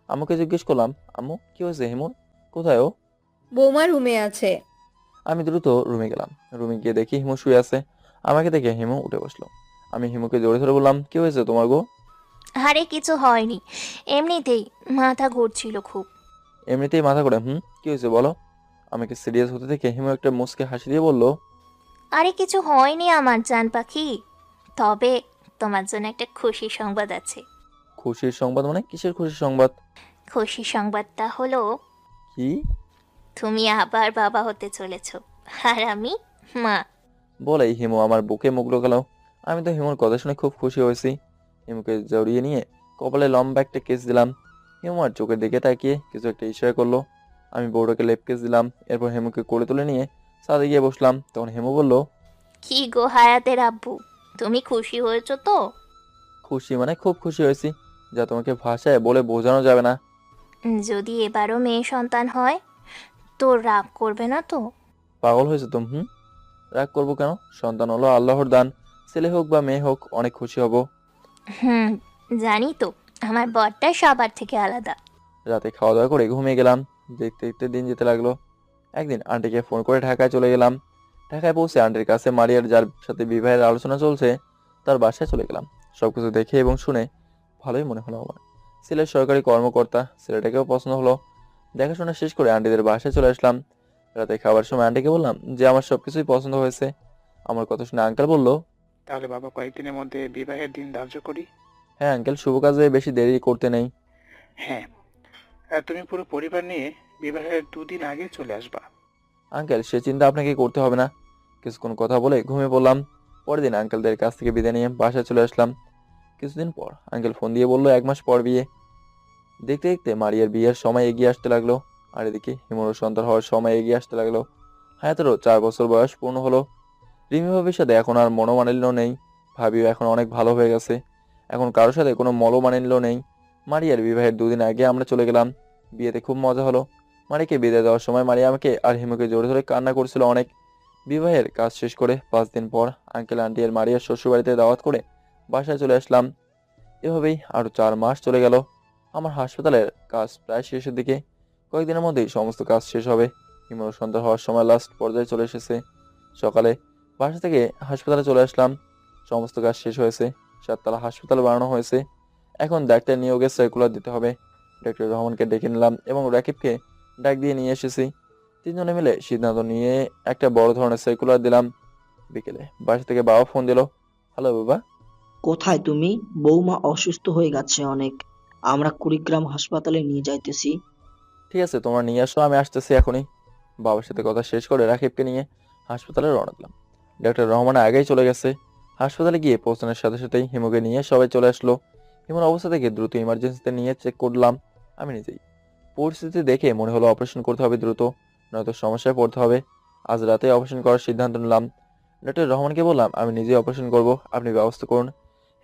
আম্মুকে জিজ্ঞেস করলাম, আম্মু কি হয়েছে, হিমুর কোথায় ও? বৌমা রুমে আছে। আমি দ্রুত রুমে গেলাম। রুমে গিয়ে দেখি হিমু শুয়ে আছে। আমাকে দেখে হিমু উঠে বসলো। আমি হিমুকে জোরে ধরে বললাম, কি হয়েছে তোমার গো? আরে কিছু হয়নি, এমনিতেই মাথা ঘুরছিল খুব। এমনিতেই মাথা করে? কি হয়েছে বলো। আমাকে সিরিয়াস হতে দেখে হিমু একটা মুচকে হাসি দিয়ে বলল, আরে কিছু হয়নি আমার জান পাখি, তবে তোমার জন্য একটা খুশি সংবাদ আছে। খুশির সংবাদ মানে? কিসের খুশির সংবাদ? খুশি সংবাদটা হলো কি? তুমি আবার বাবা হতে চলেছো, আর আমি মা। বলেই হিমু আমার বুকে মুখ গেল। আমি তো হিমুর কথা শুনে খুব খুশি হয়েছি। হিমুকে জড়িয়ে নিয়ে কপালে লম্বা একটা কিস দিলাম। হিমু আর চোখের দিকে তাকিয়ে কিছু একটা ইশারা করলো। আমি বউটাকে লেপ কিস দিলাম। এরপর হিমুকে কোলে তুলে নিয়ে ছাদে গিয়ে বসলাম। তখন হিমু বলল, কি গো হায়াতের আব্বু, তুমি খুশি হয়েছো তো? খুশি মানে খুব খুশি হয়েছি, যা তোমাকে ভাষায় বলে বোঝানো যাবে না। যদি এবারও মেয়ে সন্তান হয় তো রাগ করবে না তো? পাগল হয়েছে তুমি? রাগ করবো কেন? সন্তান হলো আল্লাহর দান। ছেলে হোক বা মেয়ে হোক, অনেক খুশি হব। জানি তো, আমার বরটা সবার থেকে আলাদা। রাতে খাওয়া দাওয়া করে ঘুমিয়ে গেলাম। দেখতে দেখতে দিন যেতে লাগলো। একদিন আন্টিকে ফোন করে ঢাকায় চলে গেলাম। ঢাকায় পৌঁছে আন্টির কাছে মারিয়ার, যার সাথে বিবাহের আলোচনা চলছে, তার বাসায় চলে গেলাম। সবকিছু দেখে এবং শুনে ভালোই মনে হলো আমার। ছেলের সরকারি কর্মকর্তা, ছেলেটাকেও পছন্দ হলো। দেখাশোনা শেষ করে আন্টিদের বাসায় চলে আসলাম। রাতে খাবার সময় আন্টিকে বললাম যে আমার সবকিছুই পছন্দ হয়েছে। আমার কথা শুনে আঙ্কেল বলল, তাহলে বাবা কয়েকদিনের মধ্যে বিবাহের দিন ধার্য করি। হ্যাঁ আঙ্কেল, শুভ কাজে বেশি দেরি করতে নেই। হ্যাঁ, আর তুমি পুরো পরিবার নিয়ে বিবাহের 2 দিন আগে চলে আসবা। আঙ্কেল, সে চিন্তা আপনাকে করতে হবে না। কিছুক্ষণ কথা বলে ঘুমিয়ে পড়লাম। পরের দিন আঙ্কেলদের কাছ থেকে বিদায় নিয়ে বাসায় চলে আসলাম। কিছুদিন পর আঙ্কেল ফোন দিয়ে বলল 1 মাস পর বিয়ে। দেখতে দেখতে মারিয়ার বিয়ের সময় এগিয়ে আসতে লাগলো। আর এদিকে হিমুর সন্তান হওয়ার সময় এগিয়ে আসতে লাগলো। হায়াতেরও 4 বছর বয়স পূর্ণ হলো। রিমি ভাবির সাথে এখন আর মনোমালিন্য নেই। ভাবিও এখন অনেক ভালো হয়ে গেছে। এখন কারোর সাথে কোনো মনোমালিন্য নেই। মারিয়ার বিবাহের 2 দিন আগে আমরা চলে গেলাম। বিয়েতে খুব মজা হলো। মারিয়াকে বিদায় দেওয়ার সময় মারিয়া আমাকে আর হিমুকে জোরে ধরে কান্না করছিল অনেক। বিবাহের কাজ শেষ করে 5 দিন পর আঙ্কেল আন্টি আর মারিয়ার শ্বশুরবাড়িতে দাওয়াত করে বাসায় চলে আসলাম। এভাবেই আরো 4 মাস চলে গেল। আমার হাসপাতালের কাজ প্রায় শেষের দিকে। কয়েকদিনের মধ্যেই সমস্ত কাজ শেষ হবে। হিমুর সন্তান হওয়ার সময় লাস্ট পর্যায়ে চলে এসেছে। সকালে বাসা থেকে হাসপাতালে চলে আসলাম। সমস্ত কাজ শেষ হয়েছে, 7 তলা হাসপাতাল বানানো হয়েছে। এখন ডাক্তার নিয়োগের সার্কুলার দিতে হবে। ডক্টর রহমানকে ডেকে নিলাম এবং রাকিবকে ডাক দিয়ে নিয়ে এসেছি। 3 জনে মিলে সিদ্ধান্ত নিয়ে একটা বড় ধরনের সার্কুলার দিলাম। বিকেলে বাসা থেকে বাবা ফোন দিল। হ্যালো বাবা। কোথায় তুমি? বৌমা অসুস্থ হয়ে গেছে অনেক, আমরা কুড়িগ্রাম হাসপাতালে নিয়ে যাইতেছি। ঠিক আছে, তোমরা নিয়ে আসো, আমি আসতেছি এখনই। বাবার সাথে কথা শেষ করে রাকিবকে নিয়ে হাসপাতালে রওনা দিলাম। ডক্টর রহমান আগেই চলে গেছে। হাসপাতালে গিয়ে পৌঁছানোর সাথে সাথেই হিমুকে নিয়ে সবাই চলে আসলো। হিমুর অবস্থা দেখে দ্রুত ইমার্জেন্সিতে নিয়ে চেক করলাম আমি নিজেই। পরিস্থিতি দেখে মনে হলো অপারেশন করতে হবে দ্রুত, নয়তো সমস্যায় পড়তে হবে। আজ রাতে অপারেশন করার সিদ্ধান্ত নিলাম। ডক্টর রহমানকে বললাম আমি নিজেই অপারেশন করব, আপনি ব্যবস্থা করুন।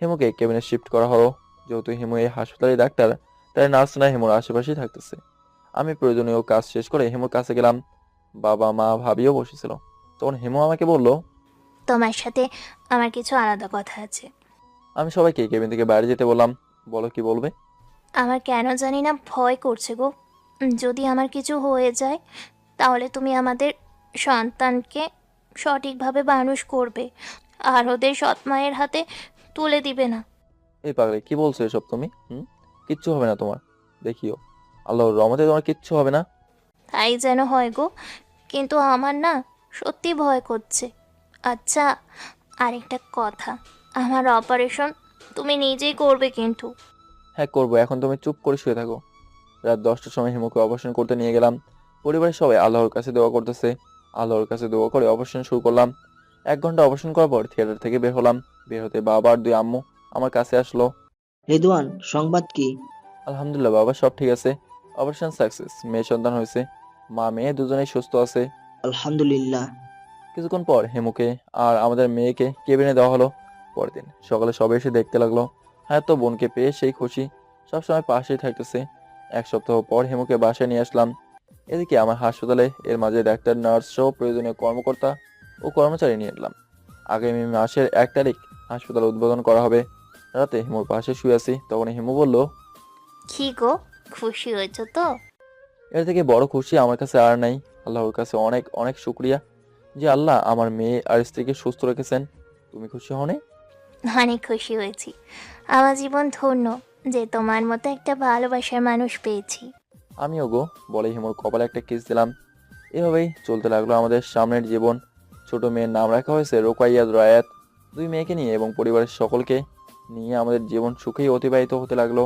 হিমুকে কেবিনে শিফট করা হলো। যেহেতু হিমু এই হাসপাতালের ডাক্তার, তাই নার্স না হিমুর আশেপাশেই থাকতেছে। আমি প্রয়োজনীয় কাজ শেষ করে হিমুর কাছে গেলাম। বাবা মা ভাবিও বসেছিল। তখন হিমু আমাকে বলল, তোমার সাথে আমার কিছু আলাদা কথা আছে। আমি সবাইকে কেবিন থেকে বাইরে যেতে বললাম। বলো কি বলবে? আমার কেন জানি না ভয় করছে গো। যদি আমার কিছু হয়ে যায় তাহলে তুমি আমাদের সন্তানকে সঠিকভাবে মানুষ করবে আর ওদের সৎ মায়ের হাতে তুলে দিবে না। এই পাগলে কি বলছো এসব তুমি? কিচ্ছু হবে না তোমার, দেখিও আল্লাহর রহমতে তোমার কিচ্ছু হবে না। তাই যেন হয় গো, কিন্তু আমার না সত্যি ভয় করছে। আচ্ছা, আরেকটা কথা, আমার অপারেশন তুমি নিজেই করবে কিন্তু? হ্যাঁ করবো, এখন তুমি চুপ করে শুয়ে থাকো। রাত 10টার সময় হিমুকে অপারেশন করতে নিয়ে গেলাম। পরিবারের সবাই আল্লাহর কাছে দোয়া করতেছে। আল্লাহর কাছে দোয়া করে অপারেশন শুরু করলাম। 1 ঘন্টা অপারেশন করার পর থিয়েটার থেকে বের হলাম। বের হতে বাবা আর 2 আম্মু আমার কাছে আসলো। রেদওয়ান, সংবাদ কি? আলহামদুলিল্লাহ বাবা, সব ঠিক আছে। অপারেশন সাকসেস, মেয়ে সন্তান হয়েছে। মা মেয়ে দুজনেই সুস্থ আছে। আলহামদুলিল্লাহ। কিছুক্ষণ পর হেমুকে আর আমাদের মেয়েকে কেবিনে দেওয়া হলো। পরের দিন সকালে সবাই এসে দেখতে লাগলো। হ্যাঁ, তো বোনকে পেয়ে সেই খুশি, সবসময় পাশেই থাকতেছে। 1 সপ্তাহ পর হেমুকে বাসায় নিয়ে আসলাম। এদিকে আমার হাসপাতালে এর মাঝে ডাক্তার, নার্স সহ প্রয়োজনীয় কর্মকর্তা ও কর্মচারী নিয়ে এলাম। আগামী মাসের 1 তারিখ হাসপাতাল উদ্বোধন করা হবে। রাতে হিমুর পাশে শুয়ে আছি, তখন হিমু বলল, কি গো, খুশি হয়েছো তো? এর থেকে বড় খুশি আমার কাছে আর নাই। আল্লাহর কাছে অনেক অনেক শুকরিয়া যে আল্লাহ আমার মেয়ে আর স্ত্রীকে সুস্থ রেখেছেন। তুমি খুশি হওনি? অনেক খুশি হয়েছি। আমার জীবন ধন্য যে তোমার মতো একটা ভালোবাসার মানুষ পেয়েছি। আমিও গো, বলে হিমুর কপালে একটা কিস দিলাম। এভাবেই চলতে লাগলো আমাদের সামনের জীবন। ছোট মেয়ের নাম রাখা হয়েছে রোকাইয়া রায়াত। 2 মেয়েকে নিয়ে এবং পরিবারের সকলকে নিয়ে আমাদের জীবন সুখেই অতিবাহিত হতে লাগলো।